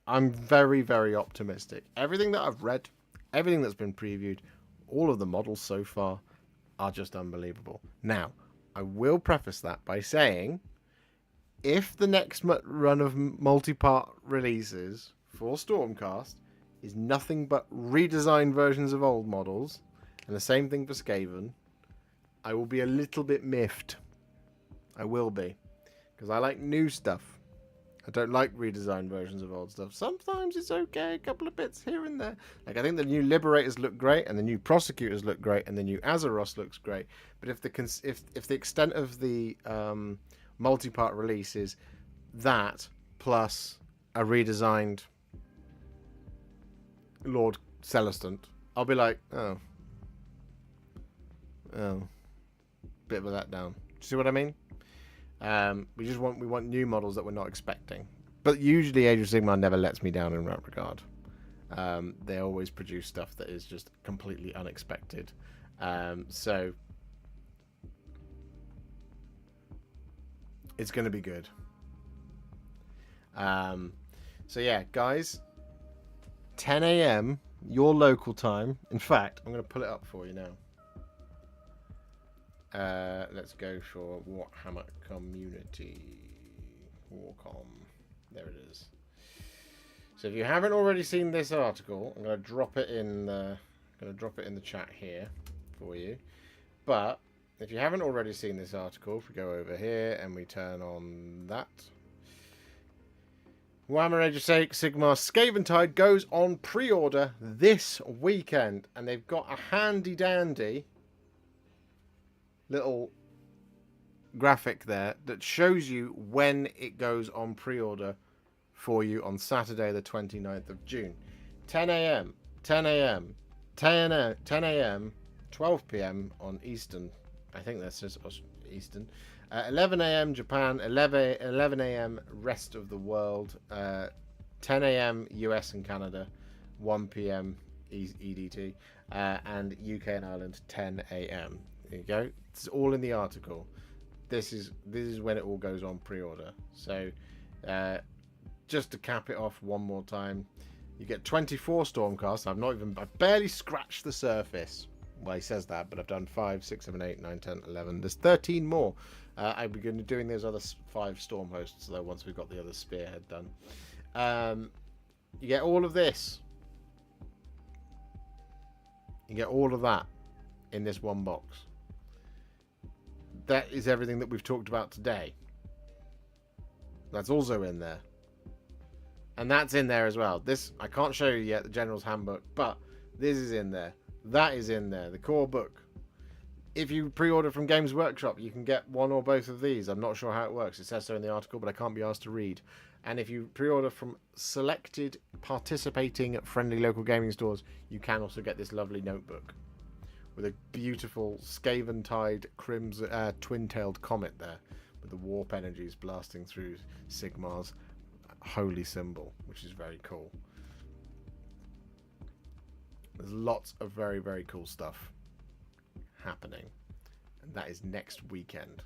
I'm very, very optimistic. Everything that I've read, everything that's been previewed, all of the models so far are just unbelievable. Now, I will preface that by saying, if the next run of multi-part releases for Stormcast is nothing but redesigned versions of old models, and the same thing for Skaven, I will be a little bit miffed. I will be. Because I like new stuff. I don't like redesigned versions of old stuff. Sometimes it's okay, a couple of bits here and there. Like, I think the new Liberators look great, and the new Prosecutors look great, and the new Azeroth looks great. But if the extent of the multi-part release is that, plus a redesigned Lord Celestant, I'll be like, oh, bit of a letdown. See what I mean? We want new models that we're not expecting. But usually Age of Sigmar never lets me down in that regard. They always produce stuff that is just completely unexpected. So it's going to be good. So yeah, guys, 10 a.m. your local time. In fact, I'm going to pull it up for you now. Let's go for Warhammer Community. Warcom. There it is. So if you haven't already seen this article, I'm going to drop it in the chat here for you. But if you haven't already seen this article, if we go over here and we turn on that, Warhammer Age of Sigmar Skaventide goes on pre-order this weekend, and they've got a handy dandy little graphic there that shows you when it goes on pre-order for you on Saturday the 29th of June. 10 a.m, 10 a.m, 10 a.m, 12 p.m. on Eastern. I think that's just Eastern. 11 a.m. Japan, 11 a.m. rest of the world, 10 a.m. US and Canada, 1 p.m. EDT, and UK and Ireland 10 a.m. There you go. It's all in the article. This is when it all goes on pre-order. So just to cap it off one more time, you get 24 Stormcasts. I've barely scratched the surface. Well, he says that, but I've done 5, 6, 7, 8, 9, 10, 11. There's 13 more. I'll be going to doing those other 5 Storm hosts, though, once we've got the other Spearhead done. You get all of this. You get all of that in this one box. That is everything that we've talked about today. That's also in there. And that's in there as well. This, I can't show you yet, the General's Handbook, but this is in there. That is in there, the core book. If you pre-order from Games Workshop, you can get one or both of these. I'm not sure how it works. It says so in the article, but I can't be asked to read. And if you pre-order from selected participating friendly local gaming stores, you can also get this lovely notebook with a beautiful Skaventide crimson twin-tailed comet there, with the warp energies blasting through Sigmar's holy symbol, which is very cool. There's lots of very, very cool stuff. happening. And that is next weekend.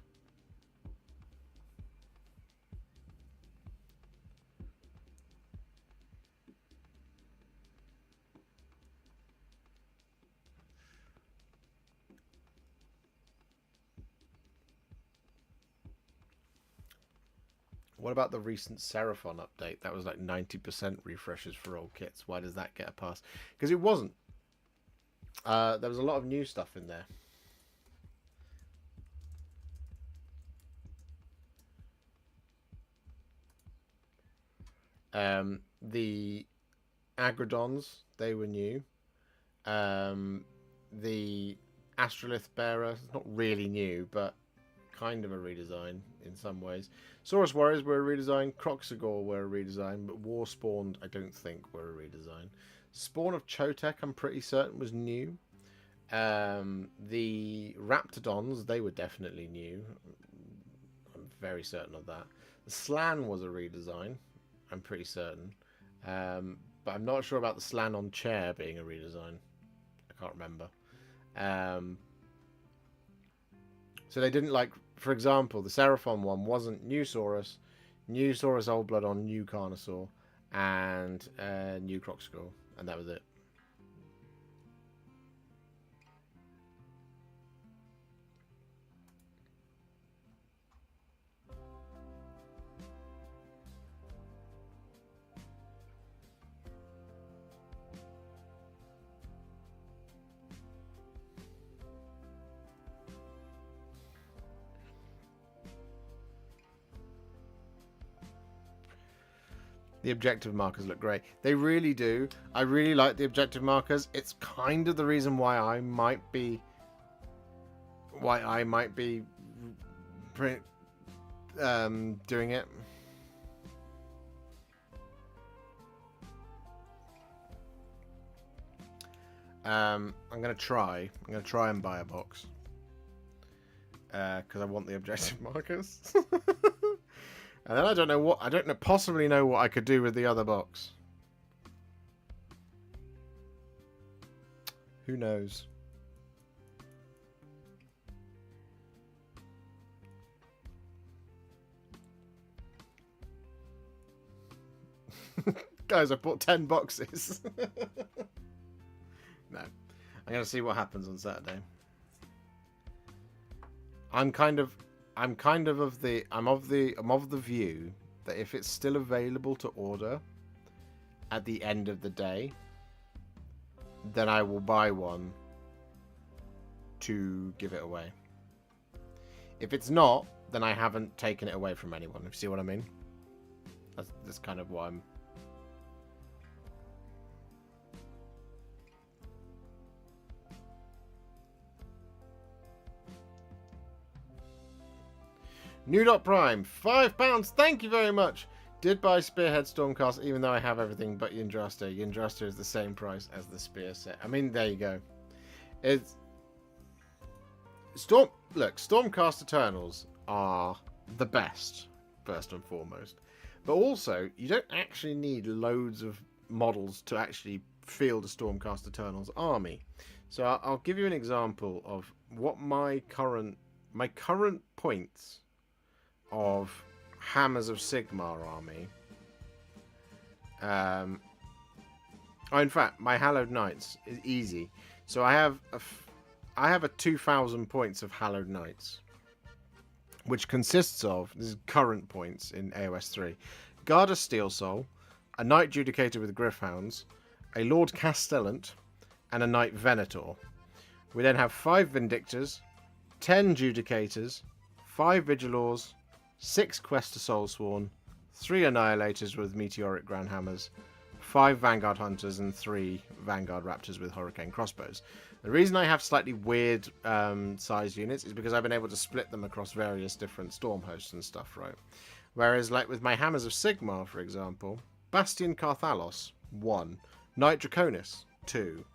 What about the recent Serafon update? That was like 90% refreshes for all kits. Why does that get a pass? Because it wasn't. There was a lot of new stuff in there. The Agrodons, they were new. The Astrolith Bearer, not really new, but kind of a redesign in some ways. Saurus Warriors were a redesign. Kroxigor were a redesign, but War Spawned, I don't think, were a redesign. Spawn of Chotek, I'm pretty certain, was new. The Raptidons, they were definitely new. I'm very certain of that. The Slan was a redesign, I'm pretty certain. But I'm not sure about the Slan on Chair being a redesign. I can't remember. So they didn't, like, for example, the Serafon one wasn't new Saurus Old Blood on new Carnosaur, and new Kroxigor, and that was it. The objective markers look great. They really do. I really like the objective markers. It's kind of the reason why I might be doing it. I'm gonna try and buy a box because I want the objective markers. And then I don't know, possibly know what I could do with the other box. Who knows? Guys, I bought 10 boxes. No. I'm going to see what happens on Saturday. I'm of the view that if it's still available to order at the end of the day, then I will buy one to give it away. If it's not, then I haven't taken it away from anyone. If you see what I mean? That's kind of what I'm... New Prime, £5. Thank you very much. Did buy Spearhead Stormcast, even though I have everything but Yndrasta. Yndrasta is the same price as the Spear set. I mean, there you go. It's Stormcast Eternals are the best, first and foremost. But also, you don't actually need loads of models to actually field a Stormcast Eternals army. So I'll give you an example of what my current points of Hammers of Sigmar army. In fact, my Hallowed Knights is easy. So I have a 2,000 points of Hallowed Knights, which consists of, this is current points in AOS 3, Guard of Steel Soul, a Knight Judicator with Gryph-hounds, a Lord Castellant, and a Knight Venator. We then have 5 Vindictors, 10 Judicators, 5 Vigilors, 6 Quest to Soulsworn, 3 Annihilators with Meteoric Grand Hammers, 5 Vanguard Hunters, and 3 Vanguard Raptors with Hurricane Crossbows. The reason I have slightly weird size units is because I've been able to split them across various different storm hosts and stuff, right? Whereas, like with my Hammers of Sigmar, for example, Bastion Carthalos, 1. Knight Draconis, 2.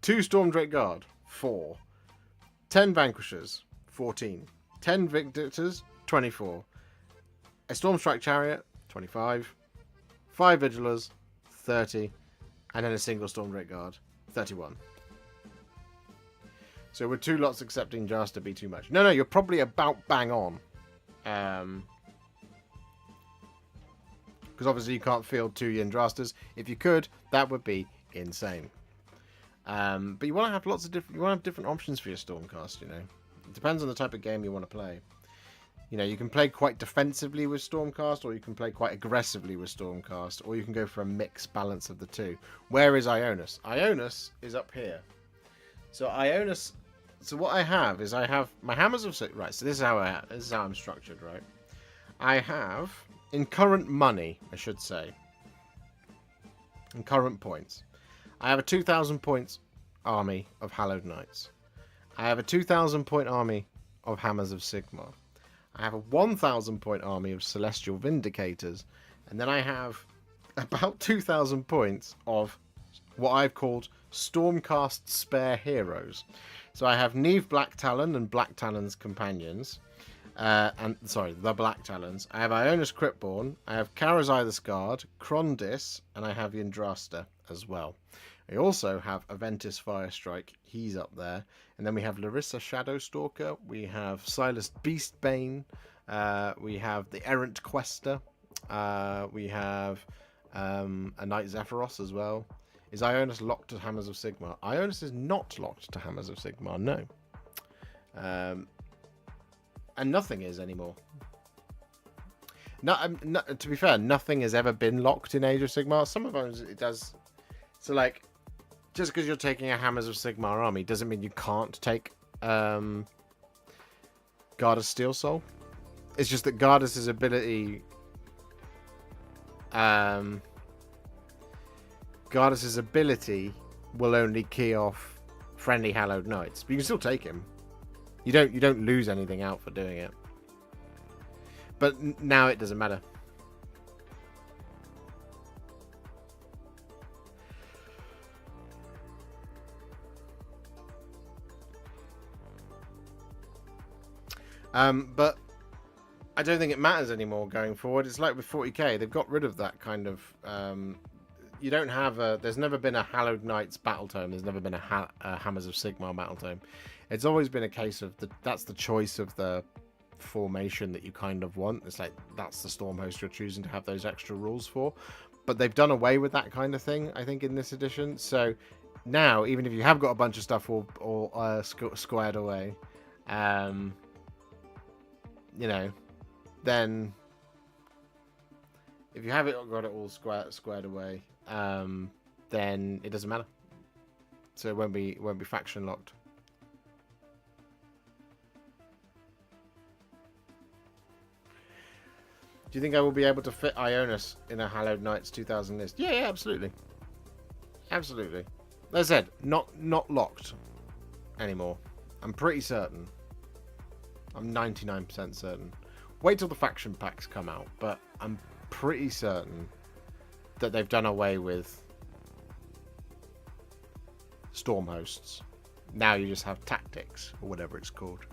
2 Stormdrake Guard, 4. 10 Vanquishers, 14. 10 Victors, 24. A Stormstrike Chariot, 25. 5 Vigilers, 30. And then a single Stormdrake Guard, 31. So would 2 lots accepting Jaster be too much? No, you're probably about bang on. Because obviously you can't field 2 Yndrasters. If you could, that would be insane. But you want to have lots of different. You want to have different options for your Stormcast. You know, it depends on the type of game you want to play. You know, you can play quite defensively with Stormcast, or you can play quite aggressively with Stormcast, or you can go for a mixed balance of the two. Where is Ionis? Ionis is up here. So Ionis. So what I have is my Hammers of Six. Right. So this is how I'm structured. Right. I have in current money, I should say, in current points, I have a 2,000 points army of Hallowed Knights. I have a 2,000 point army of Hammers of Sigmar. I have a 1,000 point army of Celestial Vindicators. And then I have about 2,000 points of what I've called Stormcast Spare Heroes. So I have Neve Black Talon and Black Talon's companions. The Black Talons. I have Ionis Cryptborn. I have Karazai the Scarred, Krondis, and I have Yndrasta as well. I also have Aventus Firestrike. He's up there. And then we have Larissa Shadowstalker. We have Silas Beastbane. We have the Errant Quester. We have a Knight Zephyros as well. Is Ionis locked to Hammers of Sigmar? Ionis is not locked to Hammers of Sigmar, no. And nothing is anymore. To be fair, nothing has ever been locked in Age of Sigmar. Some of them it does. So, like, just because you're taking a Hammers of Sigmar army doesn't mean you can't take Guardus Steel Soul. It's just that Guardus' ability... Guardus' ability will only key off friendly Hallowed Knights. But you can still take him. You don't lose anything out for doing it. But now it doesn't matter. But I don't think it matters anymore going forward. It's like with 40k, they've got rid of that kind of... you don't have there's never been a Hallowed Knights battle tome. There's never been a Hammers of Sigmar battle tome. It's always been a case of that's the choice of the formation that you kind of want. It's like that's the storm host you're choosing to have those extra rules for. But they've done away with that kind of thing, I think, in this edition. So now, even if you have got a bunch of stuff all squared away, you know, then if you have got it all squared away, then it doesn't matter. So it won't be faction locked. Do you think I will be able to fit Ionis in a Hallowed Knights 2000 list? Yeah, absolutely. Absolutely. As I said, not locked anymore. I'm pretty certain. I'm 99% certain. Wait till the faction packs come out, but I'm pretty certain that they've done away with storm hosts. Now you just have tactics, or whatever it's called.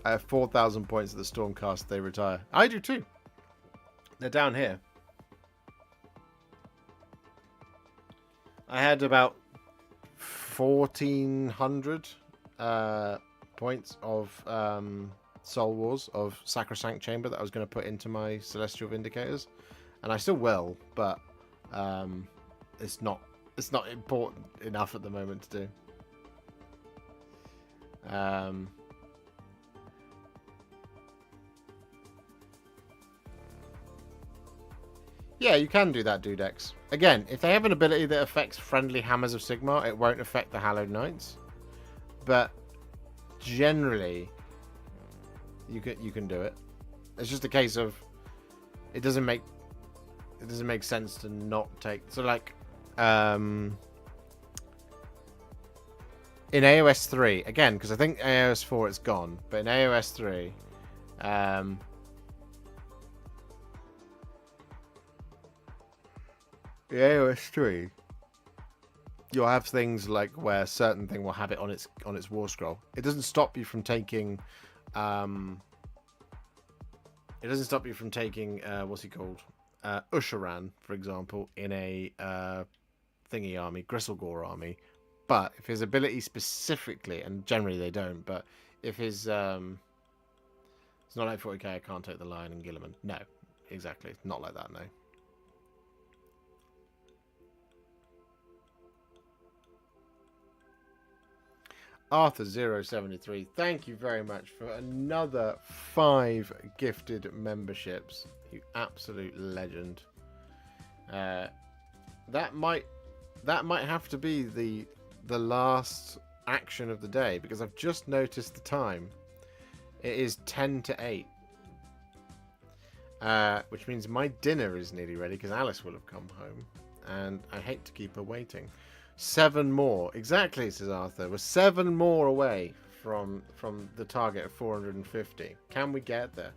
I have 4,000 points at the Stormcast they retire. I do too. They're down here. I had about 1,400 points of Soul Wars, of Sacrosanct Chamber that I was going to put into my Celestial Vindicators. And I still will, but it's not important enough at the moment to do. Yeah, you can do that, Dudex. Again, if they have an ability that affects friendly Hammers of Sigmar, it won't affect the Hallowed Knights. But generally, you can do it. It's just a case of it doesn't make sense to not take. So like in AOS 3 again, because I think AOS 4 it's gone, but in AOS 3. The AOS 3, you'll have things like where a certain thing will have it on its war scroll. It doesn't stop you from taking what's he called? Usharan, for example, in a thingy army, Gristlegore army, But if his ability specifically, and generally they don't, but if his... it's not like 40k, I can't take the lion and Gilliman. No, exactly. Not like that, no. Arthur073, thank you very much for another 5 gifted memberships. You absolute legend. That might have to be the last action of the day, because I've just noticed the time. It is 10 to 8. Which means my dinner is nearly ready, because Alice will have come home. And I hate to keep her waiting. 7 more. Exactly, says Arthur. We're 7 more away from the target of 450. Can we get there?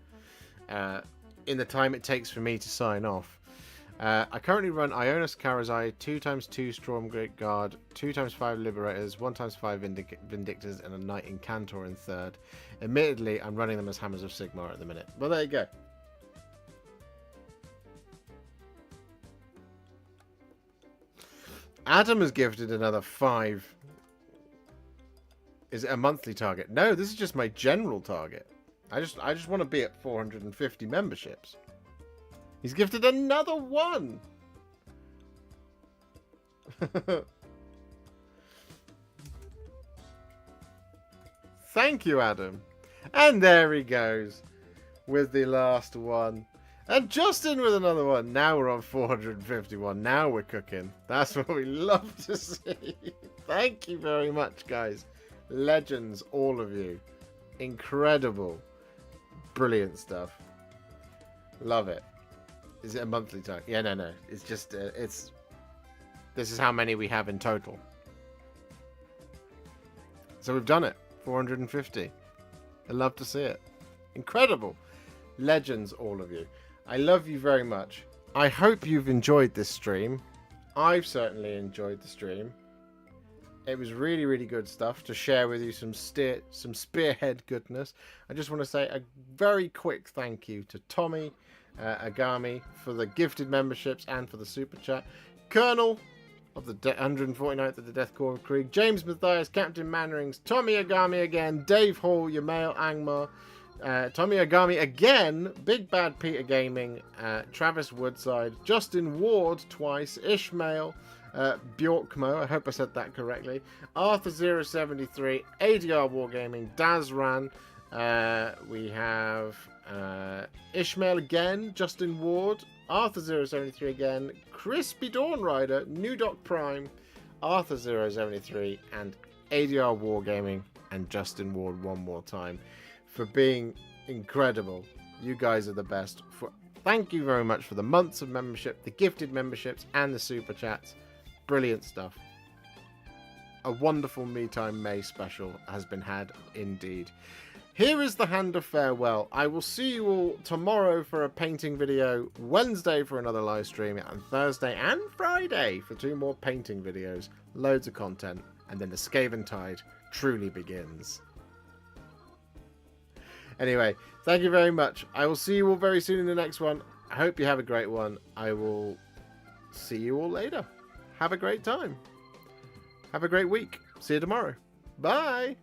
In the time it takes for me to sign off. I currently run Ionis Karazai, 2x2 Stormgate Guard, 2x5 Liberators, 1x5 Vindictors, and a Knight Incantor in third. Admittedly, I'm running them as Hammers of Sigmar at the minute. Well, there you go. Adam has gifted another 5. Is it a monthly target? No, this is just my general target. I just want to be at 450 memberships. He's gifted another 1. Thank you, Adam. And there he goes with the last one. And Justin with another one. Now we're on 451. Now we're cooking. That's what we love to see. Thank you very much, guys. Legends, all of you. Incredible. Brilliant stuff. Love it. Is it a monthly target? Yeah, no. It's just, this is how many we have in total. So we've done it. 450. I love to see it. Incredible. Legends, all of you. I love you very much. I hope you've enjoyed this stream. I've certainly enjoyed the stream. It was really, really good stuff to share with you some Spearhead goodness. I just want to say a very quick thank you to Tommy, Agami, for the gifted memberships and for the super chat. Colonel of the 149th of the Death Corps of Krieg, James Mathias, Captain Mannerings, Tommy Agami again, Dave Hall, Yamail Angmar, Tommy Agami again, Big Bad Peter Gaming, Travis Woodside, Justin Ward twice, Ishmael, Bjorkmo, I hope I said that correctly, Arthur073, ADR Wargaming, Dazran, we have Ishmael again, Justin Ward, Arthur073 again, Crispy Dawn Rider, New Doc Prime, Arthur073, and ADR Wargaming, and Justin Ward one more time for being incredible. You guys are the best. Thank you very much for the months of membership, the gifted memberships, and the super chats. Brilliant stuff. A wonderful Me Time May special has been had indeed. Here is the hand of farewell. I will see you all tomorrow for a painting video, Wednesday for another live stream, and Thursday and Friday for 2 more painting videos. Loads of content, and then the Skaventide truly begins. Anyway, thank you very much. I will see you all very soon in the next one. I hope you have a great one. I will see you all later. Have a great time. Have a great week. See you tomorrow. Bye.